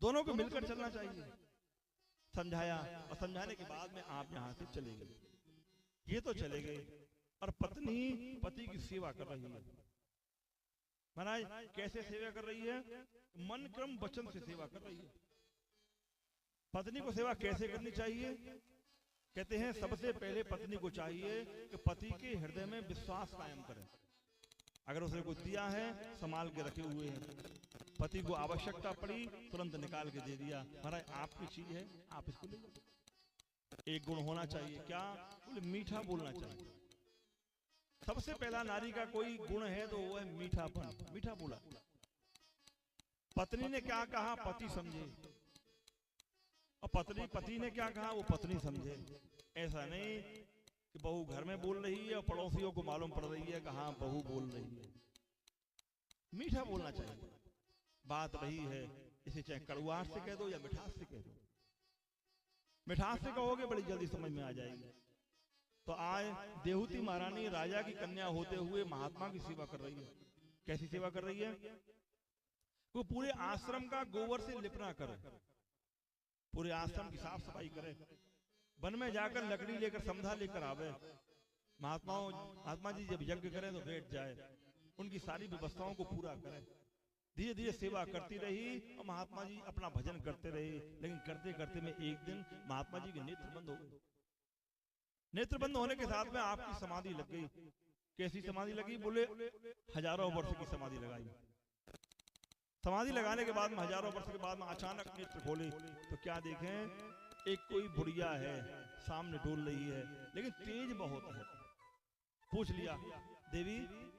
दोनों को मिलकर चलना चाहिए। समझाया और समझाने के बाद में आप यहाँ से चले गए। ये तो चले गए और पत्नी पति की सेवा कर रही है। महाराज कैसे सेवा कर रही है? मन क्रम वचन से सेवा कर रही है। पत्नी को सेवा कैसे करनी चाहिए? कहते हैं सबसे पहले पत्नी को चाहिए कि पति के हृदय में विश्वास कायम करें। अगर उसने कुछ दिया है संभाल के रखे हुए हैं, पति को आवश्यकता पड़ी तुरंत निकाल के दे दिया, महाराज आपकी चीज है आप इसको ले लो। एक गुण होना चाहिए, क्या? बोले मीठा बोलना चाहिए। सबसे पहला नारी का कोई गुण है तो वो है मीठापन, मीठा बोला। पत्नी ने क्या कहा पति समझे, और पति ने क्या कहा वो पत्नी समझे। ऐसा नहीं कि बहू घर में बोल रही है और पड़ोसियों को मालूम पड़ रही है कि हाँ बहू बोल रही है। मीठा बोलना चाहिए। बात रही है, इसे चाहे कड़ुआहट से कह दो या मिठास से कह दो। मिठास से कहोगे बड़ी जल्दी समझ में आ जाएगी। तो आज देहूती महारानी राजा की कन्या होते हुए महात्मा की सेवा कर रही है। कैसी सेवा कर रही है? वो पूरे आश्रम का गोबर से लिपना करे, पूरे आश्रम की साफ सफाई करे, वन में जाकर लकड़ी लेकर समधा लेकर आवे। महात्मा जी जब यज्ञ करें तो बैठ जाए, उनकी सारी व्यवस्थाओं को पूरा करें। धीरे धीरे सेवा करती रही और महात्मा जी अपना भजन करते रहे। लेकिन करते करते में एक दिन महात्मा जी के नेत्र बंद हो गए। नेत्र बंद होने के साथ में आपकी समाधि लग गई। कैसी समाधि लगी? बोले हजारों वर्ष की समाधि लगाई। समाधि लगाने के बाद में हजारों वर्ष के बाद में अचानक नेत्र खोले तो क्या देखें? एक कोई बुढ़िया है सामने डोल रही है, लेकिन तेज बहुत है। पूछ लिया देवी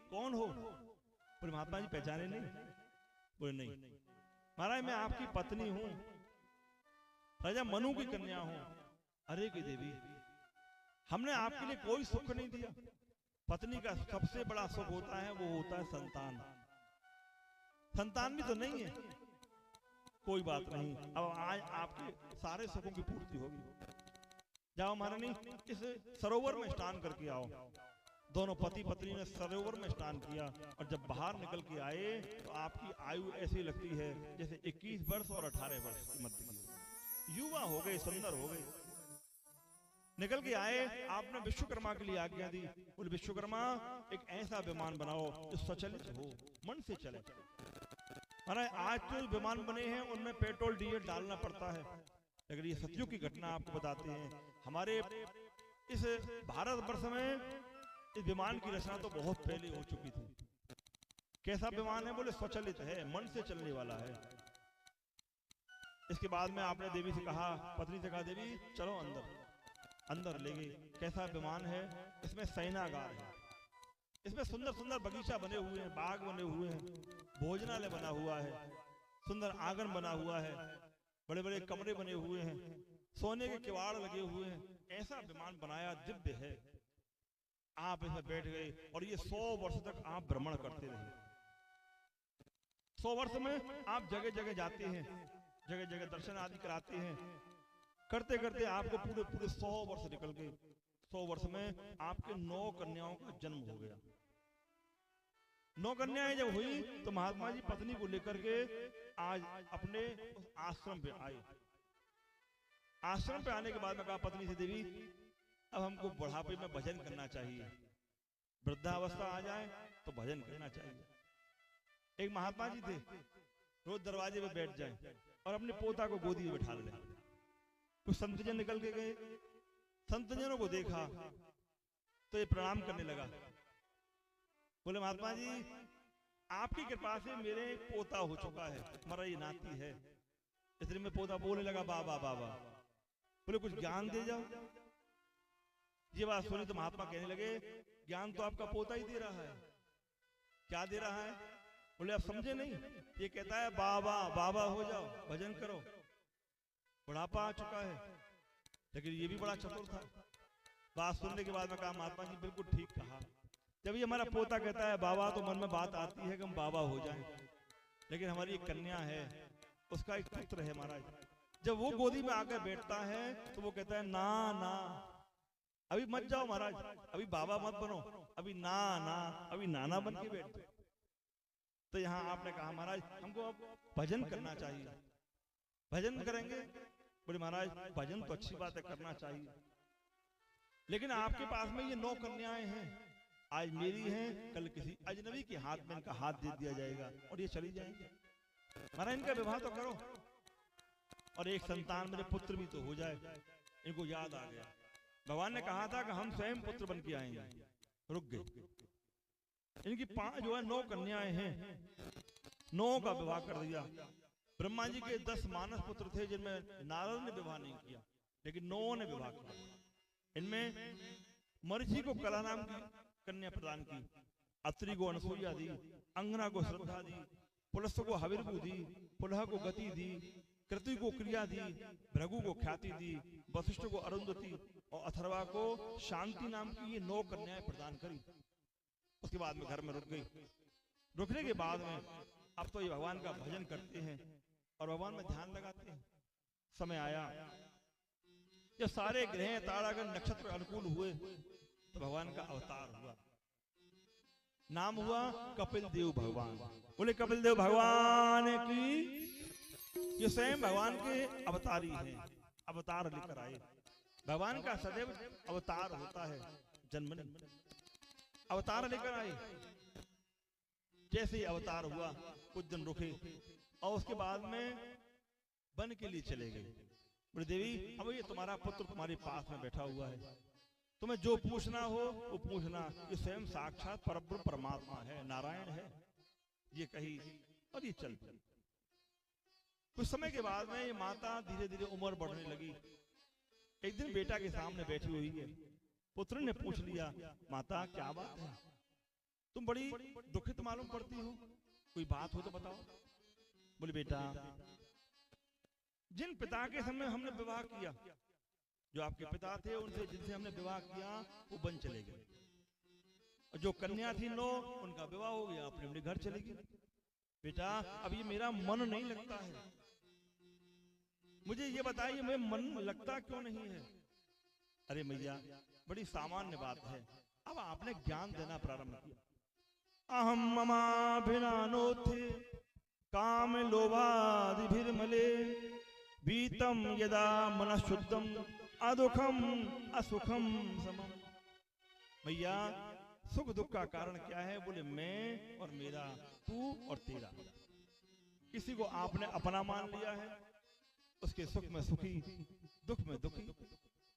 कौन हो? बोले महात्मा जी पहचाने नहीं। बोले नहीं महाराज मैं आपकी पत्नी हूं, राजा मनु की कन्या हूं। अरे की देवी हमने आपके लिए कोई सुख नहीं दिया। पत्नी का सबसे बड़ा सुख होता है वो होता है संतान। संतान भी तो नहीं है, कोई बात नहीं, अब आज आपके सारे सुखों की पूर्ति होगी। जाओ महारानी इस सरोवर में स्नान करके आओ। दोनों पति पत्नी ने सरोवर में स्नान किया और जब बाहर निकल के आए तो आपकी आयु ऐसी लगती है जैसे 21 वर्ष और 18 वर्ष की मध्य की। युवा हो गए, सुंदर हो गए। निकल के आए, आपने विश्वकर्मा के लिए आज्ञा दी। बोले विश्वकर्मा एक ऐसा विमान बनाओ जो सचलित हो, मन से चले। महाराज आज जो विमान बने हैं उनमें पेट्रोल डीजल डालना पड़ता है। अगर ये सतयुग की घटना आपको बताते हैं, हमारे इस भारतवर्ष में इस विमान की रचना तो बहुत पहले हो चुकी थी। कैसा विमान है? बोले स्वचालित है, मन से चलने वाला है। इसके बाद में आपने देवी से कहा, पत्नी से कहा देवी चलो अंदर। अंदर ले गई। कैसा विमान है? इसमें शयनागार है, इसमें सुंदर सुंदर बगीचा बने हुए हैं, बाग बने हुए हैं, भोजनालय बना हुआ है, सुंदर आंगन बना हुआ है, बड़े बड़े कमरे बने हुए हैं, सोने के किवाड़ लगे हुए हैं। ऐसा विमान बनाया, दिव्य है। आप इसमें बैठ गए और ये 100 वर्ष तक आप भ्रमण करते रहे। 100 वर्ष में आप जगह जगह जाते हैं, जगह जगह दर्शन आदि कराते हैं। करते करते आपको पूरे पूरे 100 वर्ष निकल गए। 100 वर्ष में आपके 9 कन्याओं का जन्म हो गया। 9 कन्याएं जब हुई तो महात्मा जी पत्नी को लेकर के आज अपने उस आश्रम पे आए। आश्रम पे आने के बाद में कहा पत्नी से देवी अब हमको बुढ़ापे में भजन करना चाहिए, वृद्धावस्था आ जाए तो भजन करना चाहिए। एक महात्मा जी थे, रोज दरवाजे पे बैठ जाए और अपने पोता को गोदी में बैठा ले। कुछ संतजन निकल के गए, संतजनों को देखा तो ये प्रणाम करने लगा। बोले महात्मा जी आपकी कृपा से मेरे पोता हो चुका है, हमारा ये नाती है। इसलिए मैं पोता बोलने लगा बाबा बाबा। बोले कुछ ज्ञान दे जाओ। ये बात सुनी तो महात्मा कहने लगे ज्ञान तो आपका पोता ही दे रहा है। क्या दे रहा है? बोले आप समझे नहीं, ये कहता है बाबा बाबा हो जाओ, भजन करो। बुढ़ापा आ चुका है, लेकिन ये भी बड़ा चतुर था। बात सुनने के बाद में कहा महात्मा जी बिल्कुल ठीक कहा। जब ये हमारा पोता कहता है बाबा तो मन में बात आती है कि हम बाबा हो जाएं, लेकिन हमारी एक कन्या है, उसका एक पुत्र है महाराज। जब वो गोदी में आकर बैठता है तो वो कहता है ना ना अभी मत जाओ महाराज, अभी बाबा मत बनो, अभी ना ना अभी नाना बन के बैठो। तो यहाँ आपने कहा महाराज हमको अब भजन करना चाहिए, भजन करेंगे। बोले महाराज भजन तो अच्छी बात है, करना चाहिए, लेकिन आपके पास में ये 9 कन्याएं हैं, आज मेरी हैं, कल किसी अजनबी के हाथ में इनका हाथ दे दिया जाएगा और ये चली जाएंगे। महाराज इनका विवाह तो करो और एक संतान मेरे पुत्र भी तो हो जाए। इनको याद आ गया, भगवान ने कहा था कि हम स्वयं पुत्र बन के आएंगे, रुक गए। इनकी 9 कन्याएं हैं, 9 का विवाह कर दिया। ब्रह्मा जी के 10 मानस पुत्र थे जिनमें नारद ने विवाह नहीं किया, लेकिन 9 ने विवाह किया। इनमें मरीचि को कला नाम की कन्या प्रदान की, अत्रि को अनसुईया दी, अंगना को श्रद्धा दी, पुलस्त्य को हविर्भु दी, पुलह को गति दी, कृति को क्रिया दी, भृगु को ख्याति दी, वशिष्ठ को अरुंधति और अथर्वा को शांति नाम की ये 9 कन्याएं प्रदान करी। उसके बाद में घर में रुक गई। रुकने के बाद में अब तो ये भगवान का भजन करते हैं और भगवान में ध्यान लगाते हैं। समय आया जब सारे ग्रह तारागण नक्षत्र अनुकूल हुए तो भगवान का अवतार हुआ, नाम हुआ कपिल देव भगवान। बोले कपिल देव भगवान की। ये स्वयं भगवान के अवतारी हैं, अवतार लेकर आए। भगवान का सदैव अवतार होता है, जन्म नहीं, अवतार लेकर आए। जैसे ही अवतार हुआ कुछ दिन रुके और उसके बाद में वन के लिए चले गए। बोले देवी अब ये तुम्हारा पुत्र तुम्हारे पास में बैठा हुआ है, तुम्हें जो पूछना हो वो पूछना, ये स्वयं साक्षात परब्रह्म परमात्मा है, नारायण है। ये कही और ये चल पड़ी। कुछ समय के बाद में ये माता धीरे धीरे उम्र बढ़ने लगी। एक दिन बेटा के सामने बैठी हुई है, पुत्र ने पूछ लिया माता क्या बात है, तुम बड़ी दुखित मालूम पड़ती हो, कोई बात हो तो बताओ। बोले बेटा जिन पिता के समय हमने विवाह किया, जो आपके पिता थे उनसे जिनसे हमने विवाह किया वो बन चले गए, और जो कन्या थी 9 उनका विवाह हो गया, अपने अपने घर चले गए। बेटा अब ये मेरा मन नहीं लगता है, मुझे ये बताइए मैं मन लगता क्यों नहीं है। अरे मैया बड़ी सामान्य बात है, अब आपने ज्ञान देना प्रारंभ किया। अहम ममाभिनानोथे काम लोभादिभिर्मले बीतम यदा मनःशुद्धम अदुखम असुखम समम। भैया सुख दुख का कारण क्या है? बोले मैं और मेरा, तू और तेरा। किसी को आपने अपना मान लिया है, उसके सुख में सुखी, दुख में दुखी,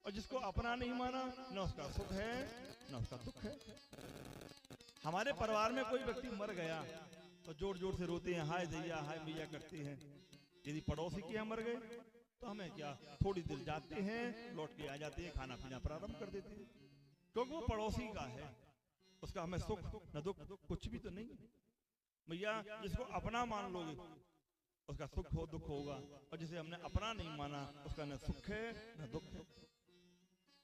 और जिसको अपना नहीं माना न उसका सुख है न उसका दुख है। हमारे परिवार में कोई व्यक्ति मर गया तो जोर जोर से रोते हैं, हाय दैया हाय मैया करते हैं। यदि पड़ोसी के यहाँ मर गए तो हमें क्या, थोड़ी देर जाते हैं, लौट के आ जाते हैं, खाना पीना प्रारंभ कर देते हैं, क्योंकि वो पड़ोसी का है, उसका हमें सुख न दुख कुछ भी तो नहीं। भैया जिसको अपना मान लोगे उसका सुख हो दुख होगा, और जिसे हमने अपना नहीं माना उसका न सुख है न दुख है।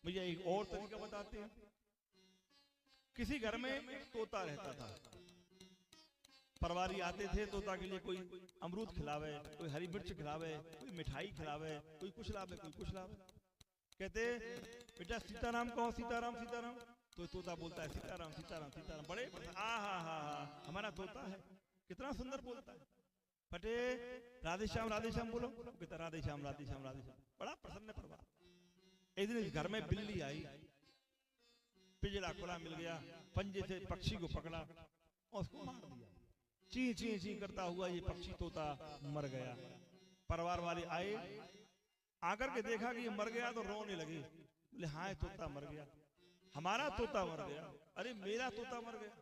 भैया एक और तरीका बताते हैं। किसी घर में एक तोता रहता था, परवारी आते थे, तोता के लिए कोई अमरूद खिलावे, कोई हरी मिर्च खिलावे, कोई मिठाई खिलावे, कोई कुछ लावे कोई कुछ लावे। कहते बेटा सीताराम कहो, सीताराम सीताराम, तो तोता बोलता है सीताराम सीताराम सीताराम। बड़े हा हमारा तोता है, कितना सुंदर बोलता है। फटे राधे श्याम बोलो, कहता राधे श्याम राधे श्याम राधे श्याम। बड़ा प्रसन्न परिवार। एक दिन इस घर में बिल्ली आई, पिंजरा खुला मिल गया, पंजे से पक्षी को पकड़ा और उसको मार दिया। ची ची ची करता हुआ ये पक्षी तोता मर गया। परिवार वाले आए, आकर के देखा कि ये मर गया तो रोने लगे। बोले हाँ तोता मर गया, हमारा तोता मर गया। अरे मेरा तोता मर गया।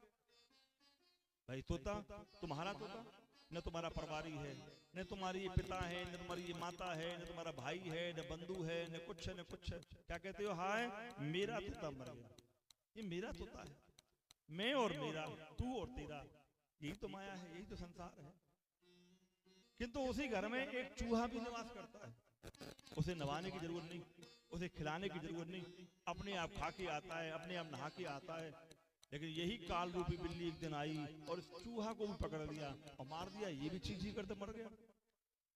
भाई तोता तुम्हारा तोता, न तुम्हारा परिवारी है, न तुम्हारी पिता है, न तुम्हारी ये माता है, न तुम्हारा भाई है, न बंधु है, न कुछ है न कुछ है। क्या कहते हो? हाय मेरा तोता मर गया, ये मेरा तोता है। मैं और मेरा, तू और तेरा, यही तो माया है, यही तो संसार है। किंतु उसी घर में एक चूहा भी निवास करता है। उसे नवाने की जरूरत नहीं, उसे खिलाने की जरूरत नहीं, अपने आप खा के आता है, अपने आप नहा के आता है। लेकिन यही काल रूपी बिल्ली एक दिन आई और इस चूहा को भी पकड़ लिया और मार दिया। ये भी चींची करते मर गया।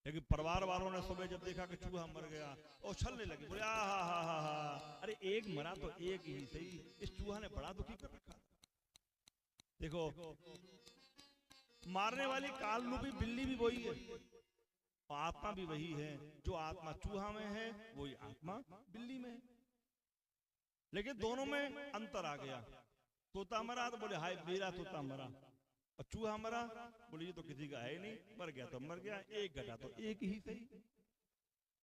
लेकिन परिवार वालों ने सुबह जब देखा कि चूहा मर गया और उछलने लगे, बोले हा। अरे एक मरा तो एक ही सही, इस चूहा ने बड़ा दुखी कर रखा। देखो मारने वाली काल रूपी बिल्ली भी वही है और आत्मा भी वही है। जो आत्मा चूहा में है वही आत्मा बिल्ली में है, लेकिन दोनों में अंतर आ गया। तोता मरा तो बोले हाय मेरा तोता मरा, और चूहा मरा बोले ये तो किसी का है नहीं, मर गया तो मर गया, एक घटा तो एक ही सही,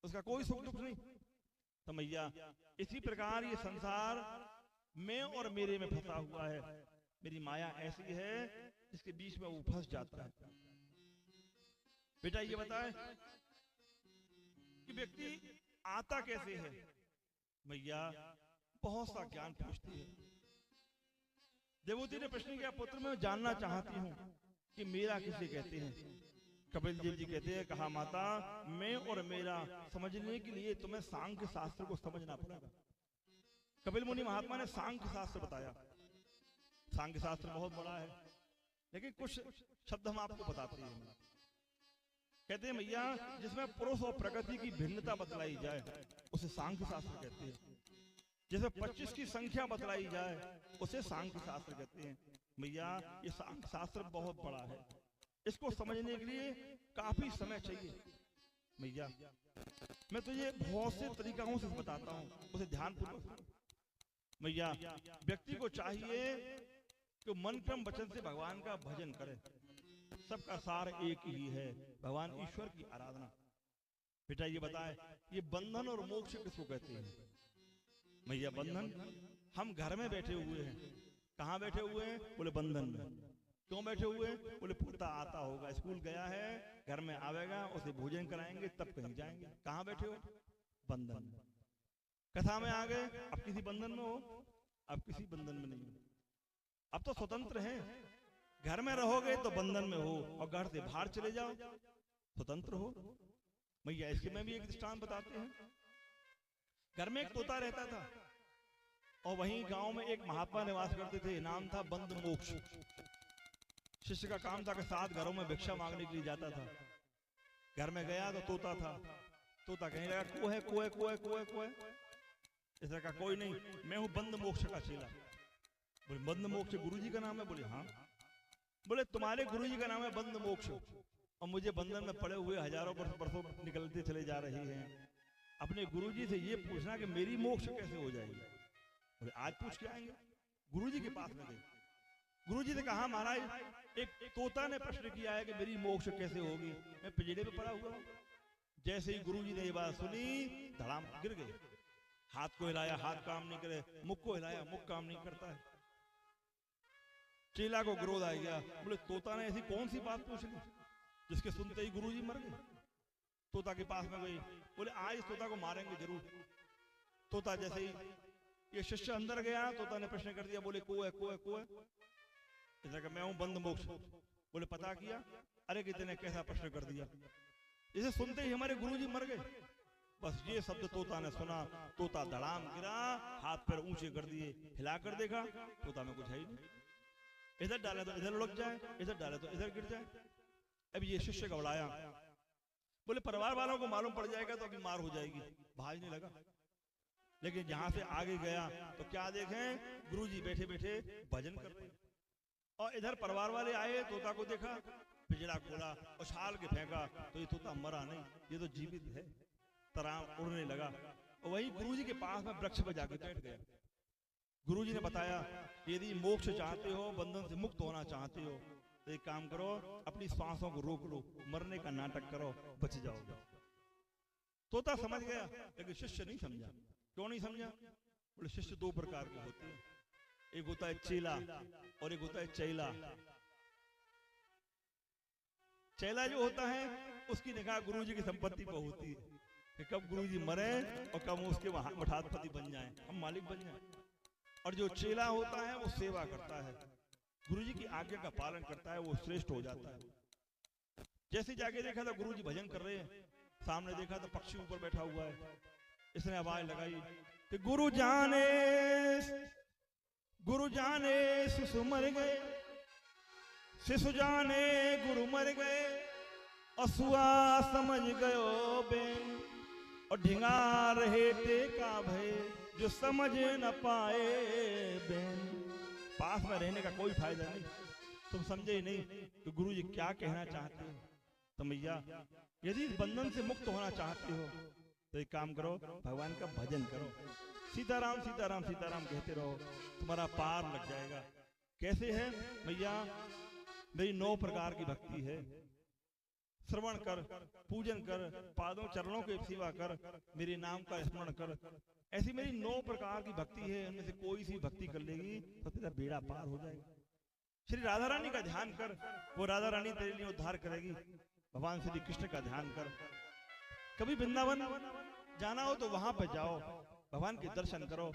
उसका कोई सुख दुख नहीं। तो मैया इसी प्रकार ये संसार मैं और मेरे में फंसा हुआ है। मेरी माया ऐसी है जिसके बीच में वो फंस जाता है। बेटा ये बताए कि व्यक्ति आता कैसे है। मैया बहुत सा ज्ञान पूछती है। देवहूति ने प्रश्न किया, पुत्र मैं जानना चाहती हूँ कि मेरा किसे कहते हैं। कपिल देव जी कहते हैं, कहा माता मैं और मेरा समझने के लिए तुम्हें सांख्य शास्त्र को समझना पड़ेगा। कपिल मुनि महात्मा ने सांख्य शास्त्र बताया। सांख्य शास्त्र बहुत बड़ा है, लेकिन कुछ शब्द हम आपको बताते हैं। कहते हैं मैया जिसमें पुरुष और प्रकृति की भिन्नता बतलाई जाए उसे सांख्य शास्त्र कहते हैं। जिसमें 25 की संख्या बतलाई जाए उसे सांख्य शास्त्र कहते हैं। मैया ये सांख्य शास्त्र बहुत बड़ा है, इसको समझने के लिए काफी समय चाहिए। मैया मैं तुझे बहुत से तरीकों से बताता हूँ, उसे ध्यानपूर्वक। मैया व्यक्ति को चाहिए कि मन क्रम वचन से भगवान का भजन करे। सबका सार एक ही है, भगवान ईश्वर की आराधना। बेटा ये बताए ये बंधन और मोक्ष किसको कहते हैं। मैया बंधन हम घर में बैठे हुए हैं। कहाँ बैठे हुए हैं? बोले बंधन में। क्यों बैठे हुए? बोले पोता आता होगा, स्कूल गया है, घर में आवेगा, उसे भोजन कराएंगे तब कहीं जाएंगे। कहाँ बैठे हो? बंधन में। कथा में आ गए, अब किसी बंधन में हो? अब किसी बंधन में नहीं हो। अब तो स्वतंत्र हैं। घर में रहोगे तो बंधन में हो और घर से बाहर चले जाओ स्वतंत्र हो। मैया इसके में भी एक दृष्टांत बताते हैं। घर में एक तोता रहता था और वहीं गांव में एक महात्मा निवास करते थे, नाम था बंद मोक्ष। शिष्य का काम था कि 7 घरों में भिक्षा मांगने के लिए जाता था। घर में गया तो तोता था। तोता कहने लगा कोई है, कोई है, कोई है, कोई है, कोई है। इसने कहा कोई नहीं, मैं हूं बंद मोक्ष का चेला। बोले बंद मोक्ष गुरुजी का नाम है? बोले हाँ। बोले तुम्हारे गुरुजी का नाम है बंद मोक्ष और मुझे बंधन में पड़े हुए हजारों बरसों निकलते चले जा रहे हैं। अपने गुरुजी से ये पूछना कि मेरी मोक्ष कैसे हो जाएगी। बोले आज पूछ के आएंगे। गुरुजी के पास में गए। गुरुजी ने कहा महाराज एक तोता ने प्रश्न किया है कि मेरी मोक्ष कैसे होगी, मैं पिंजरे पे पड़ा हुआ हूं। जैसे ही गुरुजी ने ये बात सुनी धड़ाम गिर गए। हाथ को हिलाया, हाथ काम नहीं करे, मुख को हिलाया, मुख काम नहीं करता है। चेला को क्रोध आ गया। बोले तोता ने ऐसी कौन सी बात पूछ ली जिसके सुनते ही गुरुजी मर गए। तोता के पास में गई। बोले आज इस तोता को मारेंगे जरूर। तोता जैसे ही ये शिष्य अंदर गया, तोता ने प्रश्न कर दिया। बोले को है, को है, को है। इसने कहा मैं हूं बंद मोक्ष। बोले पता किया? अरे कितने कैसा प्रश्न कर दिया। इसे सुनते ही हमारे गुरुजी मर गए। बस ये शब्द तोता ने सुना, तोता धड़ाम गिरा, हाथ पैर ऊंचे कर दिए, हिला कर देखा, तोता में कुछ है ही नहीं। इधर डाले तो इधर लुढ़क जाए, इधर डाले तो इधर गिर जाए। अब ये शिष्य घबराया। बोले परिवार वालों को मालूम पड़ जाएगा तो अभी मार हो जाएगी, भाजने लगा। लेकिन जहां से आगे गया तो क्या देखें, गुरुजी बैठे बैठे भजन करते। और इधर परिवार वाले आए, तोता को देखा, पिंजरा खोला, उछाल के फेंका तो ये तोता मरा नहीं, ये तो जीवित है। तराम उड़ने लगा और वही गुरुजी के पास में वृक्ष पर जाके बैठ गया। गुरुजी ने बताया यदि मोक्ष चाहते हो, बंधन से मुक्त होना चाहते हो तो एक काम करो, अपनी सांसों को रोक लो, मरने का नाटक करो, बच जाओगे। तोता समझ गया लेकिन शिष्य नहीं समझा। क्यों नहीं समझा? बोले शिष्य 2 प्रकार के होते हैं, एक होता है चेला और एक होता है चैला। चैला जो होता है उसकी निगाह गुरुजी की संपत्ति पर होती है कि कब गुरुजी मरे और कब उसके मठाधिपति बन जाएं, हम मालिक बन जाएं। और जो चेला होता है वो सेवा करता है, गुरुजी की आज्ञा का पालन करता है, वो श्रेष्ठ हो जाता है। जैसे जाके देखा था गुरुजी भजन कर रहे हैं, सामने देखा तो पक्षी ऊपर बैठा हुआ है। इसने आवाज लगाई कि गुरु जाने शिशु मर गए, शिशु जाने गुरु मर गए, असुआ समझ गयो बेन, और ढिंगा रहे टेका भय, जो समझ न पाए बेन। पास में रहने का कोई फायदा नहीं। तुम समझे ही नहीं कि गुरु जी क्या कहना चाहते हो। तो मैया यदि इस बंधन से मुक्त होना चाहते हो तो एक काम करो, भगवान का भजन करो, सीताराम सीताराम सीताराम कहते रहो, तुम्हारा पार लग जाएगा। कैसे है मैया? मेरी 9 प्रकार की भक्ति है। श्रवण कर, पूजन कर, पादों चरणों की सेवा कर, मेरे नाम का स्मरण कर। ऐसी मेरी 9 प्रकार की भक्ति है, उनमें से कोई सी भक्ति कर लेगी तो तेरा बेड़ा पार हो जाएगा। श्री राधा रानी का ध्यान कर, वो राधा रानी तेरे लिए उद्धार करेगी। भगवान श्री कृष्ण का ध्यान कर। कभी वृंदावन जाना हो तो वहां पर जाओ, भगवान के दर्शन करो।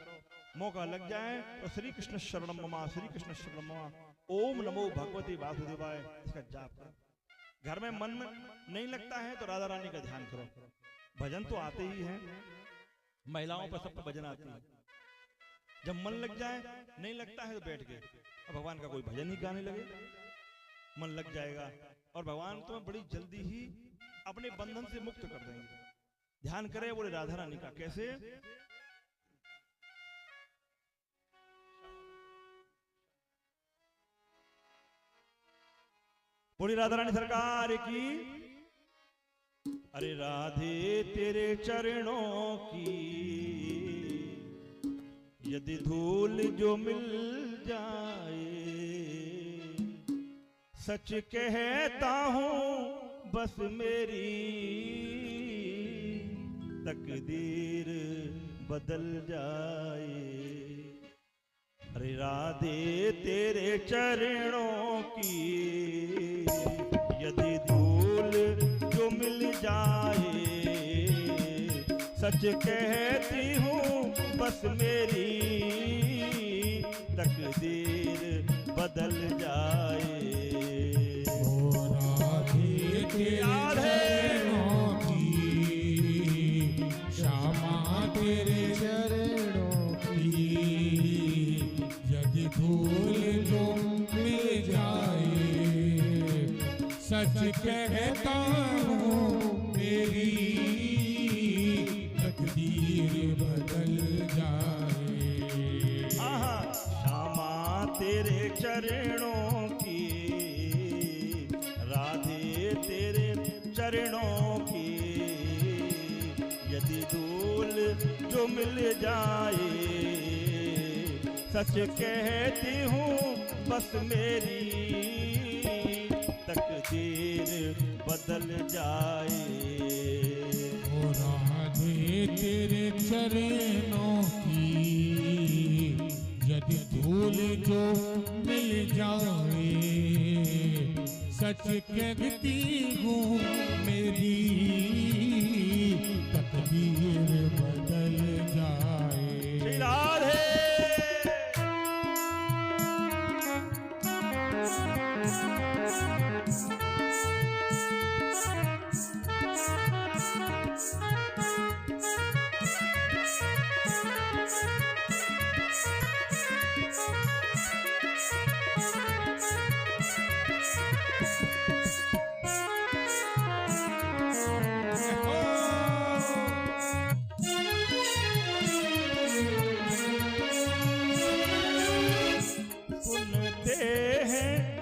मौका लग जाए तो श्री कृष्ण शरणम मम, श्री कृष्ण शरणम मम, ओम नमो भगवते वासुदेवाय, इसका जाप करो। घर में मन नहीं लगता है तो राधा रानी का ध्यान करो। भजन तो आते ही हैं, महिलाओं पर सब पर भजन आती है। जब मन लग जाए, नहीं लगता है तो बैठ गए, अब भगवान का कोई भजन ही गाने लगे, मन लग जाएगा और भगवान तुम्हें बड़ी जल्दी ही अपने बंधन से मुक्त कर देंगे। ध्यान करें बोले राधा रानी का। कैसे? बोली राधा रानी सरकार की। अरे राधे तेरे चरणों की यदि धूल जो मिल जाए, सच कहता हूं बस मेरी तकदीर बदल जाए। अरे राधे तेरे चरणों की यदि धूल जो मिल जाए, सच कहती हूँ बस मेरी तकदीर बदल जाए। ओ राधे तेरे चरणों की, श्यामा तेरे चरणों की यदि धूल जो मिल जाए, सच कहता हूँ मेरी तकदीर बदल जाए। श्यामा तेरे चरणों की, राधे तेरे चरणों की यदि धूल जो मिल जाए, सच कहती हूँ बस मेरी तकदीर बदल जाए। ओ राधे तेरे चरणों की यदि धूल जो मिल जाए, सच कहती हूँ मेरी तकदीर बदल जाए। श्री राधे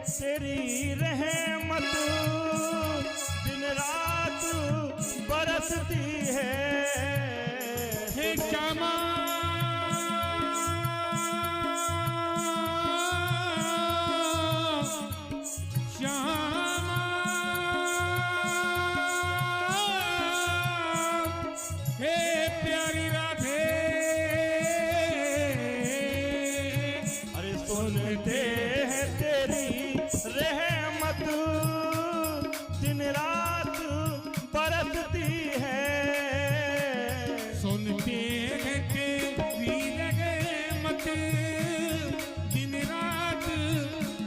तेरी रहमत दिन रात बरसती है। हे श्यामा श्यामा, हे प्यारी राधे। अरे सुनते हैं तेरी रहमत दिन रात बरसती है। सुनते हैं तेरी रहमत दिन रात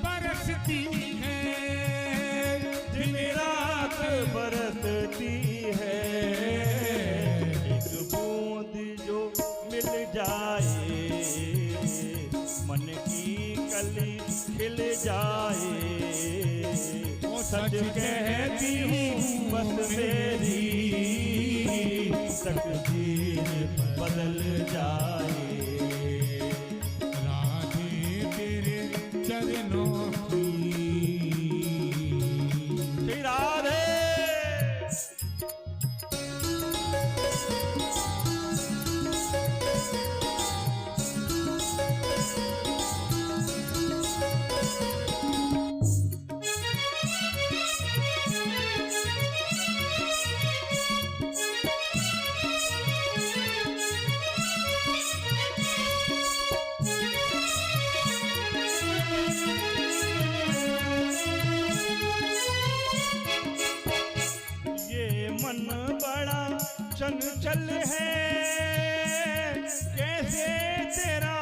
बरसती है, दिन रात बरसती है। एक बूंद जो मिल जाए, मन की कली खिल जाए। सच कहती हूँ बस मेरी तकदीर बदल जाए। राधे तेरे चरणों की मन बड़ा चंचल है, कैसे तेरा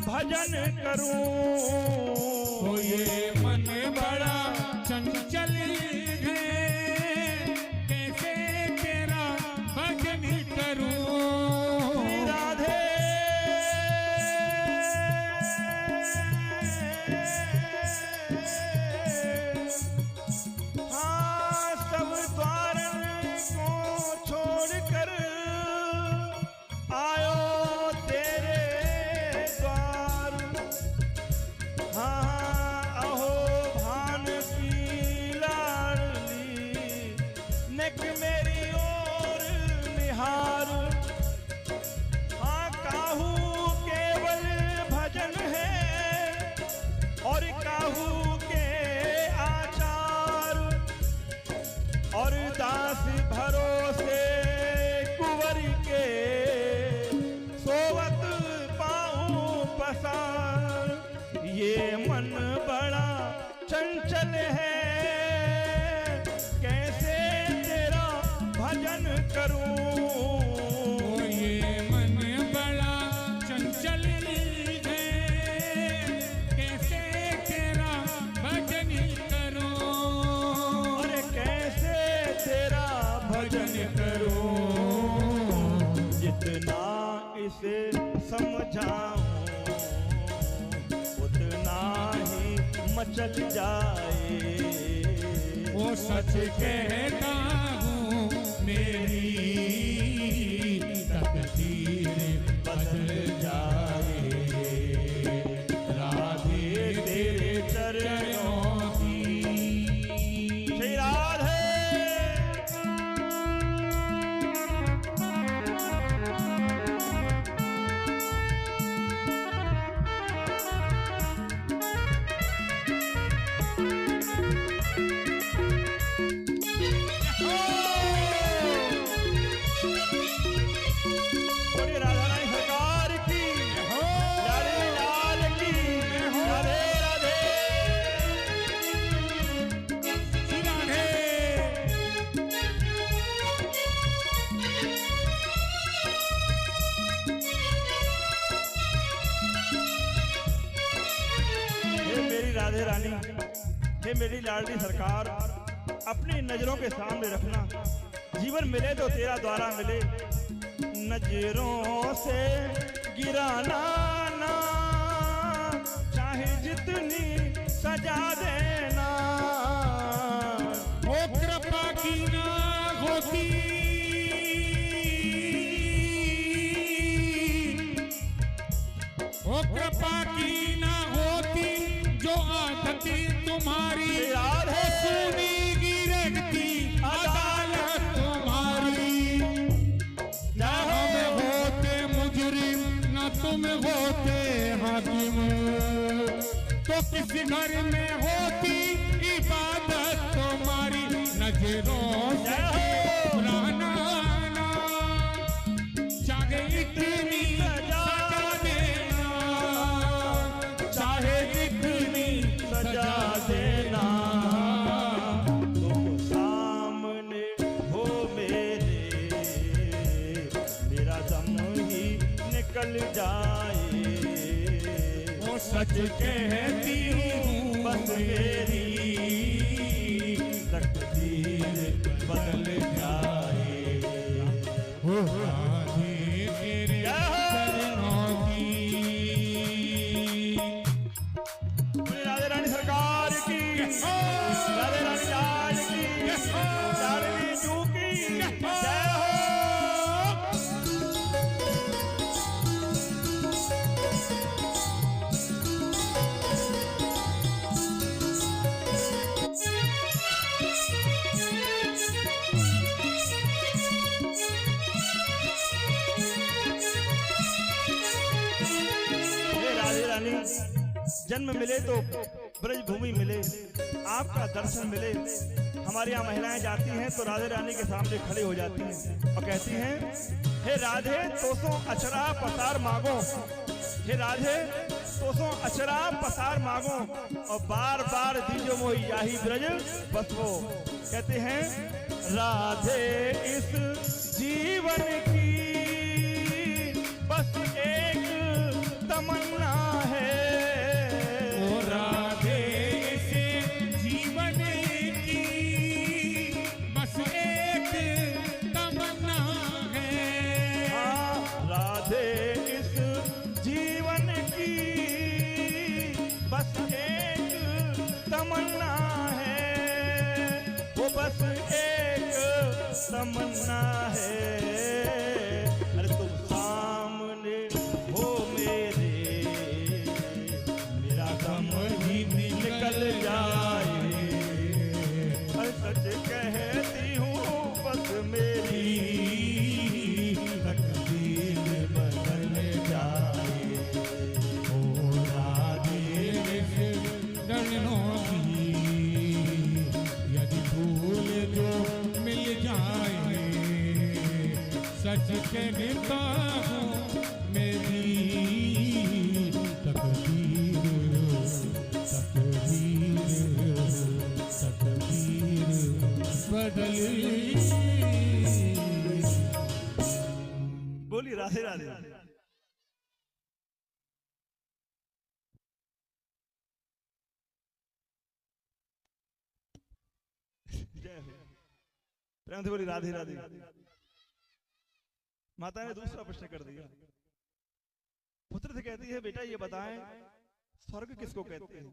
भजन करूं। ओ ये मन बड़ा चंचल है, कैसे तेरा भजन करूं। राधे हाँ, सब द्वारन को छोड़कर आयो तेरे द्वार। हाँ अहो भान की लाडली, नेक मेरी ओर निहार। हाँ काहू केवल भजन है, और काहू के आचार, और दास भरोसे कुंवर के सोवत पाऊं पसार। ये मन बड़ा चंचल है, कैसे तेरा भजन करूं। ओ ये मन बड़ा चंचल है, कैसे तेरा भजन करूं। अरे कैसे तेरा भजन करूं। जितना इसे समझाऊं उतना ही मचल जाए। वो सच कहता हूँ मेरी तकदीर बदल जाए। राधे तेरे चरणों की। श्री राधे बोलिए राधा रानी सरकार की, लाडली लाल की। राधे राधे श्री राधे। हे मेरी राधे रानी, हे मेरी लाडली सरकार, अपनी नजरों के सामने रखना। जीवन मिले तो तेरा द्वारा मिले, नजरों से गिराना ना, चाहे जितनी सजा देना। ओ कृपा की ना होती, ओ कृपा की ना होती जो आदत तुम्हारी। राधे सुनी गिरती अदालत तुम्हारी। ना हम होते मुजरिम, ना तुम होते हाकिम, तो किस घर में होती इबादत तुम्हारी। नजरों से पुराना ना, चाहे इतनी सजा देना, चाहे जितनी सजा देना। तुम सामने हो मेरे, मेरा दम ही निकल जाए। वो सच कहती हूँ बस मेरी तकदीर बदल जाए। हो राधे तेरे चरणों की। राधे रानी सरकार की, राधे रानी लाल की, लाडली जू की जय हो। हे राधे रानी, जन्म मिले तो ब्रज भूमि मिले, आपका दर्शन मिले। हमारे यहाँ महिलाएं जाती हैं तो राधे रानी के सामने खड़ी हो जाती हैं और कहती हैं, हे राधे तोसो अचरा पसार मांगो। हे राधे तोसो अचरा पसार मांगो, और बार बार दीजो मोहि याही ब्रज बसवो। कहते हैं राधे इस जीवन की बस एक तमन्ना है। ओ राधे इस जीवन की बस एक तमन्ना है। हाँ, राधे इस जीवन की बस एक तमन्ना है। वो बस एक तमन्ना है। अरे तुम सामने हो मेरे, मेरा गम ही निकल जाए। अरे सच कहती हूँ बस मेरी तकदीर बदल जाए। ओ राधे इस डरनों की यदि भूल जो मिल जाए, सच कहता हूँ मेरी तकदीर बदल। बोली राधे राधे। जय हो। प्रेम से बोली राधे राधे। माता ने दूसरा प्रश्न कर दिया। पुत्र से कहती है, बेटा ये बताएं स्वर्ग किसको कहते हैं,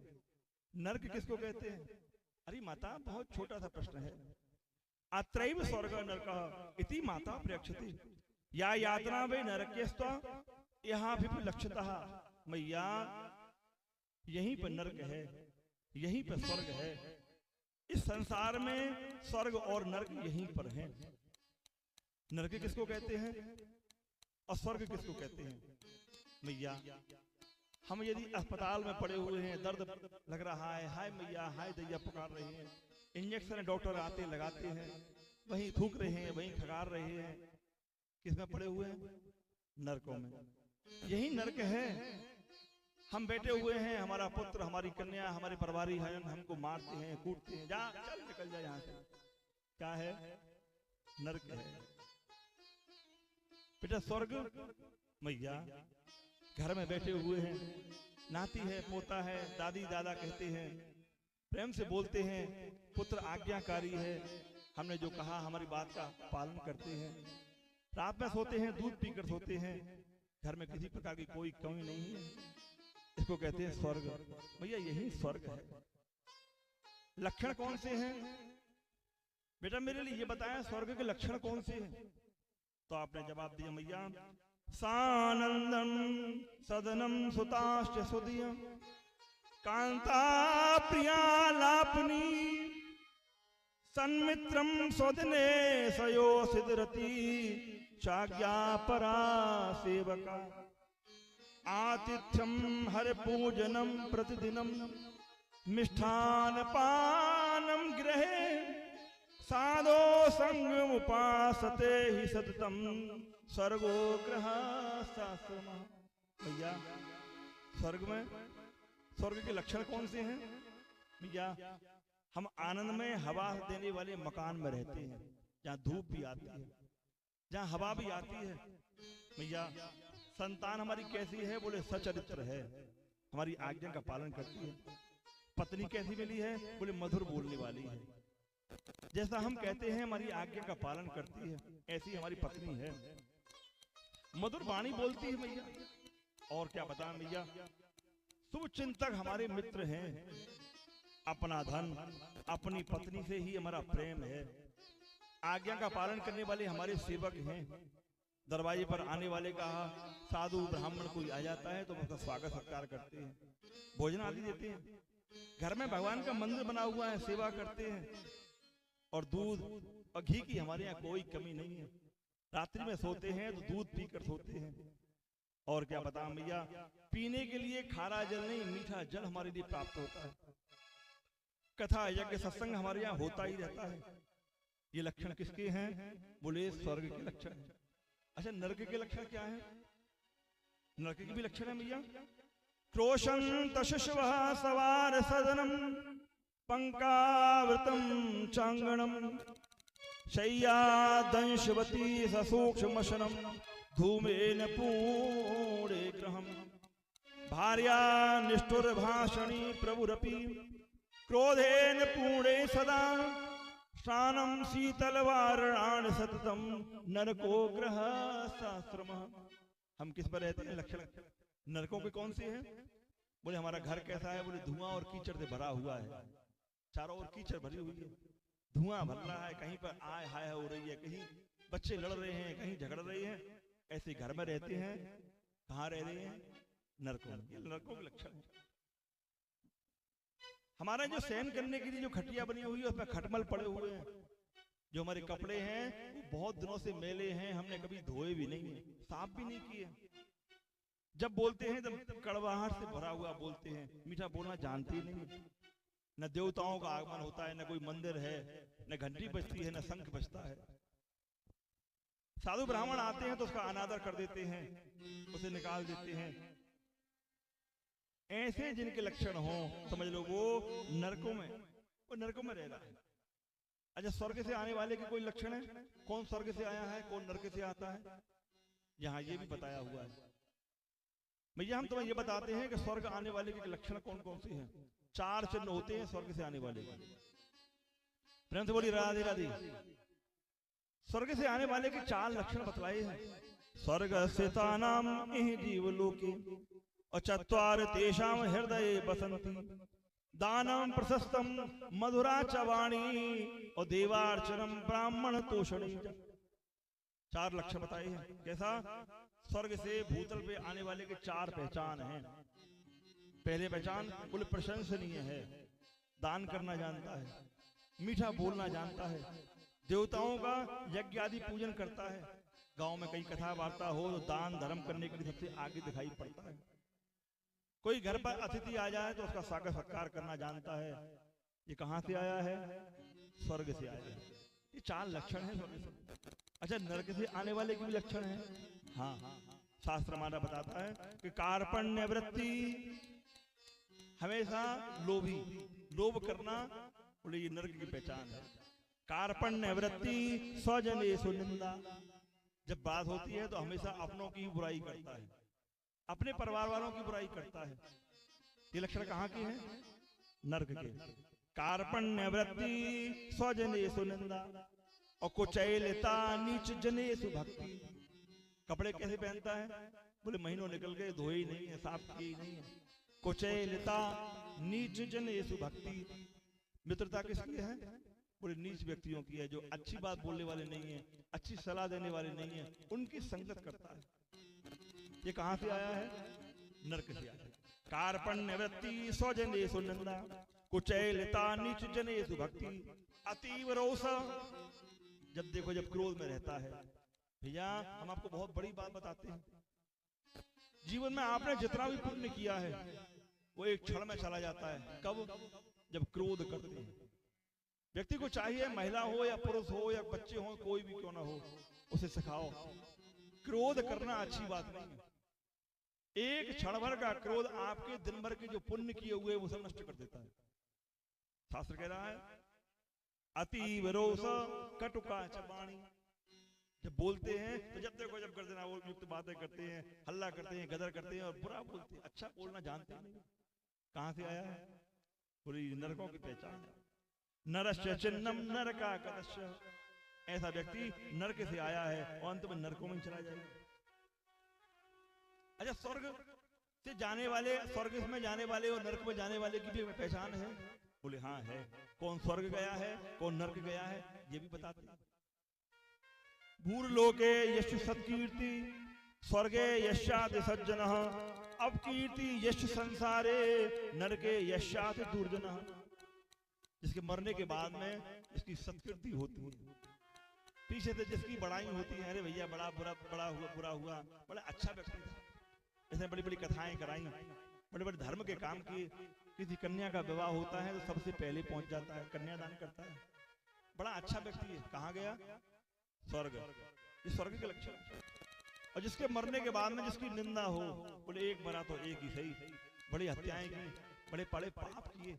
नरक किसको कहते हैं। अरे माता, बहुत छोटा सा प्रश्न है। अत्रैव स्वर्ग नरक इति माता प्रयक्षति या यातना वे नरकेस्त्वा यहाँ भी लक्ष्यतः। मैया, यहीं पर नरक है, यहीं पर स्वर्ग है। इस संसार में स्वर्ग और नरक यहीं पर हैं। नरक किसको कहते हैं और स्वर्ग किसको कहते हैं। मैया, हम यदि अस्पताल में पड़े हुए हैं, दर्द लग रहा है, हाय मैया हाय दैया पुकार रहे हैं, इंजेक्शन डॉक्टर आते लगाते हैं, वहीं थूक रहे हैं, वहीं खगार रहे हैं, किसमें पड़े हुए हैं, नरकों में। यही नरक है। हम बैठे हुए हैं, हमारा पुत्र हमारी कन्या हमारे परिवारी हैं, हमको मारते हैं कूटते हैं, जा चल निकल जा यहाँ से। क्या है, नरक है। बेटा स्वर्ग, मैया घर में बैठे हुए हैं, नाती है पोता है, दादी दादा कहते हैं, प्रेम से बोलते हैं, पुत्र आज्ञाकारी है, हमने जो कहा हमारी बात का पालन करते हैं, रात में सोते हैं दूध पीकर सोते हैं, घर में किसी प्रकार की कोई कमी नहीं है। इसको कहते हैं स्वर्ग। भैया यही स्वर्ग है। लक्षण कौन से हैं बेटा, मेरे लिए ये बताया स्वर्ग के लक्षण कौन से हैं। तो आपने जवाब दिया, मैया सानंदम सदनम सुताश्च सुदिय कांता प्रिया लापनी सन्मित्रम स्वदने सयो सिद्धरति चाज्ञा परा सेवका आतिथ्यम हर पूजनम प्रतिदिनम मिष्ठान पानम गृहे साधो संगम उपासते ही सततम स्वर्गो ग्रह शास्त्रमा। भैया स्वर्ग में स्वर्ग के लक्षण कौन से हैं। भैया हम आनंद में हवा देने वाले मकान में रहते हैं, जहाँ धूप भी आती है, जहाँ हवा भी आती है। भैया संतान हमारी कैसी है, बोले सचरित्र है, हमारी आज्ञा का पालन करती है। पत्नी कैसी मिली है, बोले मधुर बोलने वाली है, जैसा हम कहते हैं हमारी आज्ञा का पालन करती है, ऐसी हमारी पत्नी है, मधुर वाणी बोलती है। भैया और क्या बताएं भैया, शुभ चिंतक हमारे मित्र हैं, अपना धन अपनी पत्नी से ही हमारा प्रेम है, आज्ञा का पालन करने वाले हमारे सेवक हैं। दरवाजे पर आने वाले का साधु ब्राह्मण कोई आ जाता है तो उसका स्वागत सत्कार करते हैं, भोजन आदि देते हैं। घर में भगवान का मंदिर बना हुआ है, सेवा करते हैं, और दूध और घी की हमारे यहाँ कोई कमी नहीं है। रात्रि में सोते हैं तो दूध पीकर सोते हैं। और क्या बताएं भैया, पीने के लिए खारा जल नहीं मीठा जल हमारे लिए प्राप्त होता है। कथा यज्ञ सत्संग हमारे यहाँ होता ही रहता है। ये लक्षण किसके हैं, बोले स्वर्ग के लक्षण। अच्छा नरक के लक्षण क्या है, नरक के भी लक्षण है भैया। क्रोशंत शिशवः सवार सदनम पंकावृतम चांगणम शय्या दंशवती सूक्ष्मशनम धूमेन पूणे ग्रहम भार्या निष्ठुर भाषणी प्रभुरपि क्रोधेन पूणे सदा स्नानं शीतलवारणान सततम नरको ग्रह शास्त्रम। हम किस पर रहते हैं? लक्षण नरकों के कौन से हैं? बोले हमारा घर कैसा है? बोले धुआं और कीचड़ से भरा हुआ है, चारों ओर कीचड़ भरी हुई है, धुआं भर रहा है, कहीं पर आय हाय हो रही है, कहीं बच्चे लड़ रहे हैं, कहीं झगड़ रहे हैं, ऐसे घर में रहते हैं। कहाँ रह रहे हैं? नरकों में। ये नरकों के लक्षण है। हमारा जो सहन करने के लिए जो खटिया बनी हुई है उसमें खटमल पड़े हुए हैं, जो हमारे कपड़े हैं वो बहुत दिनों से मैले हैं, हमने कभी धोए भी नहीं है, साफ भी नहीं किए। जब बोलते हैं तब कड़वाहट से भरा हुआ बोलते हैं, मीठा बोलना जानते ही नहीं। न देवताओं का आगमन होता है, न कोई मंदिर है, न घंटी बजती है, न शंख बजता है। साधु ब्राह्मण आते हैं तो उसका अनादर कर देते हैं, उसे निकाल देते हैं। ऐसे जिनके लक्षण हो समझ लो वो नरकों में रह रहा है। अच्छा, स्वर्ग से आने वाले के कोई लक्षण है? कौन स्वर्ग से आया है, कौन नरक से आता है? यहाँ ये भी बताया हुआ है। भैया हम तुम्हें ये बताते हैं कि स्वर्ग आने वाले के लक्षण कौन कौन से हैं। 4 चिन्ह होते हैं स्वर्ग से आने वाले के। प्रेम से बोली राधे राधे। स्वर्ग से आने वाले के 4 लक्षण बतलाए हैं। स्वर्ग स्थितानाम इह जीवलोके और 4 तेषाम हृदय बसंती दानम प्रशस्तम मधुरा च वाणी और देवार्चनम ब्राह्मण तोषणी। 4 लक्षण बताए हैं। कैसा? स्वर्ग से भूतल पे आने वाले के 4 पहचान हैं। पहले पहचान बोले प्रशंसनीय है, दान करना जानता है, मीठा बोलना जानता है, देवताओं का यज्ञ आदि पूजन करता है। गांव में कई कथा वार्ता हो तो दान धर्म करने के लिए सबसे आगे दिखाई पड़ता है। कोई घर पर अतिथि आ जाए तो उसका स्वागत सत्कार करना जानता है। ये कहां से आया है? स्वर्ग से आया है। ये 4 लक्षण हैं स्वर्ग से। अच्छा, नरक से आने वाले के भी लक्षण हैं। हाँ, शास्त्र हमारा बताता है कि कार्पण्य वृत्ति, हमेशा लोभी, लोभ करना, बोले ये नरक की पहचान है। कार्पण्य वृत्ति स्वजनेषु निंदा, जब बात होती है तो हमेशा अपनों की बुराई करता है, अपने परिवार वालों की बुराई करता है। ये लक्षण कहाँ के हैं? नरक के। कार्पण्य वृत्ति स्वजनेषु निंदा और कुचैलता नीच जनेषु भक्ति। कपड़े कैसे पहनता है? बोले महीनों निकल गए, धोए ही नहीं है, साफ किए ही नहीं है। कुचैलता नीच जनेषु भक्ति। मित्रता किसकी है? बोले नीच व्यक्तियों की है, जो अच्छी बात बोलने वाले नहीं है, अच्छी सलाह देने वाले नहीं है, उनकी संगत करता है। ये कहां से आया है? नरक से आया है। कार्पण्य वृत्ति स्वजनेषु निंदा कुचैलता नीच जनेषु भक्ति अतीव रोष। जब देखो जब क्रोध में रहता है। भैया हम आपको बहुत बड़ी बात बताते हैं, जीवन में आपने जितना भी पुण्य किया है वो एक क्षण में चला जाता है। कब? जब क्रोध करते हैं। व्यक्ति को चाहिए, महिला हो या पुरुष हो या बच्चे हो, कोई भी क्यों ना हो, उसे सिखाओ क्रोध करना अच्छी बात नहीं है। एक क्षण भर का क्रोध आपके दिन भर के जो पुण्य किए हुए वो सब नष्ट कर देता है। शास्त्र कह रहा है अतीव रोष कटुका च वाणी। जब बोलते हैं तो जब देखो जब गर्दना वो युक्त बातें करते हैं, हल्ला करते हैं, गदर करते हैं और बुरा बोलते हैं, अच्छा बोलना जानते नहीं। कहां से आया है? पूरी नरकों की पहचान है। नरस्य चिन्नम नरकाकरस्य। ऐसा व्यक्ति नरक से आया है और अंत में नरकों में चला जाएगा। अच्छा, स्वर्ग से जाने वाले, स्वर्ग में जाने वाले और नरक में जाने वाले की भी पहचान है? बोले हाँ है। कौन स्वर्ग गया है, कौन नरक गया है, ये भी बताते हैं। भूर्लोके यश सत्कीर्ति स्वर्गे यशाति सज्जनः अपकीर्ति यश संसारे नरके यशाति दुर्जनः। जिसके मरने के बाद में इसकी सत्कीर्ति होती है, पीछे से जिसकी बड़ाई होती है, अरे भैया बड़ा बुरा हुआ, बड़ा अच्छा व्यक्ति था, इसने बड़ी बड़ी कथाएं कराई, बड़े बड़े धर्म के काम किए। किसी कन्या का विवाह होता है तो सबसे पहले पहुंच जाता है, कन्यादान करता है, बड़ा अच्छा व्यक्ति है। कहाँ गया? स्वर्ग। ये स्वर्ग के लक्षण। और जिसके मरने के बाद में जिसकी निंदा हो, बोले एक मरा तो एक ही सही, बड़ी हत्याएं की, बड़े बड़े पाप किए,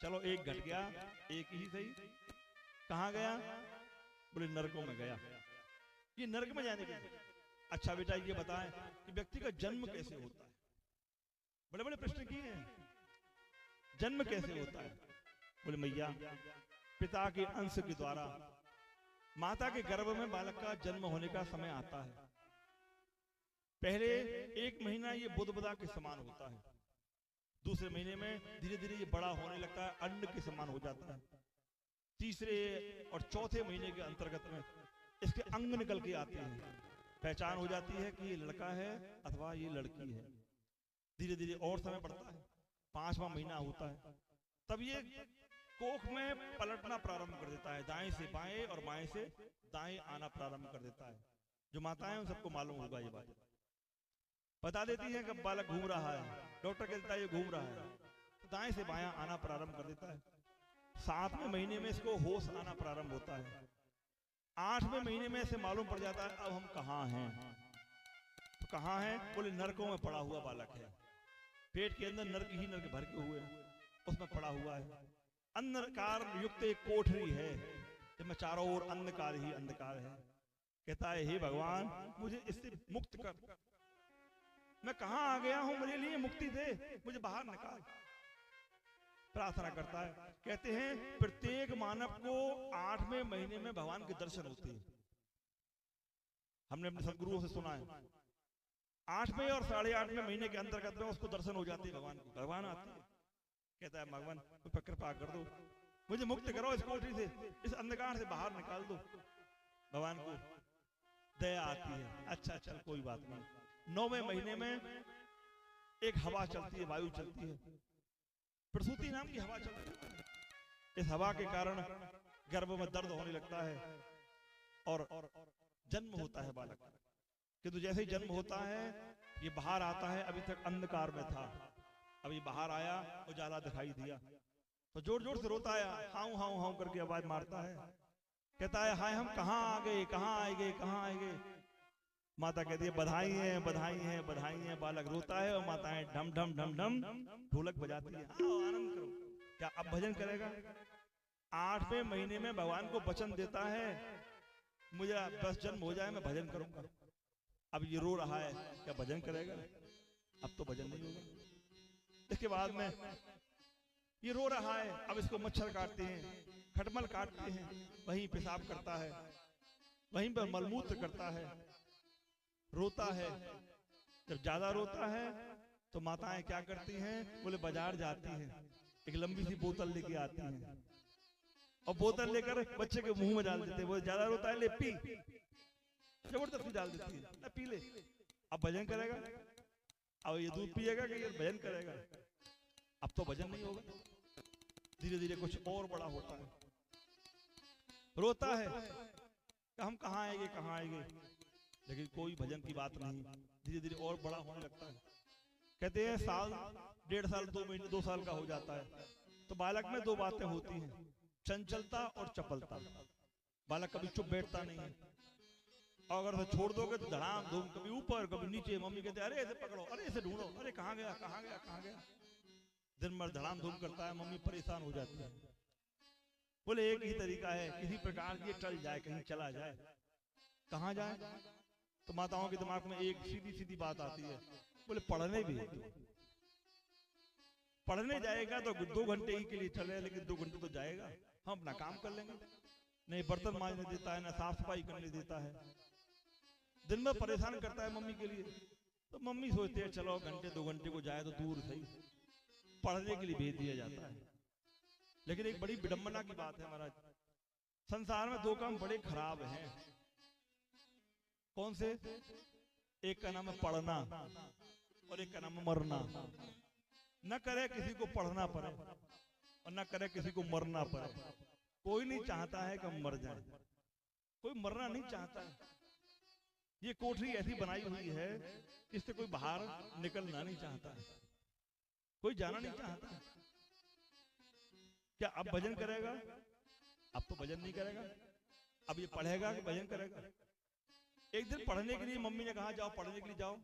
चलो एक घट गया, एक ही सही। कहाँ गया? बोले नरकों में गया। ये नरक में जाने के लिए। अच्छा बेटा ये बताएं कि व्यक्ति का जन्म कैसे होता है? बड़े बड़े प्रश्न किए हैं, जन्म कैसे होता है? बोले मैया पिता के अंश के द्वारा माता के गर्भ में बालक का जन्म होने का समय आता है। पहले 1 महीना ये बुदबुदा के समान होता है, दूसरे महीने में धीरे धीरे ये बड़ा होने लगता है, अन्न के समान हो जाता है। तीसरे और चौथे महीने के अंतर्गत में इसके अंग निकल के आते हैं, पहचान हो जाती है कि ये लड़का है अथवा ये लड़की है। धीरे धीरे और समय बढ़ता है, 5वां महीना होता है, तब ये कोख में पलटना प्रारंभ कर देता है, दाएं से बाएं और बाएं से दाएं आना प्रारंभ कर देता है। जो माताएं उन सबको मालूम होगा ये बात, बता देती है कि बालक घूम रहा है, डॉक्टर कहता है ये घूम रहा है, तो दाएं से बायां आना प्रारंभ कर देता है। 7वें महीने में इसको होश आना प्रारंभ होता है। 8वें महीने में इसे मालूम पड़ जाता है अब हम कहाँ हैं। तो कहाँ हैं? बोले नरकों में पड़ा हुआ बालक है, पेट के अंदर नरक ही नरक भर के हुए उसमें पड़ा हुआ है। अंधकार युक्त एक कोठरी है जिसमें चारों ओर अंधकार ही अंधकार है। कहता है हे भगवान मुझे इससे मुक्त कर, मैं कहाँ आ गया हूं, मेरे लिए मुक्ति दे, मुझे बाहर निकाल। प्रार्थना करता है। कहते हैं प्रत्येक मानव को 8वें महीने में भगवान के दर्शन होते हैं। हमने अपने सदगुरुओं से सुना है 8वें और 8.5वें महीने के अंतर्गत में उसको दर्शन हो जाते हैं भगवान को। भगवान आते हैं, कहता है भगवान कृपा कर दो, मुझे मुक्त करो इस कोठरी से, इस अंधकार से बाहर निकाल दो। भगवान को दया आती है, अच्छा चल कोई बात नहीं। 9वें महीने में एक हवा चलती है, वायु चलती है, प्रसूति नाम की हवा चलती है। इस हवा के कारण गर्भ में दर्द होने लगता है और जन्म होता है बालक। किंतु जैसे ही जन्म होता है ये बाहर आता है, अभी तक अंधकार में था, अभी बाहर आया, उजाला दिखाई दिया तो जोर जोर से रोता है, हाउ हाउ हाउ करके आवाज मारता है। कहता है हाय हम कहाँ आ गए, कहाँ आए गए, कहाँ आए गए। माता कहती है बधाई है, बधाई है, बधाई है। बालक रोता है और माताएं ढम ढम ढम ढम ढोलक बजाती है, आओ आनंद करो। क्या अब भजन करेगा? 8वें महीने में भगवान को वचन देता है मुझे बस जन्म हो जाए मैं भजन करूंगा। अब ये रो रहा है, क्या भजन करेगा? अब तो भजन नहीं होगा। इसके बाद में ये रो रहा है, अब इसको मच्छर काटते हैं, खटमल काटते हैं, वहीं पेशाब करता है, वहीं पर मलमूत्र करता है, रोता है। जब ज्यादा रोता है तो माताएं क्या करती हैं? बोले बाजार जाती हैं, एक लंबी सी बोतल लेके आती हैं और बोतल लेकर बच्चे के मुंह में डाल देते हैं। वो ज्यादा रोता है, ले पी, जबरदस्ती डाल देती है, पी ले। अब भजन करेगा? अब ये दूध पिएगा कि ये भजन करेगा? अब तो भजन नहीं होगा। धीरे धीरे कुछ और बड़ा होता है, रोता है कि हम कहाँ आएंगे, कहाँ आएंगे, लेकिन कोई भजन की बात नहीं। धीरे धीरे और बड़ा होने लगता है। कहते हैं साल, 1.5 साल, 2 महीने, 2 साल का हो जाता है तो बालक में 2 बातें होती हैं, चंचलता और चपलता। बालक कभी चुप बैठता नहीं है, और अगर उसे छोड़ दोगे तो धड़ाम धूम, कभी ऊपर कभी नीचे। मम्मी कहते अरे ऐसे पकड़ो, अरे ऐसे ढूंढो, अरे कहाँ गया, कहाँ गया, कहाँ गया। दिन भर धड़ाम धूम करता है, मम्मी परेशान हो जाती है। बोले एक ही तरीका है, किसी प्रकार ये टल जाए, कहीं चला जाए। कहाँ जाए? तो माताओं के दिमाग में एक सीधी सीधी बात आती है, बोले पढ़ने भी। पढ़ने जाएगा तो 2 घंटे ही के लिए चले, लेकिन 2 घंटे तो जाएगा, हम अपना काम कर लेंगे। नहीं बर्तन मांजने देता है, ना साफ सफाई करने देता है, दिन भर परेशान करता है मम्मी के लिए। तो मम्मी सोचते हैं चलो घंटे 2 घंटे को जाए तो दूर सही, पढ़ने के लिए भेज दिया जाता है। लेकिन एक बड़ी विडंबना की बात है महाराज, संसार में 2 काम बड़े खराब हैं। कौन से? एक का नाम है पढ़ना और एक का नाम है मरना। न करे किसी को पढ़ना पड़े और न करे किसी को मरना पड़े। कोई नहीं चाहता है कि हम मर जाएं, कोई मरना नहीं चाहता है। ये कोठरी ऐसी बनाई हुई है, इससे कोई बाहर निकलना नहीं चाहता है, कोई जाना नहीं चाहता है। क्या अब भजन करेगा? अब तो भजन नहीं करेगा। अब ये पढ़ेगा कि भजन करेगा? एक दिन पढ़ने के लिए मम्मी ने कहा जाओ पढ़ने के लिए जाओ,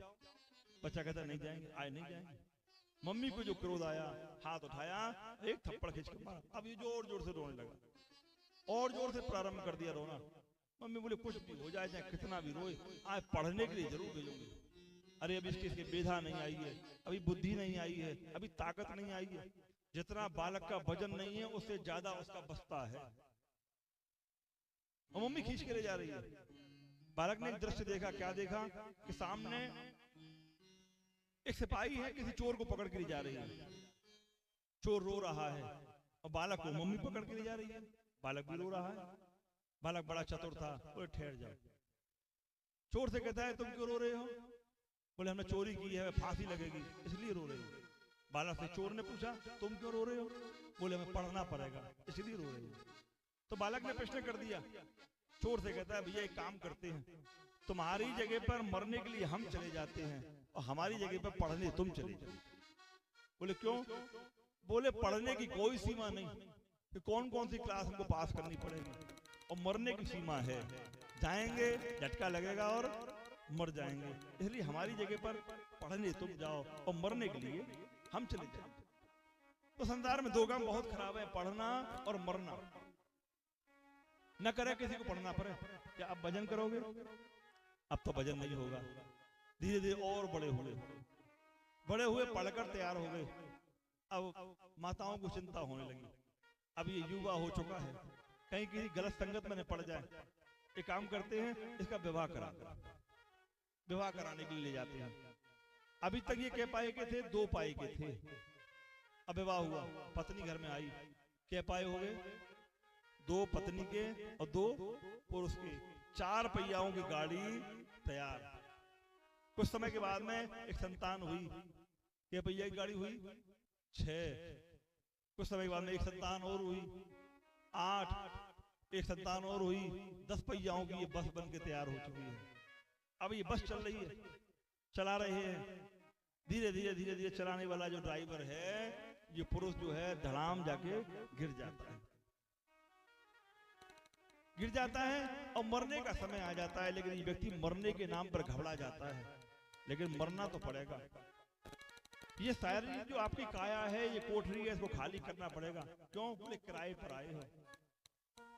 बच्चा कहता नहीं जाएंगे, आज नहीं जाएंगे। मम्मी को जो क्रोध आया, हाथ उठाया, एक थप्पड़ खींच कर मारा। अब ये जोर जोर से रोने लगा और जोर से प्रारंभ कर दिया रोना। मम्मी बोले कुछ भी हो जाए, चाहे कितना भी रोए, आज पढ़ने के लिए जरूर भेजूंगी। अरे अभी इसकी बेधा नहीं आई है, अभी बुद्धि नहीं आई है, अभी ताकत नहीं आई है। जितना बालक का वजन नहीं है उससे ज्यादा उसका बस्ता है। और मम्मी खींच के ले जा रही है। बालक ने एक दृश्य देखा। क्या देखा कि सामने एक सिपाही है, किसी चोर को पकड़ के ले जा रही है। चोर रो रहा है और बालक को मम्मी पकड़ के ले जा रही है। बालक भी रो रहा है। बालक बड़ा चतुर था, बोले ठहर जाओ। चोर से कहता है तुम क्यों रो रहे हो? बोले हमने चोरी की है, फांसी लगेगी इसलिए रो रहे हो। बालक से चोर ने पूछा तुम क्यों रो रहे हो? बोले हमें पढ़ना पड़ेगा इसलिए रो रहे हो। तो बालक ने प्रश्न कर दिया। चोर से कहता है भैया एक काम करते हैं, तुम्हारी जगह पर मरने के लिए हम चले जाते हैं और हमारी जगह पर पढ़ने तुम चले जाओ। बोले क्यों? बोले पढ़ने की कोई सीमा नहीं कि कौन कौन सी क्लास हमको पास करनी पड़ेगी, और मरने की सीमा है, जाएंगे झटका लगेगा और मर जाएंगे, इसलिए हमारी जगह पर पढ़ने तुम जाओ और मरने के लिए हम चले जाएंगे। तो संसार में दो काम बहुत खराब है, पढ़ना और मरना। न करे किसी को पढ़ना पड़े। क्या आप भजन करोगे? अब तो भजन नहीं होगा। धीरे धीरे और बड़े हुए पढ़कर तैयार हो गए। अब माताओं को चिंता होने लगी। अब ये युवा हो चुका है, कहीं किसी गलत संगत में न पड़ जाए। एक काम करते हैं, इसका विवाह कराने के लिए ले जाते हैं। अभी तक ये कह पाए के थे, 2 पाए के थे। अब विवाह हुआ, पत्नी घर में आई, कह पाए हो गए, 2 पत्नी के और 2 पुरुष के, 4 पहियाओं की गाड़ी तैयार। कुछ समय के बाद में एक संतान हुई। क्या पहिया की गाड़ी हुई? 6। कुछ समय के बाद में एक संतान और हुई, 8। एक संतान और हुई, 10 पहियाओं की ये बस बन के तैयार हो चुकी है। अब ये बस चल रही है, चला रहे हैं। धीरे धीरे चलाने वाला जो ड्राइवर है, ये पुरुष जो है धड़ाम जाके गिर जाता है और मरने का समय आ जाता है। लेकिन ये व्यक्ति मरने के नाम पर घबरा जाता है, लेकिन मरना तो पड़ेगा। ये शायरी जो आपकी काया है, ये कोठरी है, इसको खाली करना पड़ेगा। क्यों? बोले किराए पर आए हो,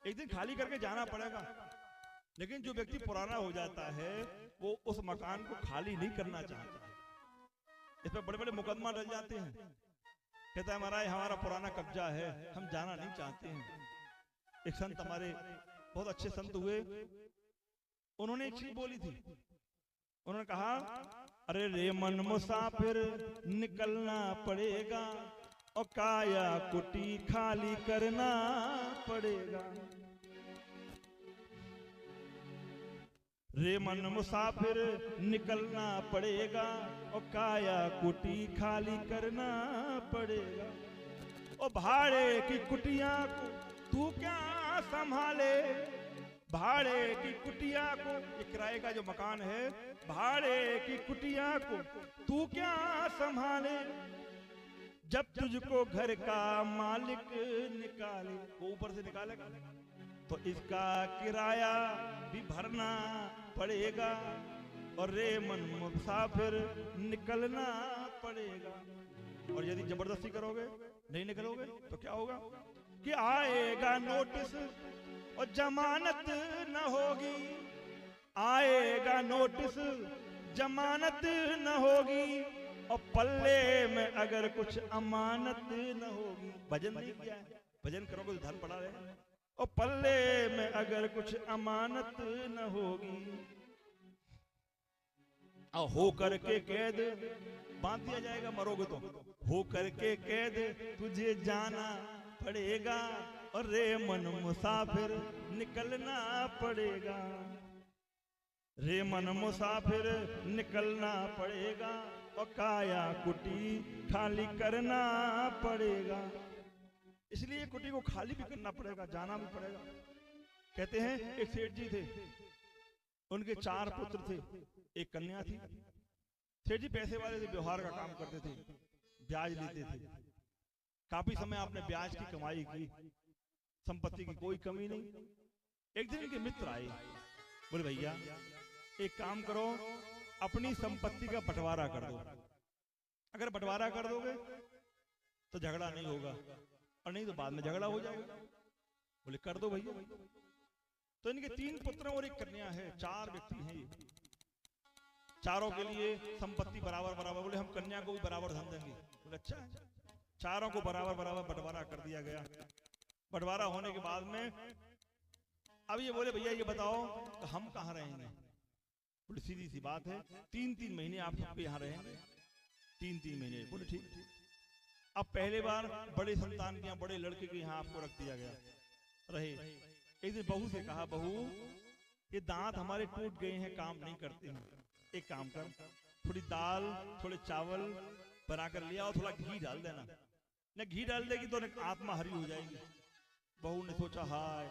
एक दिन खाली करके जाना पड़ेगा। लेकिन जो व्यक्ति पुराना हो जाता है, वो उस मकान को खाली नहीं करना चाहता। इस पर बड़े बड़े मुकदमा डल जाते हैं। कहता है महाराज हमारा पुराना कब्जा है, हम जाना नहीं चाहते हैं। एक संत हमारे बहुत अच्छे संत हुए, उन्होंने एक चीज बोली थी। उन्होंने कहा अरे रे मन मुसाफिर निकलना पड़ेगा और काया कुटी खाली करना पड़ेगा। रे मन मुसाफिर निकलना पड़ेगा और काया कुटी खाली करना पड़ेगा। और भाड़े की कुटिया को तू क्या संभाले, भाड़े की कुटिया को, ये किराए का जो मकान है, भाड़े की कुटिया को तू क्या संभाले। जब तुझको घर का मालिक निकाले, वो ऊपर से निकालेगा तो इसका किराया भी भरना पड़ेगा। और रे मन मुसाफिर निकलना पड़ेगा। और यदि जबरदस्ती करोगे, नहीं निकलोगे, तो क्या होगा कि आएगा नोटिस और जमानत न होगी। आएगा नोटिस, जमानत न होगी। और पल्ले में अगर कुछ अमानत न होगी। भजन नहीं किया है, भजन करोगे तो धन पड़ा रहे। और पल्ले में अगर कुछ अमानत न होगी, और हो करके कैद बांध दिया जाएगा, मरोगे तो हो करके कैद तुझे जाना पड़ेगा। और रे मन मुसाफिर निकलना पड़ेगा। रे मन मुसाफिर निकलना पड़ेगा और काया कुटी खाली करना पड़ेगा। इसलिए कुटी को खाली भी करना पड़ेगा, जाना भी पड़ेगा। कहते हैं एक सेठ जी थे, उनके 4 पुत्र थे, एक कन्या थी। सेठ जी पैसे वाले थे, व्यवहार का काम करते थे, ब्याज लेते थे। काफी समय आपने ब्याज की कमाई की, संपत्ति की कोई कमी नहीं। एक दिन इनके मित्र आए, बोले भैया एक काम करो, अपनी संपत्ति का बंटवारा कर दो। अगर बंटवारा कर दोगे तो झगड़ा नहीं होगा, और नहीं तो बाद में झगड़ा हो जाएगा। बोले कर दो भैया। तो इनके 3 पुत्र और 1 कन्या है, 4 व्यक्ति हैं ये। चारों के लिए संपत्ति बराबर बराबर, बोले हम कन्या को भी बराबर धन देंगे। बोले अच्छा है। चारों को बराबर बराबर बंटवारा कर दिया गया। बंटवारा होने के बाद में अब ये बोले भैया ये बताओ तो हम कहाँ रहेंगे? बोले सीधी सी बात है, 3-3 महीने आप सबके यहाँ रहेंगे, 3-3 महीने। बोले ठीक। अब पहले बार बड़े संतान के यहाँ, बड़े लड़के के यहाँ आपको रख दिया गया, रहे। एक दिन बहू से कहा, बहू ये दांत हमारे टूट गए हैं, काम नहीं करते हैं, एक काम कर, थोड़ी दाल थोड़े चावल बनाकर लिया और थोड़ा घी डाल देना। न घी डाल देगी तो आत्मा हरी हो जाएगी। बहू ने सोचा हाय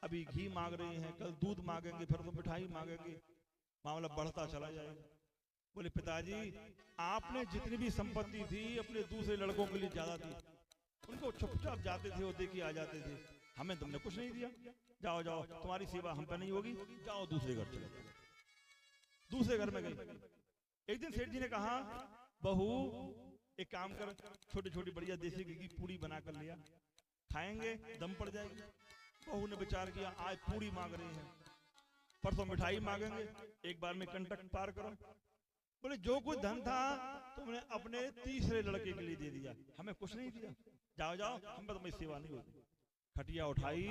अभी घी मांग रहे हैं, कल दूध मांगेंगे, फिर तो मिठाई मांगेंगे, मामला बढ़ता चला जाएगा। बोले पिताजी आपने जितनी भी संपत्ति थी अपने दूसरे लड़कों के लिए ज्यादा थी, उनको चुपचाप जाते थे और देखे आ जाते थे, हमें तुमने कुछ नहीं दिया। जाओ जाओ तुम्हारी सेवा हम पे नहीं होगी, जाओ दूसरे घर चले जाओ। दूसरे घर में गई। एक दिन सेठ जी ने कहा बहू एक काम कर, छोटी छोटी बढ़िया देसी घी की पूड़ी बना कर लिया, खाएंगे दम पड़ जाएगी। बहू ने विचार किया आज पूड़ी मांग रहे हैं, परसों मिठाई मांगेंगे, एक बार में कंटक पार करो। बोले जो कुछ धन था तुमने अपने तीसरे लड़के के लिए दे दिया, हमें कुछ नहीं दिया, जाओ जाओ हम पर तुम्हारी सेवा नहीं होती। खटिया उठाई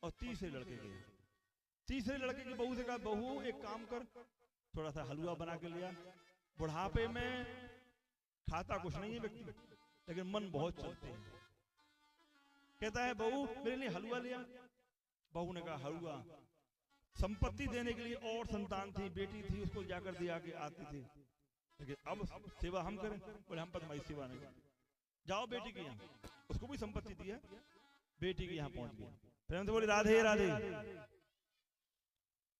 और तीसरे लड़के गए। तीसरे लड़के की बहू से कहा बहू एक काम कर, थोड़ा सा हलवा बना के लिया। बुढ़ापे में खाता कुछ नहीं है व्यक्ति, लेकिन मन बहुत चलते हैं। कहता है बहू मेरे लिए हलवा लिया। बहू ने कहा हलवा, संपत्ति देने के लिए और संतान थी, बेटी थी, उसको जाकर दिया के आती थी, लेकिन अब सेवा हम करें? बोले हम पर तुम्हारी सेवा नहीं। जाओ बेटी के यहाँ, उसको भी संपत्ति दी है, बेटी के यहाँ पहुंच गया। प्रेम से बोले राधे राधे।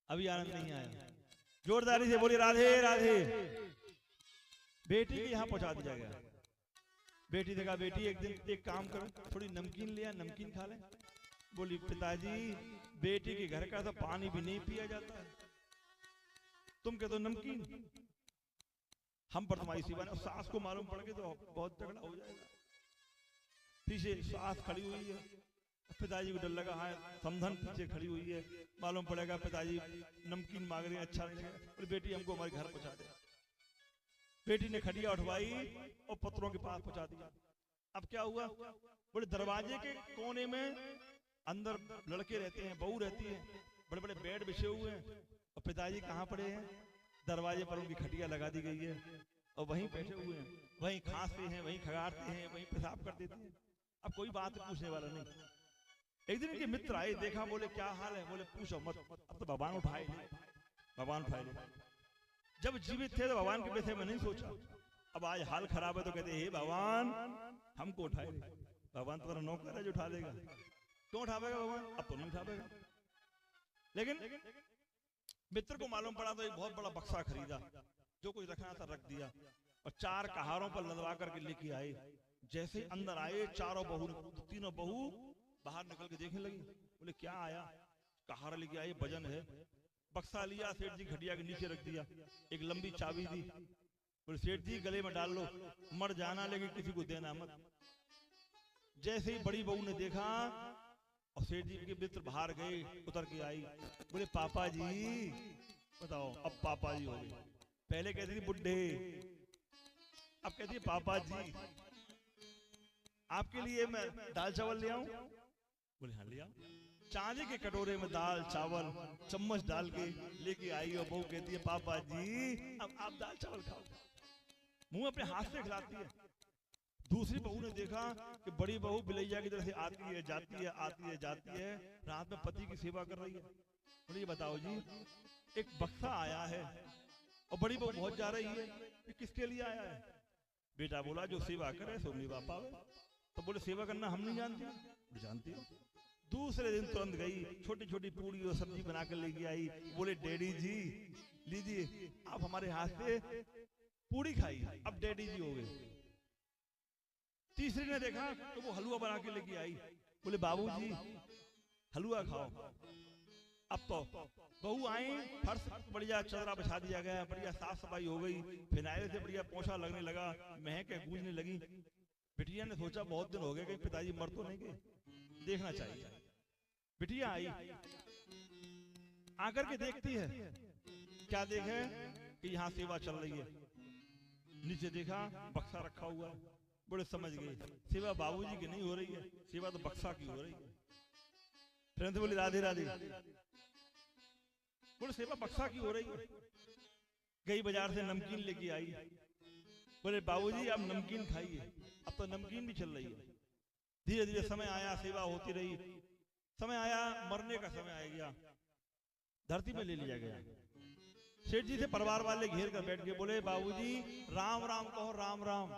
अभी आनंद नहीं आया, जोरदारी से बोली राधे राधे। बेटी के यहाँ पहुंचा दिया गया। बेटी ने कहा बेटी एक दिन एक काम करो, थोड़ी नमकीन लिया, नमकीन खा ले। बोली पिताजी बेटी के घर का तो पानी भी नहीं पिया जाता है, तुम कहते हो नमकीन, हम पर तुम्हारी सेवा नहीं। सास को मालूम पड़ गया तो बहुत झगड़ा हो जाएगा। पीछे सास खड़ी हुई है, पिताजी को डर लगा, हाँ समधन पीछे खड़ी हुई है, मालूम पड़ेगा पिताजी नमकीन मांग रहे हैं, अच्छा नहीं है। बोले बेटी हमको हमारे घर पहुंचा दे। बेटी ने खटिया उठवाई और पत्रों के पास पहुंचा दिया। अब क्या हुआ? बोले दरवाजे के कोने में अंदर लड़के रहते हैं, बहू रहती है, बड़े बड़े बेड बिछे हुए हैं, और पिताजी कहाँ पड़े हैं? दरवाजे पर उनकी खटिया लगा दी गई है और वहीं बैठे हुए हैं, वहीं खांसते हैं, वहीं खगारते हैं, वहीं पेशाब कर देते हैं। अब कोई बात पूछने वाला नहीं। एक दिन के मित्र आए, देखा, बोले क्या हाल है? बोले पूछो मत, अब तो भगवान उठाए नहीं, भगवान उठाए नहीं। जब जीवित थे तो भगवान के विषय में नहीं सोचा, अब आज हाल खराब है तो कहते हे भगवान हमको उठाए। भगवान तुम्हारा नौकर है जो उठा लेगा, क्यों उठावेगा भगवान? अब तो नहीं उठावेगा। लेकिन मित्र को मालूम पड़ा तो एक बहुत बड़ा बक्सा खरीदा, जो कुछ रखना था रख दिया, और 4 कहारों पर लदवा करके लेके आए। जैसे अंदर आए तीनों बहू बाहर निकल के देखने लगी। बोले क्या आया? कहार लेके आए, वजन है। बक्सा लिया, सेठ जी खटिया के नीचे रख दिया, एक लंबी चाबी दी। बोले सेठ जी गले में डाल लो, मर जाना लेकिन किसी को देना मत। जैसे ही बड़ी बहू ने देखा और सेठ जी के मित्र बाहर गए, उतर के आई। बोले पापा जी बताओ, अब पापा जी हो गई। पहले कहती थी बुड्ढे, अब कहती है पापा जी आपके लिए मैं दाल चावल ले आऊं? बोले हाँ ले आओ। चांदी के कटोरे में दाल चावल चम्मच डाल के लेके आई और बहू कहती है पापा जी अब आप दाल चावल खाओ। मुंह अपने हाथ से खिलाती है। दूसरी बहू ने देखा कि बड़ी बहू बिलैया की तरह से आती है जाती है, आती है जाती है, रात में पति की सेवा कर रही है। बोले ये बताओ जी एक बक्सा आया है और बड़ी बहू बहुत जा रही है, ये किसके लिए आया है? बेटा बोला जो सेवा करे सो निभा पावे। तो बोले सेवा करना हम नहीं जानते? जानती हो। दूसरे दिन तुरंत गई, छोटी छोटी पूड़ी और सब्जी बना कर लेके आई। बोले डैडी जी लीजिए आप हमारे हाथ से पूड़ी खाई, अब डैडी जी हो गए। तीसरी ने देखा तो वो हलवा बना के लेके आई। बोले बाबूजी हलवा खाओ। अब तो बहू आई, फर्श बढ़िया चदरा बिछा दिया गया, बढ़िया साफ सफाई हो गई, फिनाइल से बढ़िया पोछा लगने लगा, महक गूंजने लगी। बिटिया ने सोचा बहुत दिन हो गए कहीं पिताजी मर तो नहीं गए, देखना चाहिए। बिटिया आई, आकर के देखती है, क्या देखे कि यहाँ सेवा चल रही है। नीचे देखा बक्सा रखा हुआ है, बड़े समझ गए सेवा बाबूजी की नहीं हो रही है, सेवा तो बक्सा की हो रही है। फिर बोली राधे राधे, बोले सेवा बक्सा की हो रही है। गई बाजार से नमकीन लेके आई, बोले बाबूजी आप नमकीन खाइए, अब तो नमकीन भी चल रही है। धीरे धीरे समय आया, सेवा होती रही, समय आया, मरने का समय आ गया, धरती में ले लिया गया। सेठ जी से परिवार वाले घेर कर बैठ गए, बोले बाबूजी राम राम कहो, राम राम।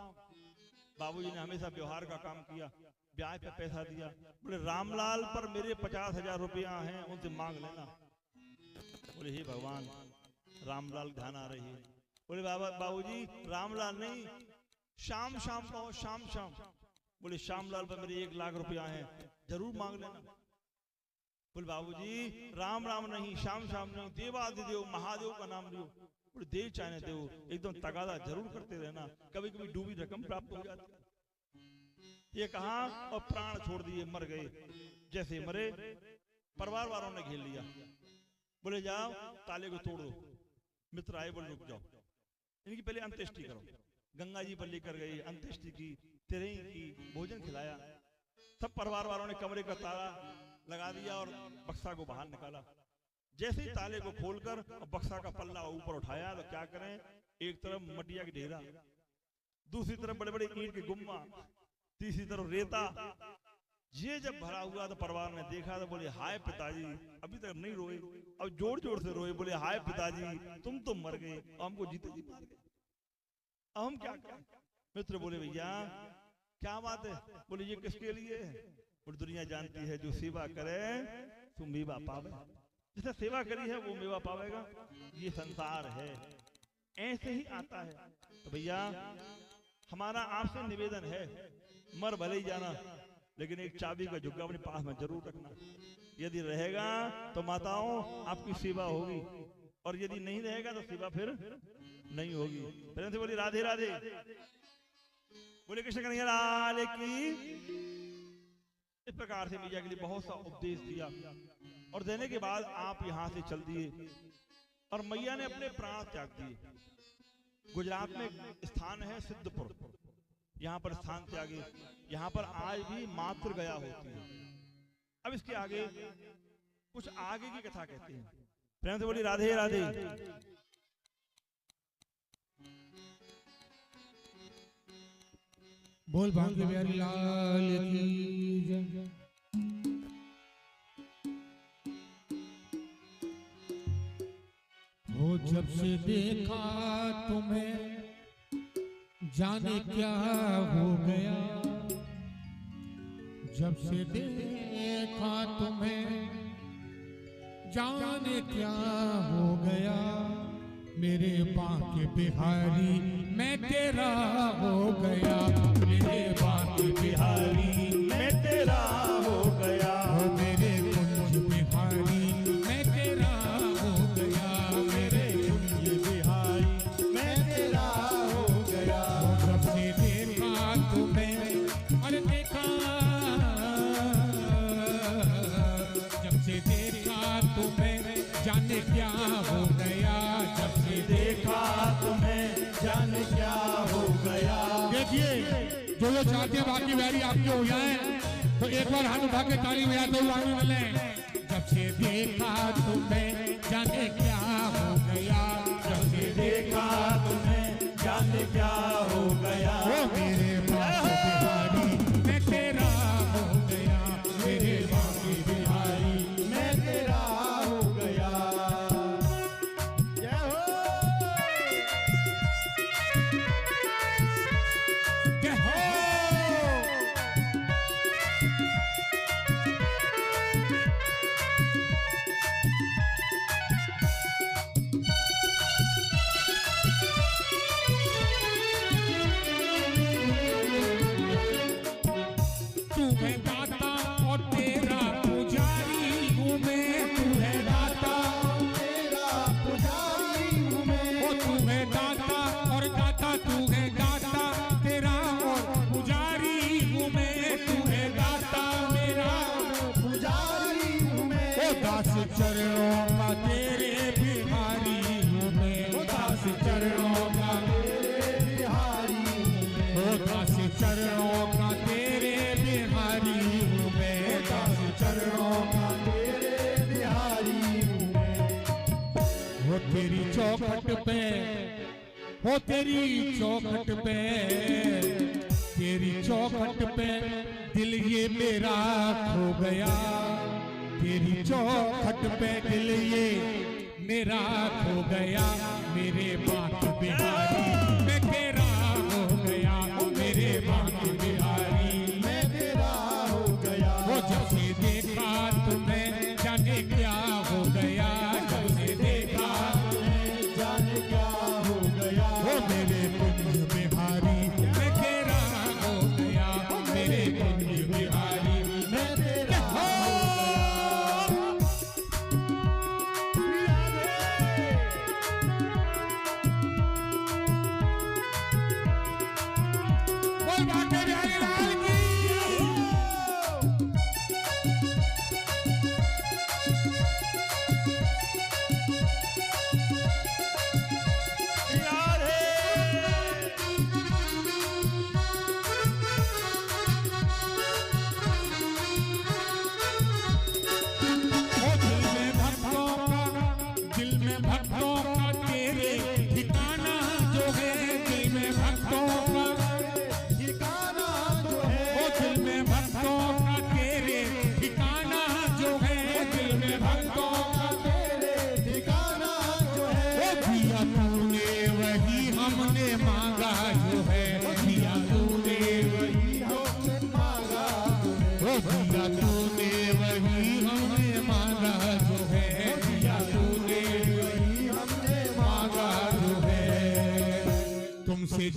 बाबूजी ने हमेशा व्यवहार का काम किया, ब्याज पे पैसा दिया। बोले रामलाल पर मेरे 50,000 रुपया हैं, उनसे मांग लेना। बोले हे भगवान, रामलाल ध्यान आ रही है। बोले बाबूजी रामलाल नहीं, शाम शाम कहो, शाम शाम। बोले श्यामलाल पर मेरे 1 लाख रुपया हैं, जरूर मांग लेना। बोले बाबूजी राम राम नहीं, शाम शाम नहीं, देवादिदेव महादेव का नाम लियो। बोले देव चाहे देव, एकदम तगादा जरूर करते रहना, कभी कभी डूबी रकम प्राप्त हो जाती है। ये कहा और प्राण छोड़ दिए, मर गए। जैसे मरे परिवार वालों ने घेर लिया, बोले जाओ ताले को तोड़ दो। मित्र आए, बोले रुक जाओ, इनकी पहले अंत्येष्टि करो। गंगा जी पर लेकर गई, अंत्येष्टि की, तेरे की भोजन खिलाया। सब परिवार वालों ने कमरे का ताला लगा दिया और बक्सा को बाहर निकाला। जैसे ही ताले को खोलकर और बक्सा का पल्ला ऊपर उठाया तो क्या करें, एक तरफ मटिया की ढेरा, दूसरी तरफ बड़े बड़े ईंट के गुम्मा, तीसरी तरफ रेता। ये जब भरा हुआ तो परिवार ने देखा तो बोले हाय पिताजी, अभी तक नहीं रोए, अब जोर जोर से रोए। बोले हाय पिताजी, तुम तो मर गए और हमको जीते जी मार गए, अब हम क्या करें। मित्र बोले भैया क्या बात है। बोले ये किसके लिए है। बोले दुनिया जानती है जो सेवा करे तो मेवा पावे, जिसने सेवा करी है वो मेवा पावेगा। ये संसार है, ऐसे ही आता है। तो भैया हमारा आपसे निवेदन है, मर भले ही जाना, लेकिन एक चाबी का झुग्गा अपने पास में जरूर रखना। यदि रहेगा तो माताओं आपकी सेवा होगी, और यदि नहीं रहेगा तो सेवा फिर नहीं होगी। फिर बोली राधे राधे, बोले कृष्ण कन्हैया लाल की। इस प्रकार से मैया के लिए बहुत सा उपदेश दिया, और देने के बाद आप यहाँ से चल दिए और मैया ने अपने प्राण त्याग दिए। गुजरात में एक स्थान है सिद्धपुर, यहाँ पर स्थान त्यागे। यहाँ पर आज भी मातृ गया होती है। अब इसके आगे कुछ आगे की कथा कहते हैं। प्रेम से बोली राधे राधे। बोल भाग्य बिहारी लाल की जय। हो जब से देखा तुम्हें जाने क्या हो गया, जब से देखा तुम्हें जाने क्या हो गया। मेरे बांके बिहारी मैं तेरा हो गया, मेरे बांके बिहारी मैं तेरा हो गया। मेरे कुंज बिहारी मैं तेरा हो गया, मेरे कुंज बिहारी मैं तेरा हो गया। जब से देखा तुम्हें, अरे देखा, जब से देखा तुम्हें जाने क्या हो गया, जब से देखा तुम्हें जाने क्या हो गया। देखिए जो लोग चाहते हैं बाकी वैरी आपके हो जाए तो एक बार हाथ उठा के ताली बजाते हुए आगे मिले। जब से देखा तुम्हें जाने क्या हो गया, जब से देखा तुम्हें जाने क्या हो गया। ओ मेरे बांके बिहारी मैं तेरा हो गया, मेरे बांके बिहारी मैं तेरा हो गया। जय हो, जय हो। तू है दाता और तेरा पुजारी हूँ मैं, तू है दाता तेरा पुजारी हूँ मैं। ओ तू है दाता और दाता, तू है दाता तेरा और पुजारी हूँ मैं, तू है दाता मेरा पुजारी हूँ मैं। ओ दास चरणों का तेरी चौखट पे, हो तेरी चौखट पे, तेरी चौखट पे दिल ये मेरा खो गया, तेरी चौखट पे दिल ये मेरा खो गया, मेरे बांके बिहारी मैं तेरा हो गया, मेरे बांके बिहारी मैं तेरा हो गया। वो जब से देखा तुम्हें जाने क्या हो गया, जब से देखा तुम्हें जाने क्या हो गया, वो मेरे कुंज बिहारी मैं तेरा हो गया, मेरे कुंज बिहारी मैं तेरा हो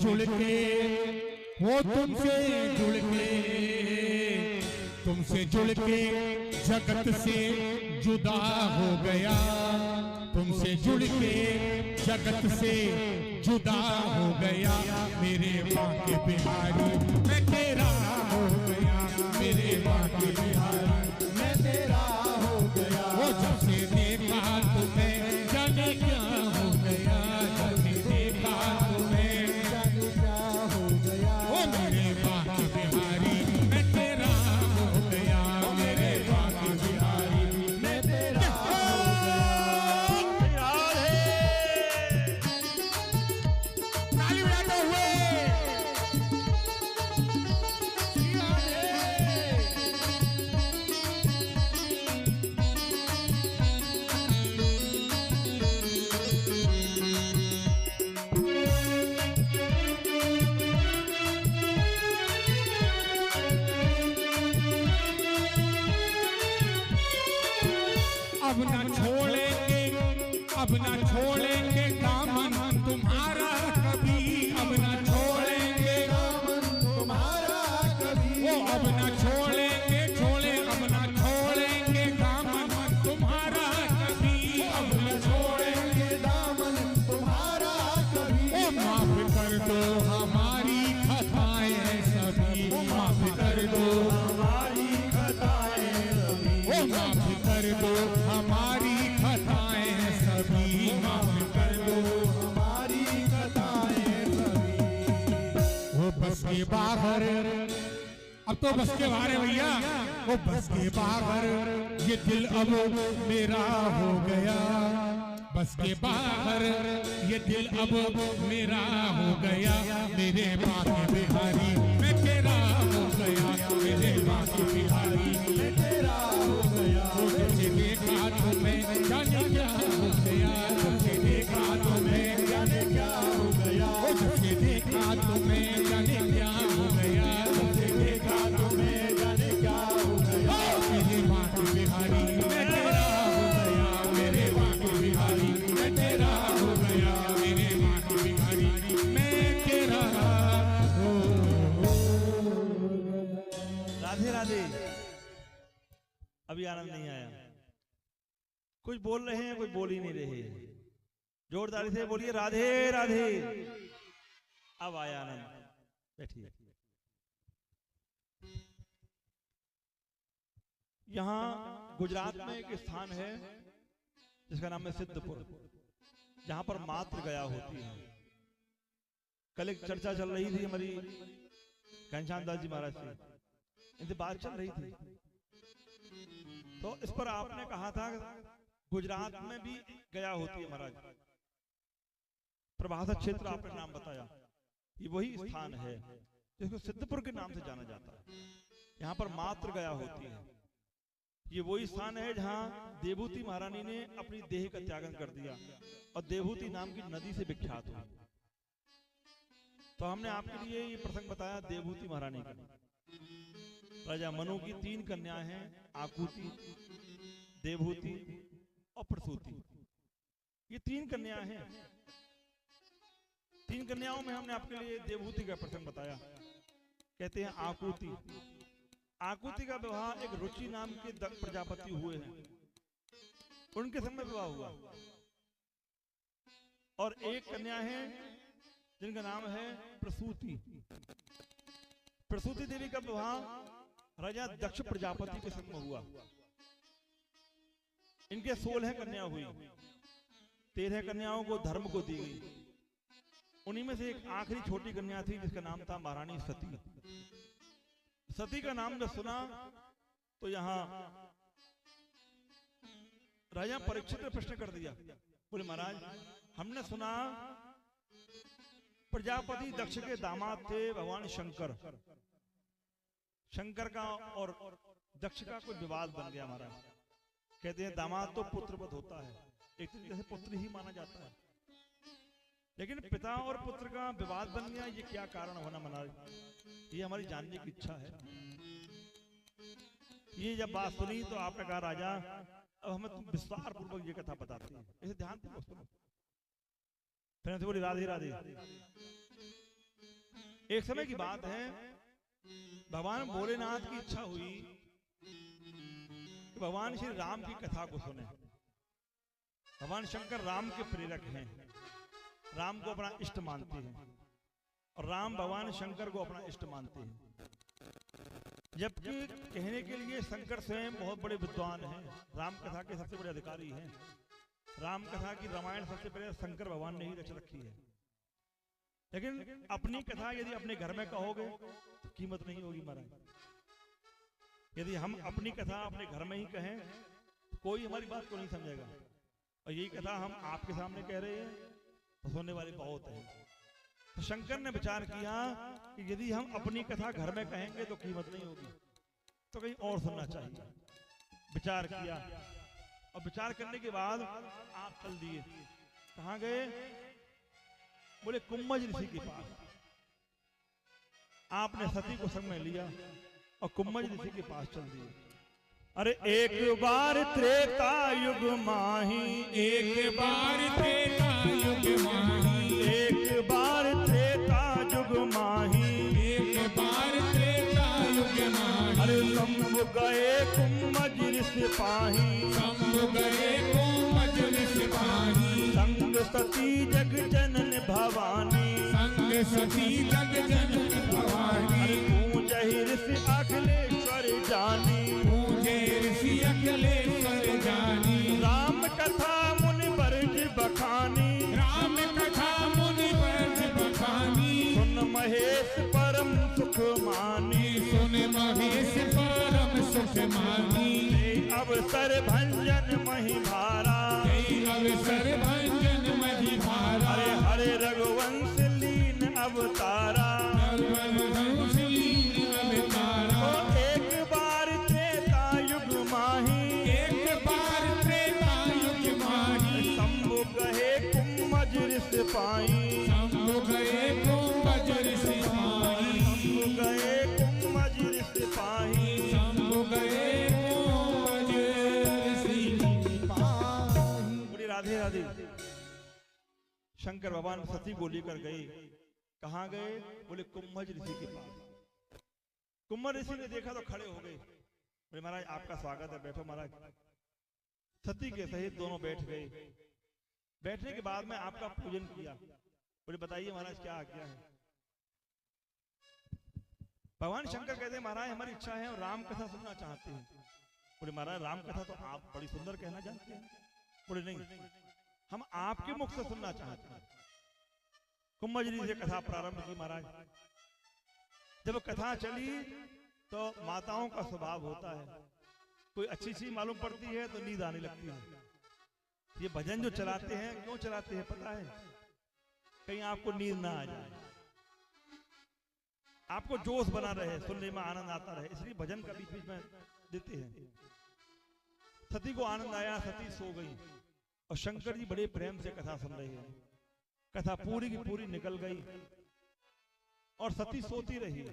जुड़ के, वो तुमसे जुड़ के, तुमसे जुड़ के जगत से जुदा हो गया, तुमसे जुड़ के जगत से जुदा हो गया, मेरे बांके बिहारी मैं तेरा हो गया, मेरे बांके बिहारी मैं तेरा हो गया। वो जब से देखा तुम्हें जाने क्या हो गया, जब से देखा तुम्हें जाने क्या हो गया, वो मेरे बांके बिहारी मैं तेरा हो गया, मेरे बांके बिहारी मैं तेरा हो गया। ताली बजाते हुए अब ना छोड़ेंगे, अब ना छोड़ेंगे दामन तुम्हारा कभी, अब ना छोड़ेंगे दामन तुम्हारा कभी, वो अब ना छोड़ेंगे, अब ना छोड़ेंगे दामन तुम्हारा कभी, अब ना छोड़ेंगे दामन तुम्हारा कभी। ओ माफ कर दो हमारी खताएं सभी, माफ कर दो हमारी खताएं सभी, ओ माफ कर दो हमारी खताएं सभी, माफ कर दो हमारी खताएं सभी। वो बस के बाहर, अब तो बस के बाहर है भैया, वो बस के बाहर ये दिल अब मेरा हो गया, बस के बाहर ये दिल अब मेरा हो गया, मेरे बांके बिहारी मैं तेरा हो गया, मेरे बांके बिहारी मैं तेरा हो गया। वो जब से देखा तुम्हें जाने क्या हो गया, जब से देखा तुम्हें जाने क्या हो गया, वो जब से देखा तुम्हें जाने क्या हो गया, जब से देखा तुम्हें जाने क्या हो गया, मेरे बांके बिहारी मैं तेरा हो गया, मेरे बांके बिहारी मैं तेरा हो गया, मेरे बांके बिहारी मैं तेरा हो गया। राधे राधे। अभी आनंद नहीं आया, कुछ बोल रहे हैं कुछ बोल ही नहीं रहे, जोरदारी से बोलिए राधे राधे। अब आया आनंद, बैठिए। यहाँ गुजरात में एक स्थान है जिसका नाम है सिद्धपुर, जहां पर मात्र गया होती है। कल एक चर्चा चल रही थी हमारी घनश्याम दास जी महाराज से, इनसे बात चल रही थी, तो इस पर आपने कहा था गुजरात में भी गया होती है महाराज, प्रभासा क्षेत्र आपने नाम बताया, ये वही स्थान है जिसको सिद्धपुर के नाम से जाना जाता है। यहाँ पर मात्र गया होती है। ये वही स्थान है जहाँ देवहूति महारानी ने अपनी देह का त्यागन कर दिया और देवहूति नाम की नदी से विख्यात हुई। तो हमने आपके लिए ये प्रसंग बताया देवहूति महारानी का। राजा मनु की 3 कन्याएं हैं, आकुति, देवहूति और प्रसूति। ये 3 कन्याएं हैं। 3 कन्याओं में हमने आपके लिए देवहूति का प्रसंग बताया। कहते हैं आकुति। आकुति का विवाह एक रुचि नाम के प्रजापति हुए हैं, उनके संग में विवाह हुआ। और एक कन्या है जिनका नाम है प्रसूति। प्रसूति देवी का विवाह राजा दक्ष प्रजापति के संग में हुआ। इनके 16 कन्या हुई, 13 कन्याओं को धर्म को दी गई। उन्हीं में से एक आखिरी छोटी कन्या थी जिसका नाम था महारानी सती। सती का नाम जब सुना तो यहाँ राजा परीक्षित ने प्रश्न कर दिया, बोले महाराज हमने सुना प्रजापति दक्ष के दामाद थे भगवान शंकर। शंकर का और दक्ष का कोई विवाद बन गया महाराज। कहते हैं दामाद तो पुत्रवत होता है, एक तरीके से पुत्र ही माना जाता है, लेकिन पिता और पुत्र का विवाद बन गया, ये क्या कारण होना महाराज? ये हमारी जानने की इच्छा है। ये जब बात सुनी तो आपने कहा राजा अब हमें तुम विस्तार पूर्वक ये कथा बताते हैं, इसे ध्यान से सुनो। फिर से बोली राधे राधे। एक समय की बात है, भगवान भोलेनाथ की इच्छा हुई कि भगवान श्री राम की कथा को सुने। भगवान शंकर राम के प्रेरक हैं, राम को अपना इष्ट मानते हैं और राम भगवान शंकर को अपना इष्ट मानते हैं। जबकि कहने के लिए शंकर स्वयं बहुत बड़े विद्वान हैं, राम कथा के सबसे बड़े अधिकारी हैं। राम कथा की रामायण सबसे पहले शंकर भगवान ने ही रच रखी है। लेकिन अपनी कथा यदि अपने घर में कहोगे तो कीमत नहीं होगी महाराज। यदि हम अपनी कथा अपने घर में ही कहें तो कोई हमारी बात को नहीं समझेगा। और यही कथा हम आपके सामने कह रहे हैं तो सुनने वाले बहुत हैं। तो शंकर ने विचार किया कि यदि हम अपनी कथा घर में कहेंगे तो कीमत नहीं होगी, तो कहीं और सुनना चाहिए। विचार किया और विचार करने के बाद आप चल दिए। कहाँ गए? बोले कुम्भज ऋषि के पास। आपने सती को संग में लिया और कुम्भज ऋषि के पास चल दिए। अरे एक बार त्रेता युग माही, एक बार त्रेता युग माही, एक बार त्रेता युग माही, एक बार त्रेता युग माही। अरे शंभु गए कुम्भज ऋषि पाही, शंभु गए कुम्भज ऋषि पाही। संग सती जग जनन भवानी, संग सती जग जनन भवानी। अरे पूजहि ऋषि अखिलेश्वर जानी, पूजे ऋषि अखिलेश्वर जानी। राम कथा मुनि बरज बखानी, राम कथा मुनि बरज बखानी। सुन महेश परम सुख मानी, सुन महेश परम सुख मानी। अवसर भंजन मही भारा, अवसर भंजन मही भारा। हरे हरे रघुवंश लीन अवतारा, रघुवंश लीन अवतारा। एक बार त्रेता युग माही, एक बार त्रेता युग माही। शंभु गए कुम्भज ऋषि पाई, शंभु गए कुम्भज ऋषि पाई। शंभु गए कुम्भज ऋषि पाई, शंभु गए कुम्भज ऋषि पाई। बोली राधे राधे। शंकर भगवान सती को लेकर गए। कहाँ गए? बोले कुम्भज ऋषि के पास। कुम्भज ऋषि ने देखा तो खड़े हो गए। बोले महाराज आपका स्वागत है, बैठो महाराज। सती के सहित दोनों बैठ गए। बैठने के बाद में आपका पूजन किया। बोले बताइए महाराज क्या आज्ञा है? भगवान शंकर कहते हैं महाराज हमारी इच्छा है और राम कथा सुनना चाहते हैं। बोले महाराज राम कथा तो आप बड़ी सुंदर कहना जानते हैं। बोले नहीं, हम आपके मुख से सुनना चाहते हैं। कुम्भज ऋषि से कथा प्रारंभ की महाराज। जब कथा चली तो माताओं का स्वभाव होता है, कोई अच्छी चीज मालूम पड़ती है तो नींद आने लगती है। ये भजन जो चलाते हैं क्यों चलाते हैं पता है? कहीं आपको नींद ना आ जाए, आपको जोश बना रहे, सुनने में आनंद आता रहे, इसलिए भजन का बीच बीच में देते हैं। सती को आनंद आया, सती सो गई और शंकर जी बड़े प्रेम से कथा सुन रहे हैं। कथा पूरी की पूरी निकल गई और सती सोती रही।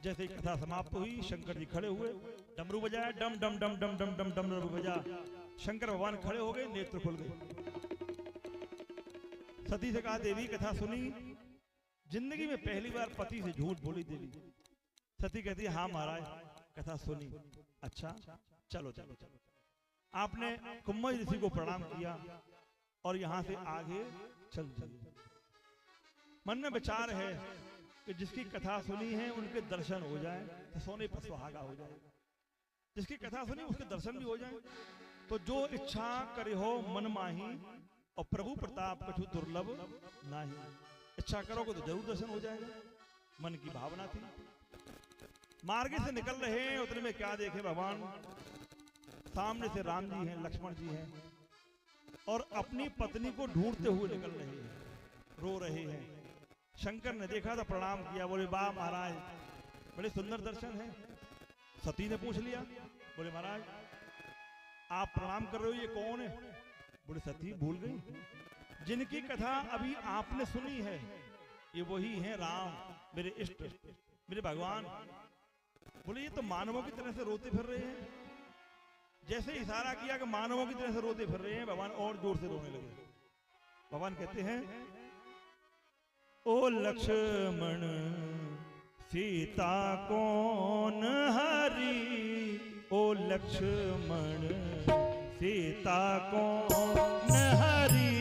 जैसे ही कथा समाप्त हुई, शंकर जी खड़े हुए, डमरू बजाया, डम डम डम डम डम डम डमरू बजा। शंकर भगवान खड़े हो गए, नेत्र खुल गए। सती से कहा, देवी कथा सुनी? जिंदगी में पहली बार पति से झूठ बोली देवी। सती कहती है, हाँ महाराज कथा सुनी। अच्छा चलो चलो चलो। आपने कुम्भज ऋषि को प्रणाम किया और यहां से आगे चल चलिए। मन में विचार है कि जिसकी कथा सुनी है उनके दर्शन हो जाए तो सोने पर सुहागा हो जाए। जिसकी कथा सुनी उसके दर्शन भी हो जाए। तो जो इच्छा करे हो मन माही, और प्रभु प्रताप कछु दुर्लभ नाही। इच्छा करोगे तो जरूर दर्शन हो जाएगा। मन की भावना थी। मार्ग से निकल रहे हैं, उतने में क्या देखे भगवान? सामने से राम जी हैं, लक्ष्मण जी हैं और अपनी पत्नी को ढूंढते हुए निकल रहे हैं, रो रहे हैं। शंकर ने देखा तो प्रणाम किया, बोले वाह महाराज बड़े सुंदर दर्शन है। सती ने पूछ लिया, बोले महाराज आप प्रणाम कर रहे हो, ये कौन है? बोले सती भूल गई, जिनकी कथा अभी आपने सुनी है ये वही हैं राम, मेरे इष्ट, मेरे भगवान। बोले ये तो मानवों की तरह से रोते फिर रहे हैं। जैसे इशारा किया कि मानवों की तरह से रोते फिर रहे हैं, भगवान और जोर से रोने लगे। भगवान कहते हैं, ओ लक्ष्मण सीता कौन हरी, ओ लक्ष्मण सीता कौन हरी,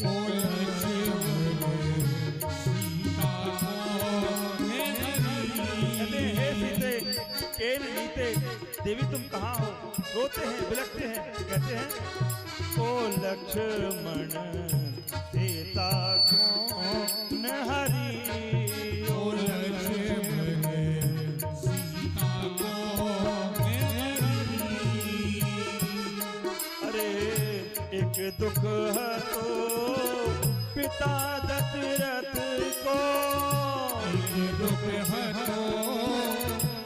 ओ लक्ष्मण सीता कौन हरी। कहते हैं, हे सीते केन नीते, देवी तुम कहाँ हो? रोते हैं, बिलखते हैं। कहते हैं, ओ लक्ष्मण सीता कौन हरी, ओ लक्ष्मण सीता कौन हरी। अरे एक दुख है तो पिता दशरथ को, एक दुख है तो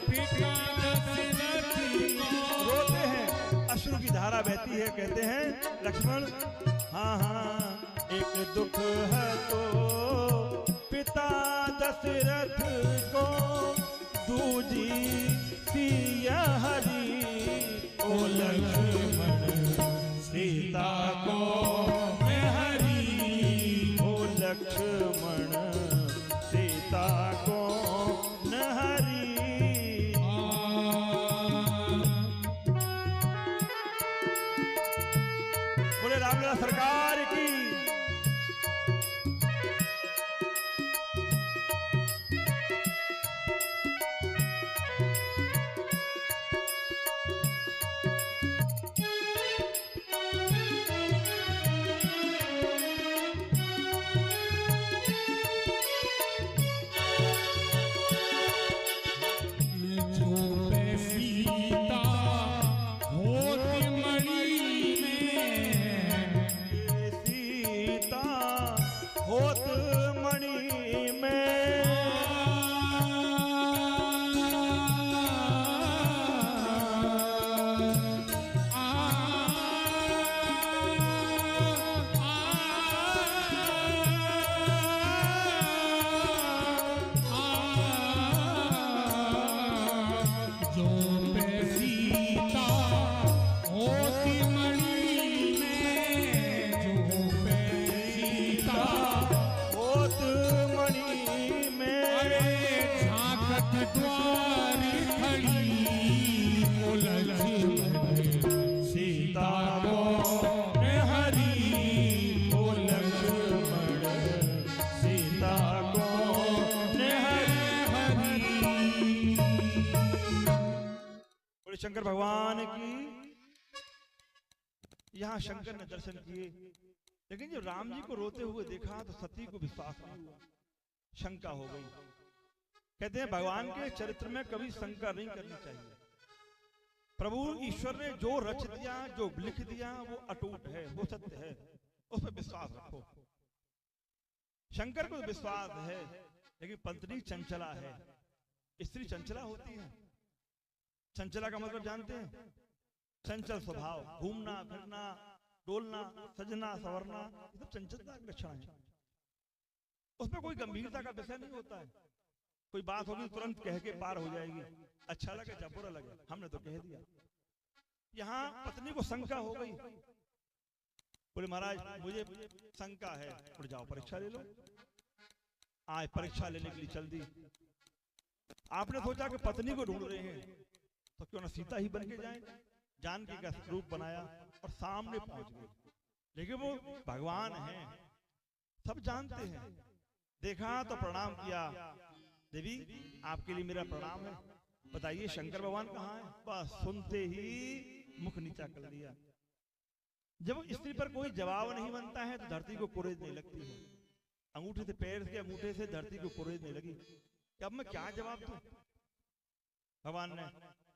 पिता दशरथ को। रोते हैं, अश्रु की धारा बहती है। कहते हैं लक्ष्मण, हाँ हाँ एक दुख है तो पिता दशरथ को, दूजी सिया हरी, ओ लक्ष्मण सीता कौन हरी, ओ लक्ष्मण सीता कौन हरी। बोले रामलला सरकार की। शंकर भगवान की। यहाँ शंकर ने दर्शन किए, लेकिन जब राम जी को रोते हुए देखा तो सती को विश्वास नहीं हुआ, शंका हो गई। कहते हैं भगवान के चरित्र में कभी शंका नहीं करनी चाहिए। प्रभु ईश्वर ने जो रच दिया, जो लिख दिया, वो अटूट है, वो सत्य है, उस पर विश्वास रखो। शंकर को विश्वास है, लेकिन पत्नी चंचला है। स्त्री चंचला होती है। चंचला का मतलब जानते हैं? चंचल स्वभाव, घूमना फिरना, डोलना, सजना सवरना, ये सब चंचलता के लक्षण है। उसमें कोई गंभीरता का विषय नहीं होता है। कोई बात होगी तुरंत कह के पार हो जाएगी, अच्छा लगे या बुरा लगे, हमने तो कह दिया। यहाँ पत्नी को शंका हो गई, बोले महाराज मुझे शंका है, बोले जाओ परीक्षा ले लो। आज परीक्षा लेने के लिए चल दी। आपने सोचा कि पत्नी को ढूंढ रहे हैं तो क्यों ना सीता ही बन के जाए। जानकी का रूप बनाया और सामने पहुंच गए, लेकिन वो भगवान हैं, सब जानते हैं। देखा तो प्रणाम किया, देवी आपके लिए मेरा प्रणाम है, बताइए शंकर भगवान कहाँ है। बस सुनते ही मुख नीचा कर लिया। जब स्त्री पर कोई जवाब नहीं बनता है तो धरती को कुरेदने लगती है। अंगूठे से, पैर के अंगूठे से धरती को कुरेदने लगी कि अब मैं क्या जवाब दूं। भगवान ने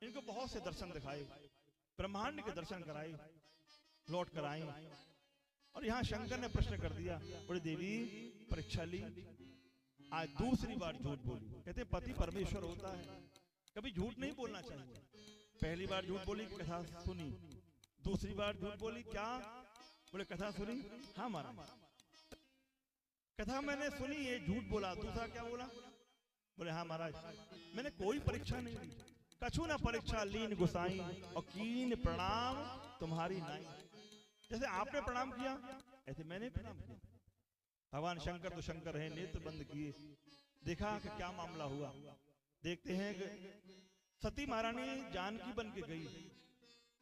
इनको बहुत से दर्शन दिखाए, ब्रह्मांड के दर्शन कराए, लौट कर आए। और यहाँ शंकर ने प्रश्न कर दिया, बोले देवी परीक्षा ली, आज दूसरी बार झूठ बोली। कहते पति परमेश्वर होता है, कभी झूठ नहीं बोलना चाहिए। पहली बार झूठ बोली, कथा सुनी। दूसरी बार झूठ बोली, क्या? बोले कथा सुनी। हाँ महाराज, कथा मैंने सुनी, ये झूठ बोला। दूसरा क्या बोला? बोले हाँ महाराज, मैंने कोई परीक्षा नहीं ली, कछु ना परीक्षा लीन गुसाई, और कीन प्रणाम तुम्हारी नाई। जैसे आपने प्रणाम किया ऐसे मैंने प्रणाम किया। भगवान शंकर तो शंकर है, नेत्र बंद किए, देखा कि क्या मामला हुआ। देखते हैं कि सती महारानी जानकी बन के गई।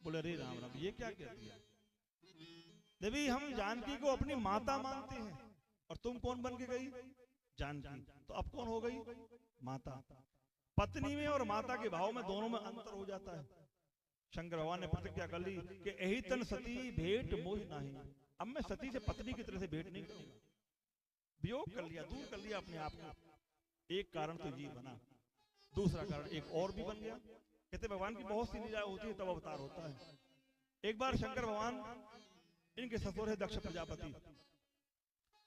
बोले रे राम राम, ये क्या कह दिया? देवी हम जानकी को अपनी माता मानते हैं, और तुम कौन बन के गई? जानकी। तो अब कौन हो गई? माता। पत्नी में और माता के भाव में, दोनों में अंतर हो जाता है। शंकर भगवान ने प्रतिज्ञा कर ली कि यही तन सती भेंट मोह नहीं। अब मैं सती से पत्नी की तरह से भेंट नहीं करूंगा। वियोग कर लिया, दूर कर लिया अपने आप को। एक कारण तो जीव बना, दूसरा कारण एक और भी बन गया। कहते भगवान की बहुत सी लीला होती है तब अवतार होता है। एक बार शंकर भगवान, इनके ससुर है दक्ष प्रजापति,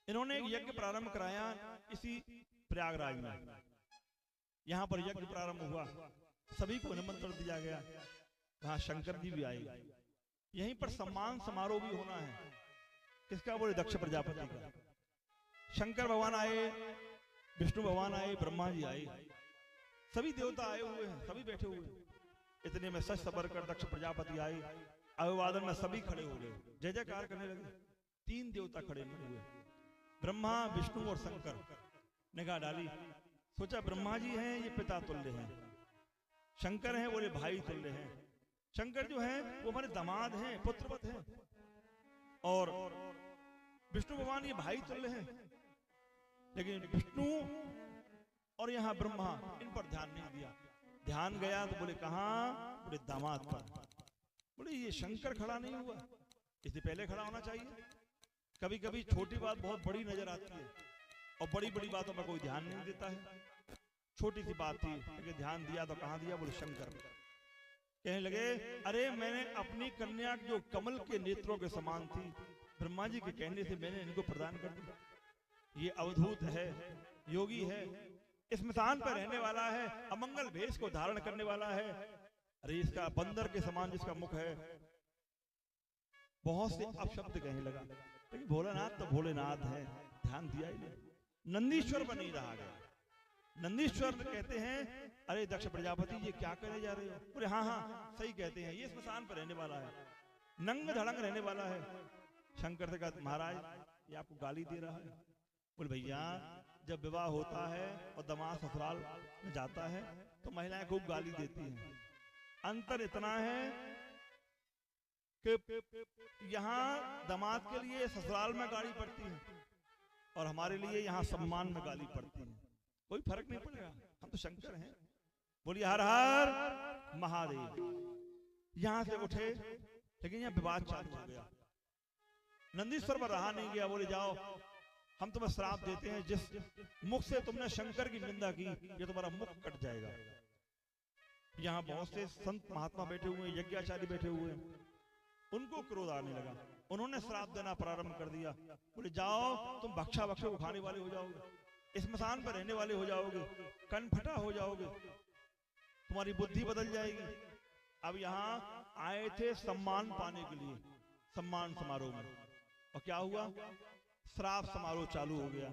इन्होंने एक यज्ञ प्रारंभ कराया इसी प्रयागराज में। यहाँ पर यज्ञ प्रारंभ हुआ, सभी को निमंत्रण दिया गया। वहां शंकर जी भी आए। यहीं पर सम्मान समारोह भी होना है। किसका? बोले दक्ष प्रजापति का। शंकर भगवान आए, विष्णु भगवान आए, ब्रह्मा जी आए, सभी देवता आए हुए हैं, सभी बैठे हुए हैं। इतने में सच सबर कर दक्ष प्रजापति आए, अभिवादन में सभी खड़े हो गए, जय जयकार करने लगे। 3 देवता खड़े हुए, ब्रह्मा विष्णु और शंकर। निगाह डाली, सोचा ब्रह्मा जी हैं ये पिता तुल्य हैं, शंकर हैं बोले भाई तुल्य हैं। शंकर जो हैं वो हमारे दामाद हैं, पुत्रवत हैं, और विष्णु भगवान ये भाई तुल्य हैं। लेकिन विष्णु और यहाँ ब्रह्मा, इन पर ध्यान नहीं दिया। ध्यान गया तो बोले कहाँ? बोले दामाद पर। बोले ये शंकर खड़ा नहीं हुआ, इससे पहले खड़ा होना चाहिए। कभी कभी छोटी बात बहुत बड़ी नजर आती है, और बड़ी बड़ी बातों पर कोई ध्यान नहीं देता है। छोटी सी बात थी, लेकिन ध्यान दिया तो कहाँ दिया? बोले शंकर। कहने लगे अरे मैंने अपनी कन्या जो कमल के नेत्रों के समान थी, ब्रह्मा जी के कहने से मैंने इनको प्रदान कर दिया। ये अवधूत है, योगी है, स्मशान पर रहने वाला है, अमंगल भेष को धारण करने वाला है। अरे इसका बंदर के समान जिसका मुख है। बहुत से अपशब्द कहने लगा, लेकिन भोलेनाथ तो भोलेनाथ है, ध्यान दिया ही नहीं। नंदीश्वर पर नहीं रहा गया। नंदीश्वर कहते हैं अरे दक्ष प्रजापति ये क्या करने जा रहे हो? बोले हाँ हाँ सही कहते हैं, ये स्मशान पर रहने वाला है, नंग धड़ंग रहने वाला है। शंकर से कहा महाराज ये आपको गाली दे रहा है। बोले भैया जब विवाह होता है और दामाद ससुराल में जाता है तो महिलाएं खूब गाली देती हैं। अंतर इतना है कि यहाँ दामाद के लिए ससुराल में गाली पड़ती है, और हमारे लिए यहाँ सम्मान में गाली पड़ती है। कोई फर्क नहीं पड़ेगा, हम तो शंकर हैं। बोलिए हर हर महादेव। यहां से उठे, लेकिन यहाँ विवाद चालू हो गया। नंदीश्वर पर रहा नहीं गया। बोले जाओ हम तुम्हें श्राप देते हैं, जिस मुख से तुमने शंकर की निंदा की ये तुम्हारा मुख कट जाएगा। यहाँ बहुत से संत महात्मा बैठे हुए हैं, यज्ञाचार्य बैठे हुए हैं, उनको क्रोध आने लगा। उन्होंने श्राप देना प्रारंभ कर दिया। बोले जाओ तुम भक्षा भक्ष को खाने वाले हो जाओगे, इस स्मशान पर रहने वाले हो जाओगे, कनफटा हो जाओगे, तुम्हारी बुद्धि बदल जाएगी। अब यहाँ आए थे सम्मान पाने के लिए, सम्मान समारोह में, और क्या हुआ? श्राप समारोह चालू हो गया।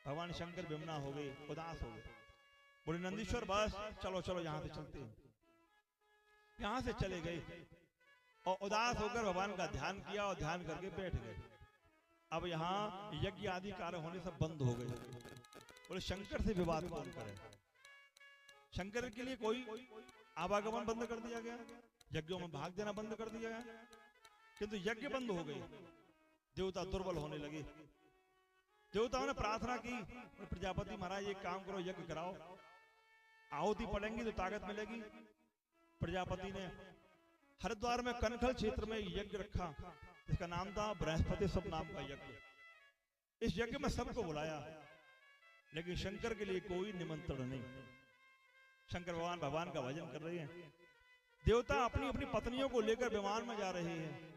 भगवान शंकर विमना हो गए, उदास हो गए। बोले नंदीश्वर बस चलो चलो यहाँ से चलते हैं। यहाँ से चले गए और उदास होकर भगवान का ध्यान किया और ध्यान करके बैठ गए। अब यहाँ यज्ञ आदि कार्य होने से बंद हो गए। बोले शंकर से विवाद कौन करे? शंकर के लिए कोई आवागमन बंद कर दिया गया, यज्ञों में भाग देना बंद कर दिया गया, किंतु यज्ञ बंद हो गए। देवता दुर्बल होने लगे। देवताओं ने प्रार्थना की, प्रजापति महाराज एक काम करो, यज्ञ कराओ, आहुति पड़ेंगी तो ताकत मिलेगी। प्रजापति ने हरिद्वार में कनखल क्षेत्र में यज्ञ रखा, इसका नाम था बृहस्पति सब नाम का यज्ञ। इस यज्ञ में सबको बुलाया, लेकिन शंकर के लिए कोई निमंत्रण नहीं। शंकर भगवान का भजन कर रहे हैं। देवता अपनी अपनी पत्नियों को लेकर विमान में जा रहे हैं,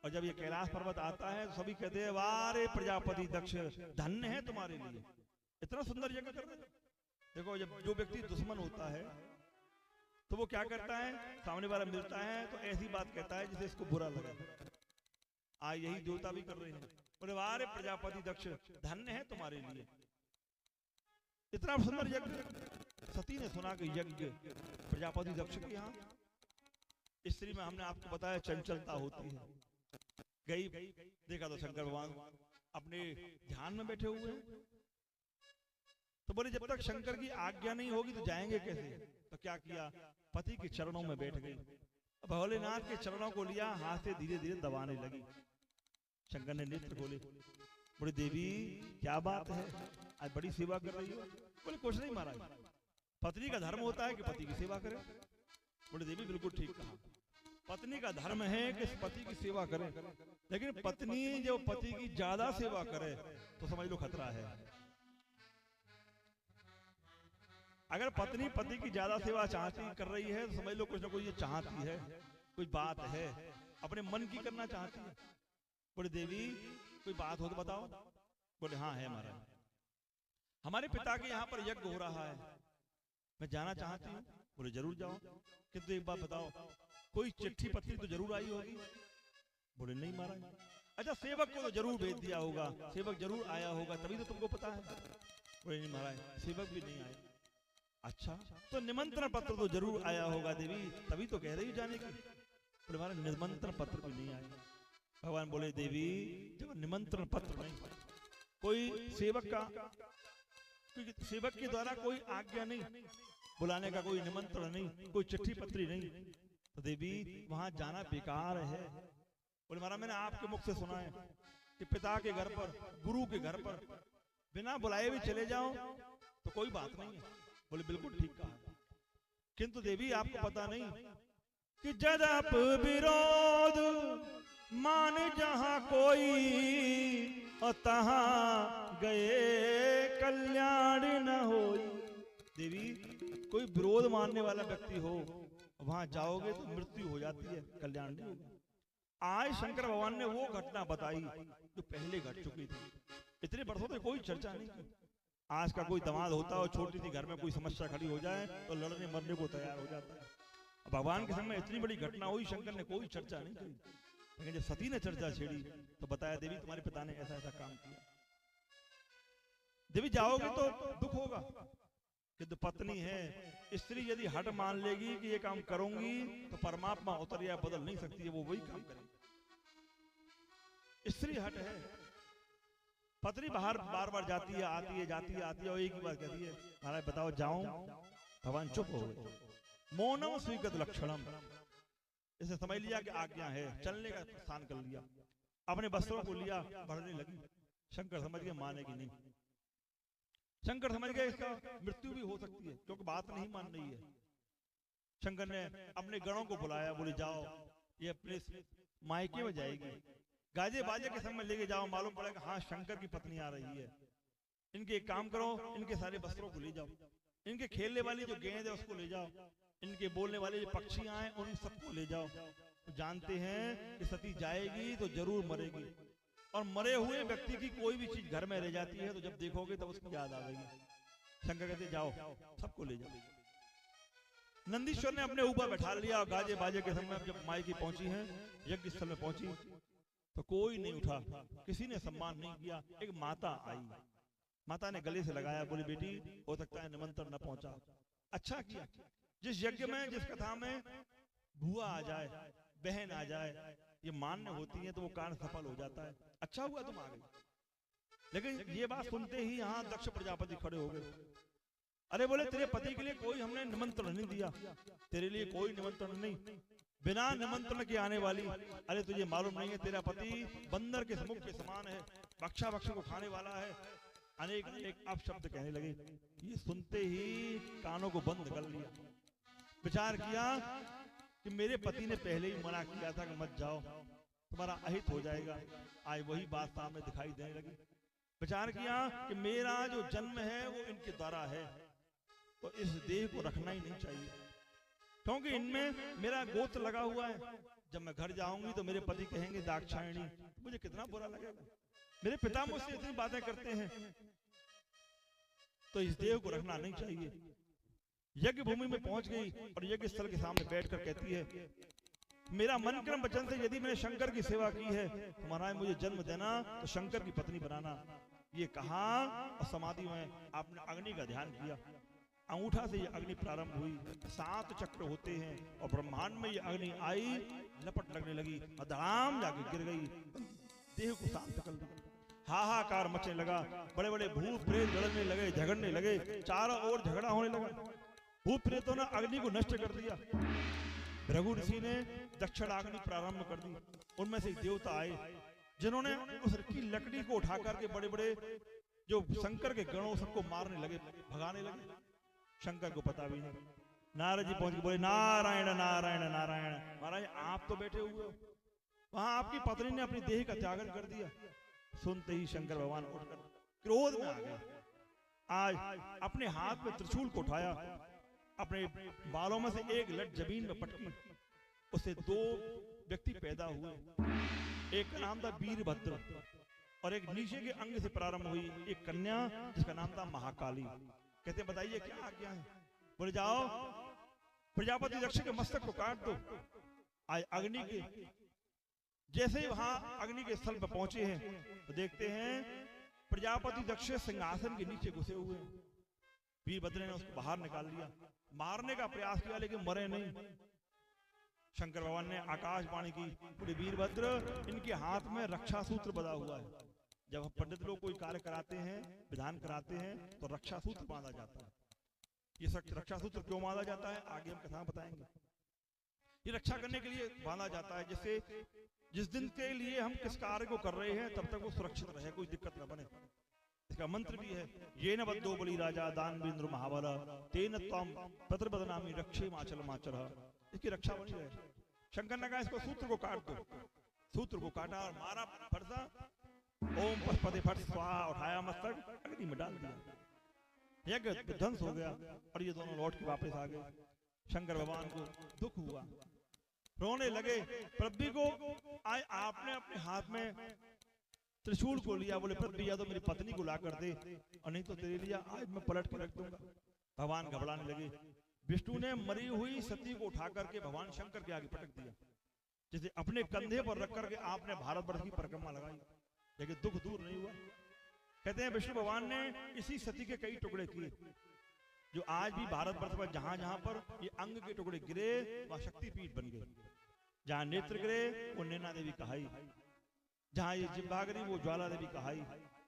और जब ये कैलाश पर्वत आता है तो सभी कहते हैं वाह रे प्रजापति दक्ष, धन्य है तुम्हारे लिए, इतना सुंदर यज्ञ कर रहे हैं। देखो जब जो व्यक्ति दुश्मन होता है तो वो क्या करता है, सामने वाला मिलता है तो ऐसी बात कहता है जिसे इसको बुरा लगे। आज यही देवता भी कर रहे हैं, बोले वाह रे प्रजापति दक्ष, धन्य है तुम्हारे लिए, इतना सुंदर यज्ञ। सती ने सुना कि यज्ञ प्रजापति दक्ष के यहाँ, स्त्री में हमने आपको बताया चंचलता होती है। गई देखा तो शंकर भगवान अपने ध्यान में बैठे हुए हैं। तो बोले जब तक शंकर की आज्ञा नहीं होगी तो जाएंगे कैसे? तो क्या किया, पति के चरणों में बैठ गई, भोलेनाथ के चरणों को लिया, हाथ से धीरे धीरे दबाने लगी। शंकर ने नेत्र खोले, बोले देवी क्या बात है, आज बड़ी सेवा कर रही हो? बोले कुछ नहीं महाराज, पत्नी का धर्म होता है कि पति की सेवा करे। बोले देवी बिल्कुल ठीक कहा, पत्नी का धर्म है कि पति की सेवा करे, लेकिन पत्नी जो पति की ज्यादा सेवा करे तो समझ लो खतरा है। अगर पत्नी पति की ज्यादा सेवा चाहती कर रही है तो समझ लो कुछ ना कुछ ये चाहती है, कोई बात है, अपने मन की करना चाहती है। बोले देवी कोई बात हो तो बताओ। बोले हाँ है महाराज, हमारे पिता के यहाँ पर यज्ञ हो रहा है, मैं जाना चाहती हूँ। बोले जरूर जाओ, किंतु एक बात बताओ, कोई चिट्ठी पत्री तो जरूर आई होगी। बोले नहीं महाराज। अच्छा सेवक को तो जरूर भेज दिया होगा, सेवक जरूर आया होगा तभी तो तुमको पता है। बोले नहीं महाराज, सेवक भी नहीं आए। अच्छा तो निमंत्रण पत्र तो जरूर आया होगा देवी, तभी तो कह रही जाने की। बोले महाराज निमंत्रण पत्र भी नहीं आया। भगवान बोले देवी जब निमंत्रण पत्र नहीं, कोई सेवक का, क्योंकि सेवक के द्वारा कोई आज्ञा नहीं, बुलाने का कोई निमंत्रण नहीं, कोई चिट्ठी पत्री नहीं, तो देवी वहां जाना बेकार है। बोले महाराज मैंने आपके मुख से सुना है कि पिता के घर पर, गुरु के घर पर बिना बुलाए भी चले जाओ तो कोई बात नहीं है। बोले बिल्कुल ठीक कहा, किंतु देवी आपको पता नहीं कि जदप विरोध मान जहां कोई, और तहां गए कल्याण न होई। देवी कोई विरोध मानने वाला व्यक्ति हो, वहां जाओगे तो मृत्यु हो जाती है, कल्याण नहीं होगा। आज शंकर भगवान ने वो घटना बताई जो पहले घट चुकी थी। इतने वर्षों से कोई चर्चा नहीं की। आज का कोई दामाद होता हो, छोटी सी घर में कोई समस्या खड़ी हो जाए तो लड़ने मरने को तैयार हो जाता है। भगवान के समय इतनी बड़ी घटना हुई, शंकर ने कोई चर्चा नहीं की, लेकिन जब सती ने चर्चा छेड़ी तो बताया देवी तुम्हारे पिता ने ऐसा ऐसा काम किया। देवी जाओगे तो दुख होगा, किंतु पत्नी है, स्त्री यदि हट मान लेगी कि ये काम करूंगी तो परमात्मा उतर या बदल नहीं सकती है, वो वही काम करेगी। स्त्री हट है, पत्नी बाहर बार बार जाती है, आती है, जाती है, आती है, और एक ही बात कहती है महाराज बताओ जाऊं? भगवान चुप हो गए। मौनम स्वीकृत लक्षणम, इसे समझ लिया कि आज्ञा है, चलने का स्थान कर लिया, अपने वस्त्रों को लिया, बढ़ने लगी। शंकर समझ गए मानेगी नहीं, शंकर समझ गए इसका मृत्यु भी हो सकती है क्योंकि बात नहीं मान रही है। शंकर ने अपने गणों को बुलाया, बोले जाओ ये अपने मायके में जाएगी, गाजे बाजे के संग में लेके जाओ, मालूम पड़ेगा हाँ शंकर की पत्नी आ रही है। इनके एक काम करो, इनके सारे वस्त्रों को ले जाओ, इनके खेलने वाली जो गेंद है उसको ले जाओ, इनके बोलने वाले जो पक्षी आए उन सबको ले जाओ, तो जानते हैं कि सती जाएगी तो जरूर मरेगी, और मरे हुए व्यक्ति की कोई भी चीज घर में रह जाती है तो जब देखोगे तब उसकी याद आएगी। शंकर कहते जाओ सबको ले जाओ। नंदीश्वर ने अपने ऊपर बैठा लिया और गाजे बाजे के समय जब माई की पहुंची है, यज्ञ स्थल में पहुंची तो कोई नहीं उठा, किसी ने सम्मान नहीं किया। एक माता आई, माता ने गले से लगाया, बोली बेटी हो सकता है निमंत्रण न पहुंचा, अच्छा किया। जिस यज्ञ में जिस कथा में बुआ आ जाए, बहन आ जाए, ये मान्य होती है तो वो कारण सफल हो जाता है। अच्छा हुआ तुम आ गई। लेकिन ये बात सुनते ही यहाँ दक्ष प्रजापति खड़े हो गए। अरे बोले तेरे पति के लिए कोई हमने निमंत्रण नहीं दिया, तेरे लिए कोई निमंत्रण नहीं, बिना निमंत्रण के आने वाली। अरे तुझे मालूम नहीं है तेरा पति बंदर के मुख के समान है, बख्शा बख्शा को खाने वाला है। अनेक अनेक अपशब्द कहने लगे। ये सुनते ही कानों को बंद कर लिया। विचार किया कि मेरे पति ने पहले ही मना किया था कि मत जाओ, तुम्हारा अहित हो जाएगा। आज वही बात सामने दिखाई देने लगी। विचार किया कि मेरा जो जन्म है वो इनके द्वारा है, तो इस देह को रखना ही नहीं चाहिए, क्योंकि इनमें मेरा गोत्र लगा हुआ है। जब मैं घर जाऊंगी तो मेरे पति कहेंगे दाक्षायणी, मुझे कितना बुरा लगेगा। मेरे पिता मुझसे इतनी बातें करते हैं, तो इस देह को रखना नहीं चाहिए। यज्ञ भूमि में पहुंच गई और यज्ञ स्थल के सामने बैठकर कहती है, मेरा मन क्रम वचन से यदि मैंने शंकर की सेवा की है तो महाराज मुझे जन्म देना, तो शंकर की पत्नी बनाना। ये कहा और समाधि में आपने अग्नि का ध्यान किया। अंगूठा से ये अग्नि प्रारंभ हुई, 7 चक्र होते हैं और ब्रह्मांड में ये अग्नि आई, लपट लगने लगी और धड़ाम जाके गिर गई, देह को शांत कर दिया। हाहाकार मचने लगा, बड़े बड़े भूत प्रेत लड़ने लगे, झगड़ने लगे, चारों ओर झगड़ा होने लगा। भूत प्रेतों ने अग्नि को नष्ट कर दिया। भृगु ऋषि ने दक्षिणाग्नि प्रारंभ कर दी। उनमें से देवता आए जिन्होंने उस की लकड़ी को उठा करके बड़े बड़े जो शंकर के गणों सबको मारने लगे, भगाने लगे। शंकर को पता भी नहीं। नारद जी पहुंच के बोले नारायण नारायण नारायण। महाराज आप तो बैठे हुए हो, वहां आपकी पत्नी ने अपनी देह का त्यागन कर दिया। सुनते ही शंकर भगवान उठकर क्रोध में आ गए। आज अपने हाथ में त्रिशूल को उठाया, अपने बालों में से एक लट जमीन में पटकी, उससे 2 व्यक्ति पैदा हुए। एक का नाम था वीरभद्र और एक नीचे के अंग से प्रारंभ हुई एक कन्या जिसका नाम था महाकाली। कहते बताइए क्या आज्ञा है? बोले जाओ प्रजापति दक्ष के मस्तक को काट दो। आज अग्नि के जैसे ही वहां अग्नि के स्थल पर पहुंचे हैं तो देखते हैं प्रजापति दक्ष सिंहासन के नीचे घुसे हुए। वीरभद्र ने उसको बाहर निकाल लिया, मारने का प्रयास किया लेकिन मरे नहीं। शंकर भगवान ने आकाशवाणी की, बोले वीरभद्र इनके हाथ में रक्षा सूत्र बंधा हुआ है। जब पंडित लोग कोई कार्य कराते हैं, विधान कराते हैं तो रक्षा सूत्र बांधा जाता है। ये रक्षा सूत्र क्यों बांधा जाता है आगे हम कथा बताएंगे। ये रक्षा करने के लिए बांधा जाता है, जिससे जिस दिन के लिए हम किस कार्य को कर रहे हैं तब तक वो सुरक्षित रहे, कोई दिक्कत न बने। इसका मंत्र भी है, ये न बद्धो बलि राजा दानवेंद्र महाबल तेन त्वम पत्रबदनामी रक्षे माचल माचर। इसकी रक्षा बनी रहे। शंकर ने कहा इसको सूत्र को काट दो। सूत्र को काटा और मारा फरसा, ओम पशुपति फट स्वाहा, उठाया मस्तक अग्नि में डाल दिया। यज्ञ ध्वंस हो गया और ये दोनों लौट के वापस आ गए। शंकर भगवान को दुख हुआ, रोने लगे। पृथ्वी को आए आपने अपने हाथ में त्रिशूल को लिया, बोले पृथ्वी या तो मेरी पत्नी को ला कर दे और नहीं तो तेरे लिए आज मैं पलट के रख दूंगा। भगवान घबराने लगे। विष्णु ने मरी हुई सती को उठा करके भगवान शंकर के आगे पटक दिया, जैसे अपने कंधे पर रख करके आपने भारतवर्ष की परिक्रमा लगाई, लेकिन दुख दूर नहीं हुआ। कहते हैं विष्णु भगवान ने इसी सती के कई टुकड़े किए, जो आज भी भारतवर्ष पर जहां जहां पर ये अंग के टुकड़े गिरे वहां शक्तिपीठ बन गए। जहां नेत्र गिरे वो नैना देवी कहाई, जहां ये जिह्वा गिरी वो ज्वाला देवी कहाई,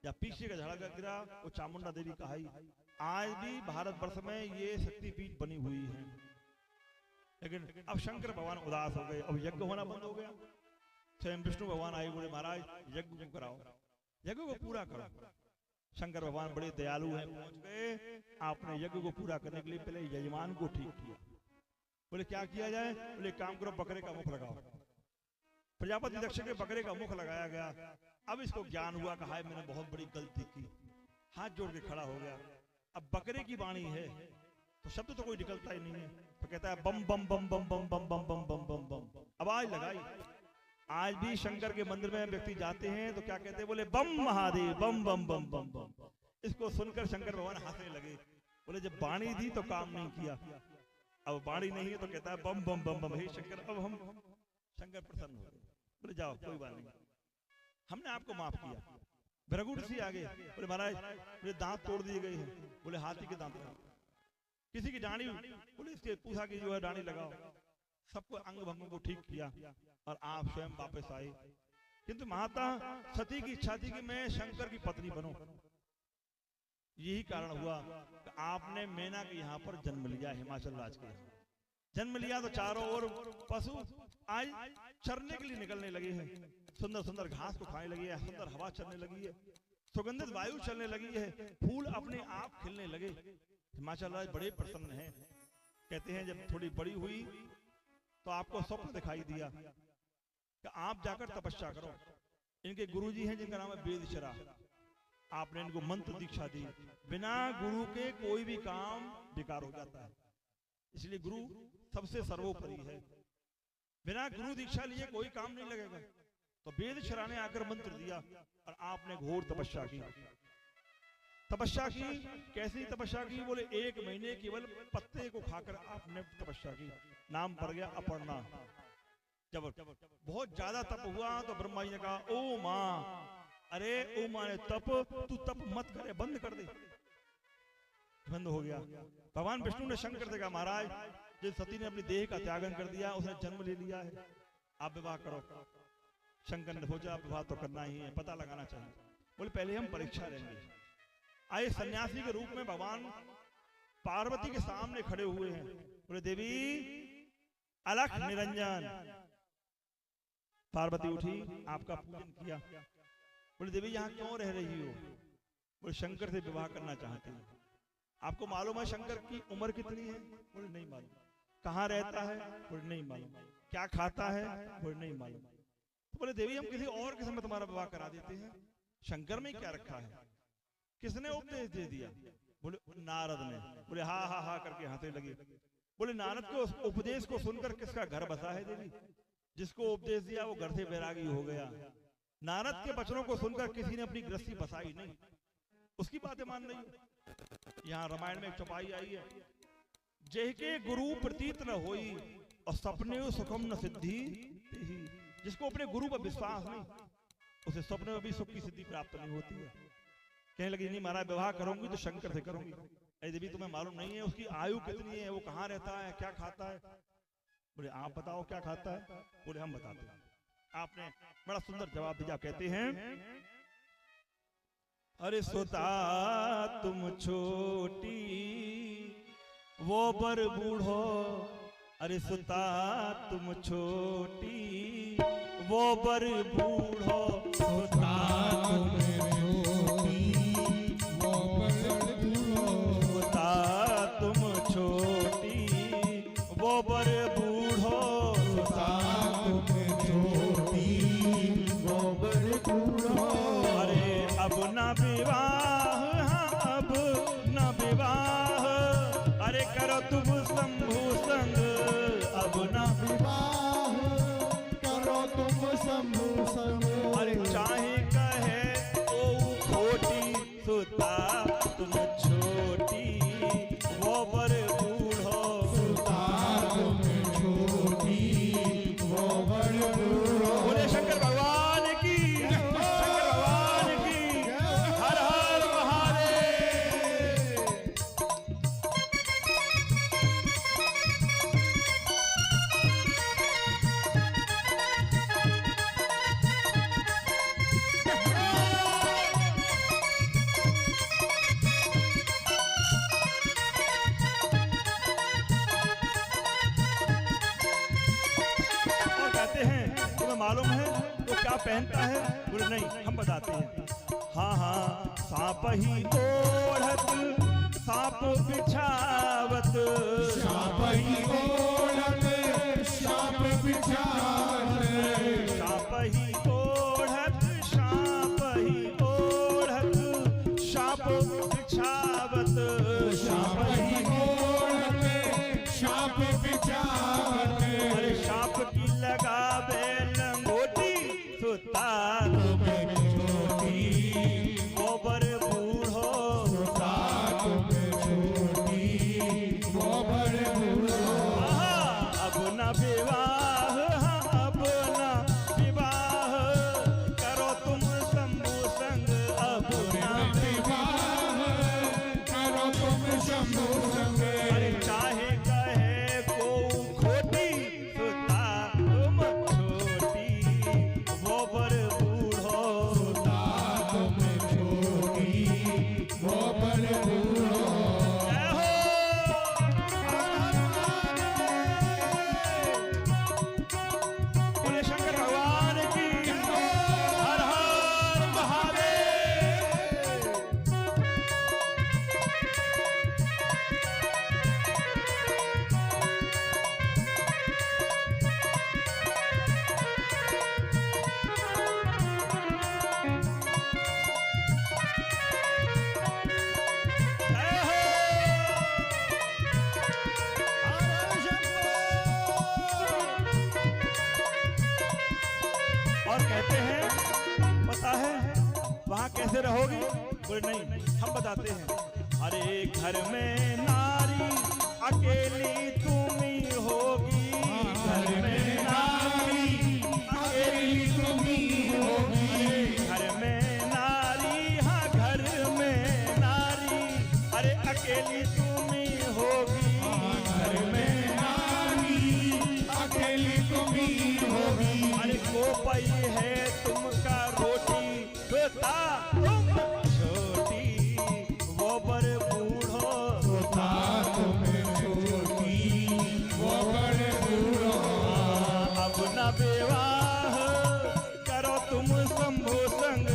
या पीछे का झड़का गिरा वो चामुंडा देवी कहाई। आज भी भारतवर्ष में ये शक्तिपीठ बनी हुई है। लेकिन अब शंकर भगवान उदास हो गए, अब यज्ञ होना बंद हो गया। स्वयं विष्णु भगवान आए, बोले महाराज यज्ञ को कराओ, यज्ञ को पूरा करो। शंकर भगवान बड़े दयालु हैं, पहुंच गए। आपने यज्ञ को पूरा करने के लिए पहले यजमान को ठीक किया। बोले क्या किया जाए? बोले काम करो, बकरे का मुख लगाओ। प्रजापति दक्ष के बकरे का मुख लगाया गया। अब इसको ज्ञान हुआ, कहा मैंने बहुत बड़ी गलती की, हाथ जोड़ के खड़ा हो गया। अब बकरे की वाणी है तो शब्द तो कोई निकलता ही नहीं है, तो कहता है बम बम बम बम बम बम बम बम बम बम बम, आवाज लगाई। आज भी शंकर के मंदिर में व्यक्ति जाते हैं तो क्या कहते हैं, बोले बम महादेव बम बम बम बम बम। इसको सुनकर शंकर भगवान हंसने लगे, बोले जब वाणी थी तो काम नहीं किया, अब वाणी नहीं है तो कहता है बम बम बम बम। हे शंकर, अब हम शंकर प्रसन्न हो गए, बोले जाओ कोई बात नहीं, हमने आपको माफ किया। भृगु ऋषि आ गए, बोले महाराज मेरे दांत तोड़ दिए गए हैं, बोले हाथी के दांत, किसी की डाणी, बोले इसके पूछा की जो है डाणी लगाओ, सबको अंग भंगों को ठीक किया और आप स्वयं वापस आए। किंतु माता सती की इच्छा थी कि मैं शंकर की पत्नी बनूं, यही कारण हुआ कि आपने मैना के यहाँ पर जन्म लिया, हिमाचल राज्य के जन्म लिया। तो चारों ओर पशु आज चरने के लिए निकलने लगे हैं, सुंदर सुंदर घास को खाने लगी है, सुंदर हवा चलने लगी है, सुगंधित वायु चलने लगी है, फूल अपने आप खिलने लगे। हिमाचल राज्य बड़े प्रसन्न हैं। कहते हैं जब थोड़ी बड़ी हुई तो आपको स्वप्न दिखाई दिया कि आप जाकर तपस्या करो। इनके गुरुजी हैं जिनका नाम है वेदचरा, आपने इनको मंत्र दीक्षा दी। बिना गुरु के कोई भी काम बेकार हो जाता है, इसलिए गुरु सबसे सर्वोपरि है। बिना गुरु दीक्षा लिए कोई काम नहीं लगेगा। तो वेदचरा ने आकर मंत्र दिया और आपने घोर तपस्या की। तपस्या की, कैसी तपस्या की, बोले 1 महीने केवल पत्ते को खाकर आपने तपस्या की। नाम पड़ गया अपर्णा। जब बहुत ज्यादा तप हुआ तो ब्रह्मा जी ने कहा ओ माँ, अरे ओ माँ ने तप, तू तप मत करे, बंद कर दे। बंद हो गया। भगवान विष्णु ने शंकर से कहा महाराज जिस सती ने अपनी देह का त्यागन कर दिया, उसने जन्म ले लिया है, आप विवाह करो। शंकर ने सोचा विवाह तो करना ही है, पता लगाना चाहिए। बोले पहले हम परीक्षा लेंगे। आए सन्यासी के रूप में भगवान पार्वती के सामने खड़े हुए हैं। बोले देवी अलख निरंजन। पार्वती उठी, आपका पूजन किया। बोले देवी यहाँ क्यों रह रही हो? बोले शंकर से विवाह करना चाहते हैं। आपको मालूम है शंकर की उम्र कितनी है? बोले नहीं मालूम। कहाँ रहता है? बोले नहीं मालूम। क्या खाता है? बोले नहीं मालूम। तो बोले देवी हम किसी और के साथ तुम्हारा विवाह करा देते हैं। शंकर में क्या रखा है? किसने उपदेश दे दिया? बोले नारद ने। बोले हा हा हा करके हंसने लगे। बोले नारद को उपदेश को सुनकर किसका घर बसा है देवी? जिसको उपदेश दिया वो घर से बैरागी हो गया। नारद के वचनों को सुनकर किसी ने अपनी गृहस्थी बसाई नहीं, उसकी बातें मान रही। यहाँ रामायण में एक चौपाई आई है, जय के गुरु प्रतीत न होई और सपने सुखम न सिद्धि। जिसको अपने गुरु पर विश्वास नहीं, उसे सपने में भी सुख की सिद्धि प्राप्त नहीं होती है। कहने लगी नहीं महाराज विवाह करूंगी तो शंकर से करूंगी। अरे देवी तुम्हें मालूम नहीं है उसकी आयु कितनी है, वो कहाँ रहता है, क्या खाता है? बोले आप बताओ क्या खाता है? बोले हम बताते हैं। आपने बड़ा सुंदर जवाब दिया। कहते हैं अरे सोता तुम छोटी वो बर बूढ़ो, अरे सोता तुम छोटी वो बर बूढ़ो, सोता तुम छोटी वो बर बूढ़ो, सोता तुम छोटी वो बर बूढ़ो, सोता तुम छोटी वो बर बूढ़ो। अरे अब न विवाह, हाँ अब न विवाह, अरे करो तुम शंभु संग, अब न विवाह करो तुम शंभु संग। अरे चाहे कहे ओ खोटी, सुता तुम छोटी वो बर बूढ़ो, सुता तुम छोटी वो बर बूढ़ो। बोले शंकर भगवान की, शंकर भगवान की, हर हर महादेव। मालूम है वो क्या पहनता है? बोले नहीं हम बताते हैं। हाँ हाँ सांप ही ओढ़त, सांप बिछावत, सांप ही ओढ़त, सांप बिछावत, सांप ही ओढ़त, सांप ही ओढ़त, सांप बिछावत, सांप ही ओढ़त, सांप कैसे रहोगी? बोले नहीं, हम बताते हैं। अरे घर में नारी अकेली तुम ही होगी, घर में नारी अकेली तुम ही होगी, घर में नारी, हाँ घर में नारी, अरे अकेली तुम ही होगी, घर में नारी अकेली तुम ही होगी। अरे कोपई है तुमका रोटी, तोता तुम छोटी, वो बर बूढ़ो, तोता तुम छोटी, वो बड़ बूढ़ो। अब न विवाह करो तुम शंभु संग,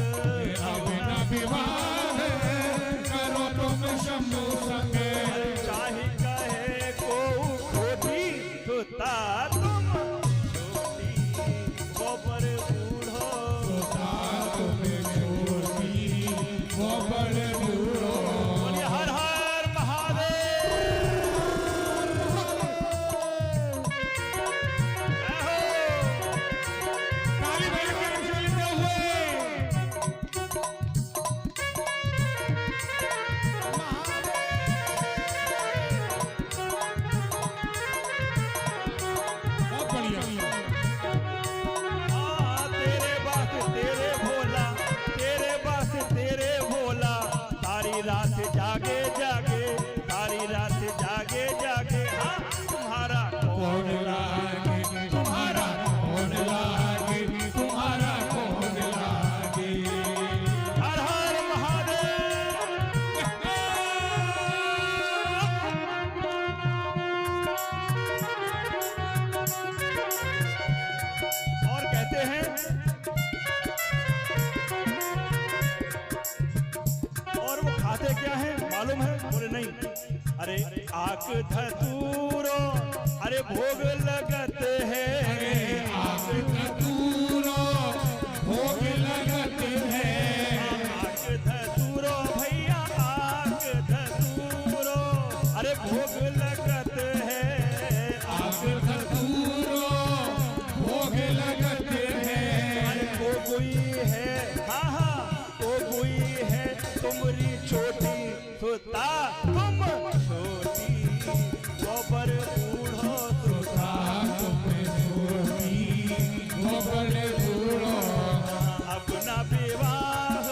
अब न विवाह करो तुम शंभु संग। चाहे कहे को खोटी, तोता तुम छोटी, वो बर बूढ़ो, तोता तुम छोटी, वो बड़ बूढ़ो। बोलिए हर हर महादेव। जय हो। ताली बजा के चलते हुए बहुत बढ़िया। तेरे बास तेरे भोला, तेरे बास तेरे भोला, सारी रात जागे जागे, सारी रात जागे जागे, हाँ तुम्हारा कौन लागे, तुम्हारा कौन लागे, तुम्हारा कौन लागे। हर हर महादेव। और कहते हैं, और वो खाते क्या है मालूम है? बोले नहीं। अरे आक धतूरो, अरे भोग लगत है, आग धतूरो भोग लगत है, आक धतूरो भैया, आक धतूरो, अरे भोग लगत है, आग धतूरो भोग लगत है। अरे को कोई है, हाँ हाँ को कोई है, तुमरी छोटी, सुता तुम छोटी, गोबर बूढ़ो, तोता तुम छोटी, वो बड़ बूढ़ो। अपना विवाह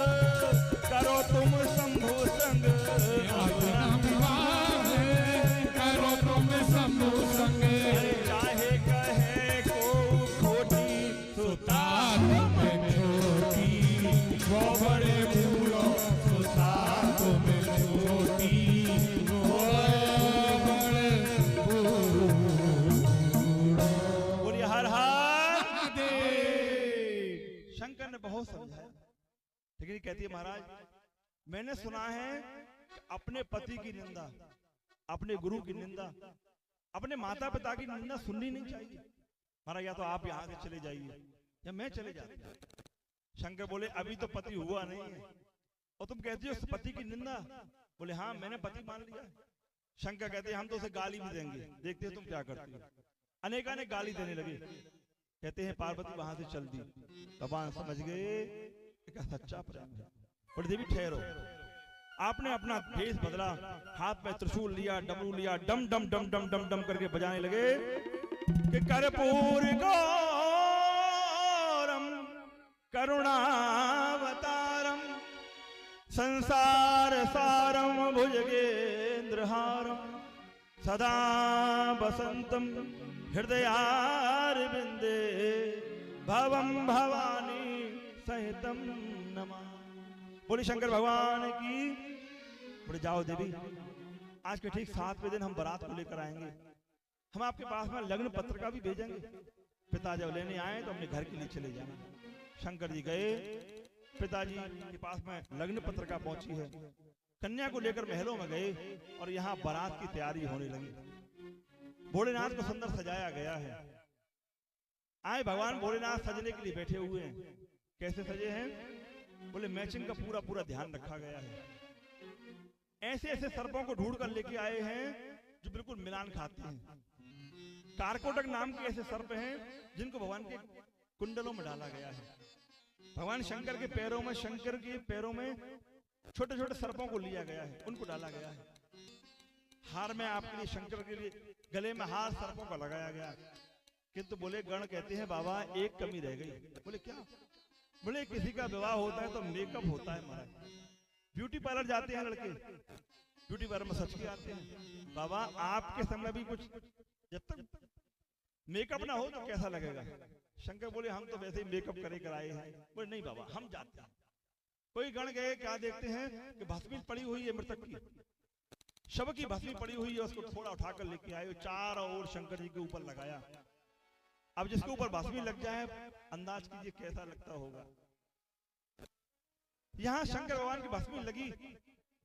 करो तुम शंभु संग, अपना विवाह करो तुम शंभु संग। चाहे कहे को खोटी, सुता तुम छोटी, वो बड़े बूढ़ो, तोता तुम छोटी, वो बड़े बूढ़ो। बोलिए हर हर महादेव। शंकर ने बहुत समझाया, लेकिन ये कहती है महाराज मैंने सुना है कि अपने पति की निंदा, अपने गुरु की निंदा, अपने माता पिता की निंदा सुननी नहीं चाहिए। महाराज या तो आप यहाँ से चले जाइए या मैं चले जाता हूँ। शंकर बोले अभी तो पति हुआ नहीं है और तुम कहती हो पति की निंदा। बोले हाँ मैंने पति मान लिया। शंकर कहते हैं हम तो उसे गाली भी देंगे, देखते हो तुम क्या करती हो। अनेकानेक गाली देने लगे। कहते हैं पार्वती वहां से चल दी। भगवान समझ गए कि सच्चा प्रेम है। बोले देवी ठहरो। आपने अपना भेष बदला, हाथ में त्रिशूल लिया, डमरू लिया, डम डम डम डम डम डम करके बजाने लगे कि कर्पूर गौरम करुणावतारम संसार सारम भुजगेंद्रहारम सदा बसंतम हृदयारविंदे भवम भवानी सहितम नमा। बोले शंकर भगवान की। बोले जाओ देवी, आज के ठीक 7वें दिन हम बारात को लेकर आएंगे। हम आपके पास में लग्न पत्र का भी भेजेंगे। पिता जब लेने आए तो अपने घर के लिए चले जाना। शंकर जी गए, पिताजी के पास में लग्न पत्र का पहुंची है। कन्या को लेकर महलों में गए और यहाँ बारात की तैयारी होने लगी। भोलेनाथ को सुंदर सजाया गया है। आए भगवान भोलेनाथ सजने के लिए बैठे हुए हैं। कैसे सजे हैं? बोले मैचिंग का पूरा पूरा ध्यान रखा गया है। ऐसे ऐसे सर्पों को ढूंढ कर लेके आए हैं जो बिल्कुल मिलान खाते हैं। कारकोटक नाम के ऐसे सर्प हैं जिनको भगवान के कुंडलों में डाला गया है। भगवान शंकर के पैरों में छोटे छोटे सर्पों को लिया गया है, उनको डाला गया है। हार में आपके लिए, शंकर के लिए गले में हार सर्पों का लगाया गया। किंतु बोले गण कहते हैं बाबा एक कमी रह गई। बोले क्या? बोले किसी का विवाह होता है तो मेकअप होता है महाराज, ब्यूटी पार्लर जाते हैं लड़के, ब्यूटी पार्लर में सच के आते हैं। बाबा आपके समय भी कुछ, जब तक मेकअप ना हो तो कैसा लगेगा? शंकर बोले हम तो वैसे ही मेकअप करे कराए हैं। बोले नहीं बाबा हम जाते हैं। कोई गण गए, क्या देखते हैं कि भस्मी पड़ी हुई है, मृतक की शव की भस्मी पड़ी हुई है, उसको थोड़ा उठाकर लेके आए, चारों ओर शंकर जी के ऊपर लगाया। अब जिसके ऊपर भस्मी लग जाए अंदाज कीजिए कैसा लगता होगा। यहाँ शंकर भगवान की भस्मी लगी,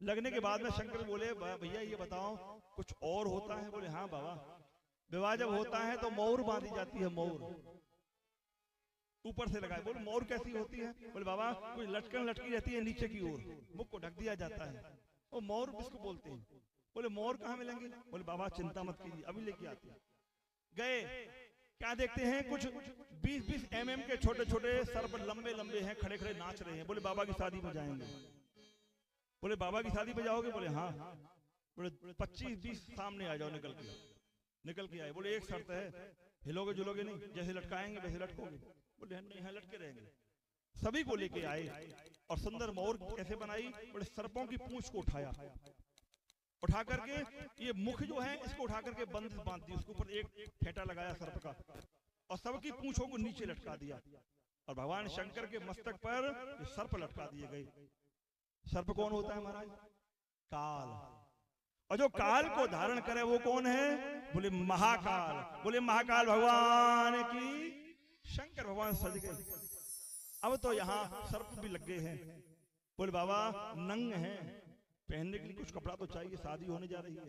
लगने के बाद में शंकर बोले भैया ये बताओ कुछ और होता है? बोले हाँ बाबा, विवाह जब होता है तो मोर बांधी जाती है, मोर ऊपर से लगाए। बोले मोर कैसी होती है? बोले बाबा कोई लटकन लटकी रहती है नीचे की ओर, मुख को ढक दिया जाता है, वो मोर किसको बोलते हैं? बोले मोर कहाँ मिलेंगे? बोले बाबा चिंता मत कीजिए अभी लेके आते हैं। गए, क्या देखते हैं कुछ 20-20 mm के छोटे छोटे सर्प लंबे लंबे हैं, खड़े खड़े नाच रहे हैं। बोले बाबा की शादी में जाएंगे। बोले बाबा की शादी में जाओगे? बोले हाँ। बोले 25-20 सामने आ जाओ, निकल के आए। बोले एक शर्त है, हिलोगे जुलोगे नहीं, जैसे लटकाएंगे वैसे लटकोगे। बोले नहीं यहाँ लटके रहेंगे। सभी को लेके आए और सुंदर मोर कैसे बनाई? बोले सर्पों की पूंछ को उठा करके ये मुख जो है इसको उठा करके बंद बांध दी, उसके ऊपर एक फेंटा लगाया सर्प का और सबकी पूंछों को नीचे लटका दिया और भगवान शंकर के मस्तक पर ये सर्प लटका दिए गए। सर्प कौन होता है महाराज? काल। और जो काल को धारण करे वो कौन है? बोले महाकाल। बोले महाकाल भगवान की। शंकर भगवान सज गए। अब तो यहाँ सर्प भी लग गए हैं। बोले बाबा नंग हैं, पहनने के लिए कुछ कपड़ा तो चाहिए, शादी होने जा रही है।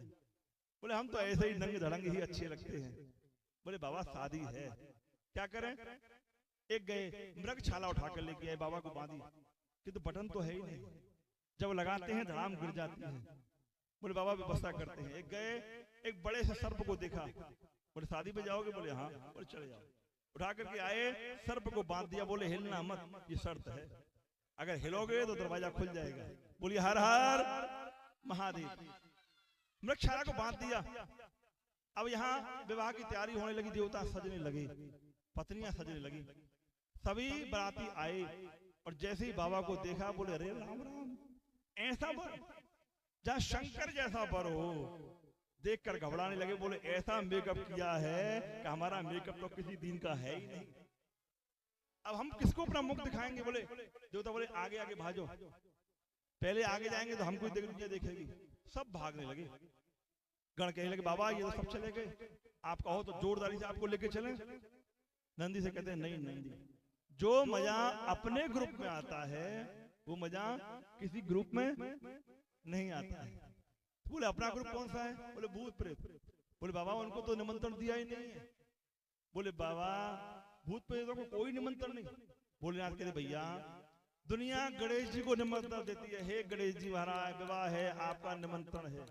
बोले हम तो ऐसे ही नंगे धड़ंगे ही अच्छे लगते हैं। बोले बाबा शादी है, क्या करें? एक गए मृगछाला उठा कर लेके आए, बाबा को बांधी, किंतु बटन तो है ही नहीं, जब लगाते हैं धड़ाम गिर जाती है। बोले बाबा व्यवस्था करते हैं। एक गए, एक बड़े से सर्प को देखा, बोले शादी पे जाओगे? बोले हाँ। बोले चले जाओ। उठा करके आए, सर्प को बांध दिया। बोले हिलना मत, ये शर्त है, अगर हिलोगे तो दरवाजा खुल जाएगा। बोलिए हर हर महादेव। मृगछाला को बांध दिया। अब यहाँ विवाह की तैयारी होने लगी, देवता सजने लगे, पत्नियां सजने लगी, सभी बाराती आए और जैसे ही बाबा को देखा बोले अरे राम राम, ऐसा बर जहाँ शंकर जैसा बर हो, देखकर घबराने लगे। बोले ऐसा मेकअप किया है कि हमारा मेकअप तो किसी दिन का है ही नहीं, अब हम किसको अपना मुख दिखाएंगे? बोले देवता बोले आगे आगे भाजो, पहले आगे जाएंगे तो हमको दुनिया देखेगी। सब भागने लगे। गण कहने लगे बाबा ये तो सब चले गए, आप कहो तो जोरदारी से आपको लेके चलें। नंदी से कहते हैं नहीं नंदी, जो मजा अपने ग्रुप में आता है वो मजा किसी ग्रुप में नहीं आता है। बोले अपना ग्रुप कौन सा है? बोले भूत प्रेत। बोले बाबा उनको तो निमंत्रण दिया ही नहीं है। बोले बाबा भूत प्रेतों को कोई निमंत्रण नहीं। भोलेनाथ कहते भैया दुनिया गणेश जी को निमंत्रण देती है, हे गणेश जी महाराज विवाह है आपका निमंत्रण है।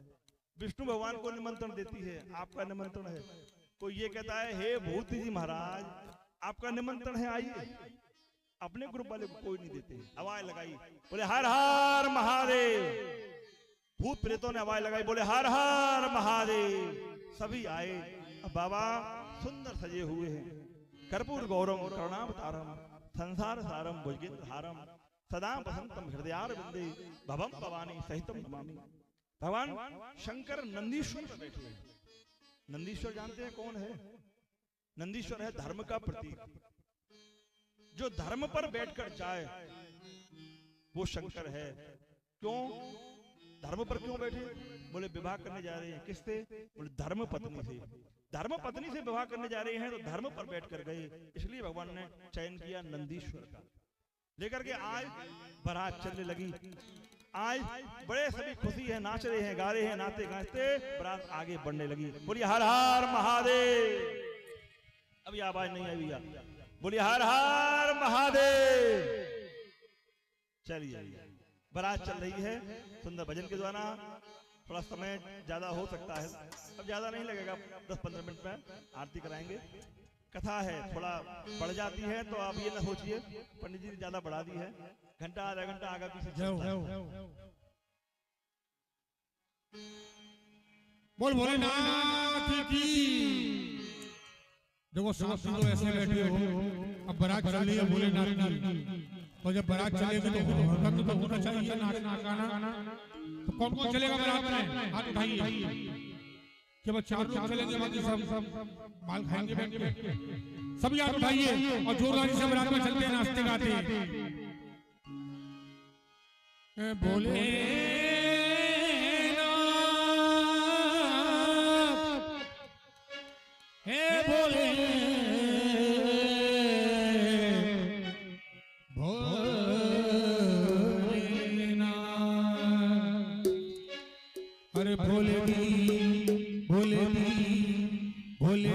विष्णु भगवान को निमंत्रण देती है, आपका निमंत्रण है। कोई ये कहता है हे भूत जी महाराज आपका निमंत्रण है आइए, अपने ग्रुप वाले को कोई नहीं देते। आवाज लगाई, बोले हर हर महादेव। भूत प्रेतों ने आवाज लगाई, बोले हर हर महादेव। सभी आए। अब बाबा सुंदर सजे हुए हैं, कर्पूर गौरम करुणावतारम संसार सारम भुजगेंद्र हारम सदा वसंतम हृदयारविंदे भवम भवानी सहितम नमामि। भगवान शंकर नंदीश्वर पर बैठे हैं। नंदीश्वर जानते हैं कौन है? नंदीश्वर है धर्म का प्रतीक। जो धर्म पर बैठकर जाए वो शंकर है। क्यों धर्म पर क्यों बैठे? बोले विवाह करने जा रहे हैं। किससे? बोले धर्म पत्नी से। धर्म पत्नी से विवाह करने जा रहे हैं तो धर्म पर बैठ कर गए, इसलिए भगवान ने चयन किया नंदीश्वर का। लेकर के आज बारात चलने लगी। आज बड़े सभी खुशी है, नाच रहे हैं, गा रहे हैं, नाते गाते बारात आगे बढ़ने लगी। बोलिए हर हर महादेव। अभी आवाज नहीं आई भैया, बोलिए हर हर महादेव। चलिए बारात चल रही है सुंदर भजन के द्वारा। थोड़ा समय ज्यादा हो सकता है, अब ज्यादा नहीं लगेगा, 10-15 मिनट में आरती कराएंगे। कथा है थोड़ा बढ़ जाती है तो आप ये ना सोचिए पंडित जी ने ज्यादा बढ़ा दी है, घंटा आधा घंटा आगे पीछे चलता है। बोल भोलेनाथ की। देखो साथी तो ऐसे बैठे हो, अब बारात चल रही है भोलेनाथ की, तो जब बारात चलेगी तो हरकत तो होना चाहिए, नाचना गाना। तो कौन कौन चलेगा बारात में? हाथ उठाइए। केवल 4 लोग चलेंगे, बाकी सब माल खाएंगे बैठ के। सभी हाथ उठाइए और जोरदारी से बारात में चलते हैं, नाचते गाते। भोले हे भोले भोलेनाथ। अरे भोले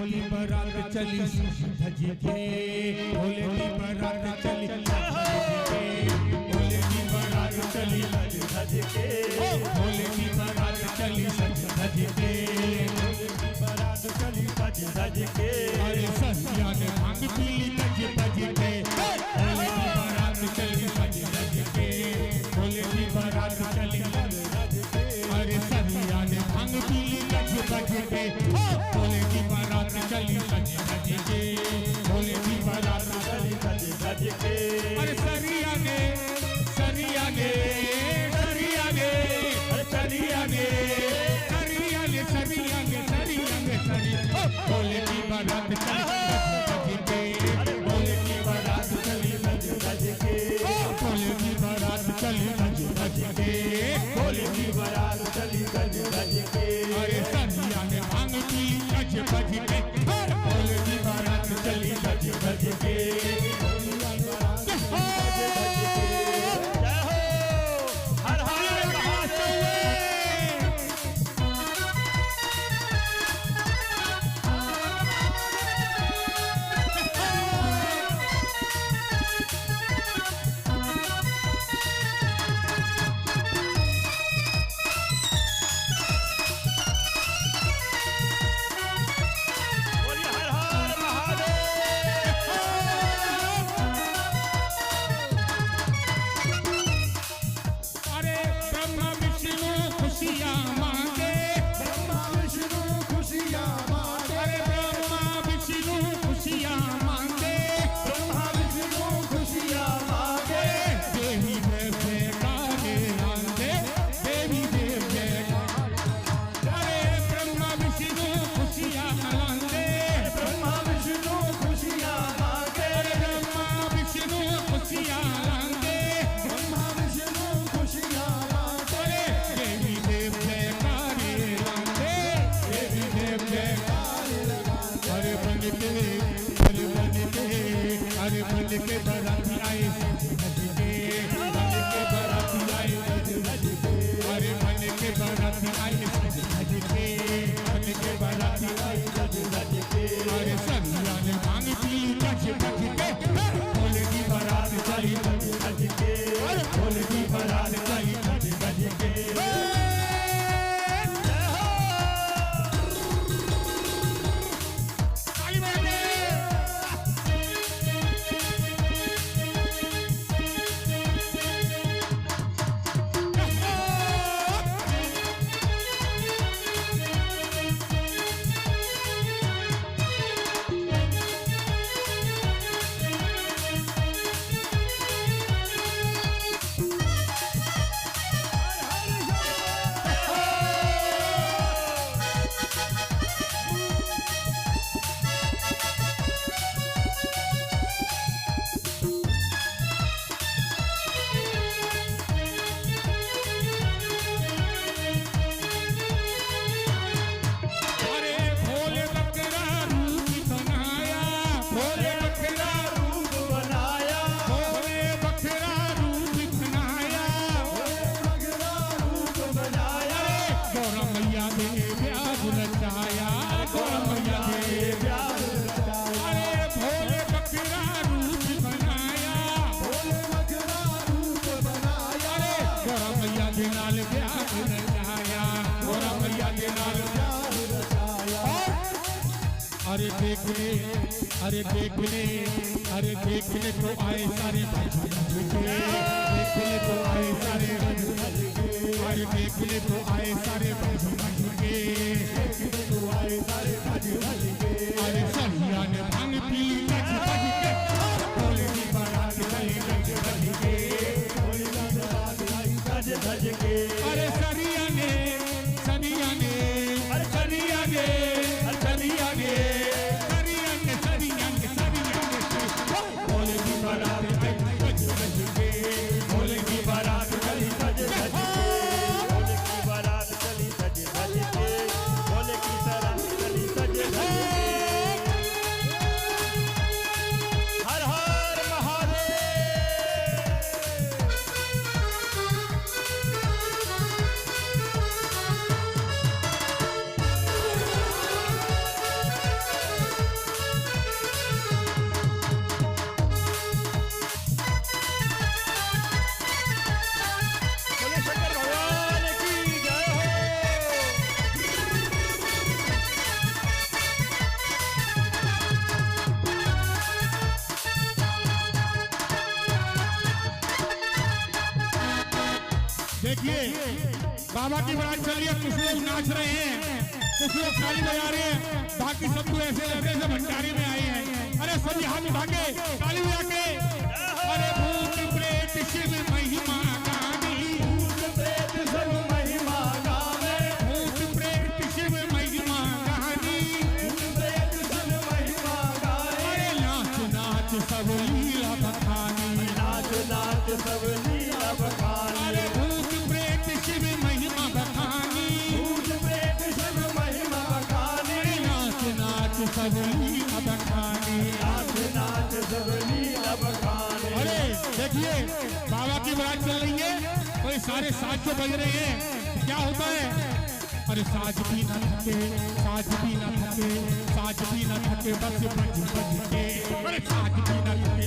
की बारात चली धज के, भोले की बारात चली भोले की बारात चली धज के, भोले की बारात चली धज के, बारात चली धज के। अरे ससिया ने भांग पीली धज भज के, भोले की बारात चली धज के, भोले की बारात चली धज के। अरे ससिया ने भांग पीली धज भज के, भोले की बारात चली धज के, भोले की बारात चली धज के। अरे सरिया ने सरिया ने सरिया ने सरिया ने सरिया ने सरिया ने सरिया ने सरिया, भोले की बारात चली धज के, भोले की बारात चली धज के, भोले की बारात चली धज के, भोले की बारात चली धज के। अरे सरिया ने भांग पी धज भज के, भोले की बारात चली धज के। अरे अरे देख ले, अरे देख ले, अरे देख ले तो आए सारे भज भज के, देख ले तो आए सारे भज भज के, अरे देख ले तो आए सारे भज भज के, तो आए सारे भज भज के, अरे सरिया ने भांग पी भज भज के, बोले की बारात गई भज भज के, बोले की बारात गई भज भज के, अरे सरिया ने, सरिया ने, अरे सरिया ने, अरे सरिया ने, सरिया ने, सरिया ने, सरिया ने, बोले की बारात गई भज भज के, बोले की बारात गई भज भज के, बोले की बारात चली सज धज के, बोले की बारात चली सज धज के। हर हर महादेव। बोले शंकर भगवान की जय हो। देखिए बाबा की बारात चल रही है, कुछ लोग नाच रहे हैं, कुछ लोग ताली बजा रहे हैं, बाकी सब तो ऐसे लग रहे हैं भंडारे में आए हैं। अरे सभी हाथ उठा के ताली बजा के, अरे भूत प्रेत शिव महिमा गानी, भूत प्रेत शिव महिमा गावे, भूत प्रेत शिव महिमा गानी, भूत प्रेत शिव महिमा गावे, अरे नाच नाच सब लीला बखानी, नाच नाच सब लीला बखानी, अरे भूत प्रेत शिव महिमा बखानी, भूत प्रेत शिव महिमा बखानी, नाच नाच सब लीला बखानी, नाच नाच सब लीला बखानी। अरे देखिए बाबा की बारात चल रही है, कोई सारे साज जो बज रहे हैं, क्या होता है? अरे साज भी न थके, साज भी न थके, साज भी न थके, बस बज बज के, अरे साज भी न थके,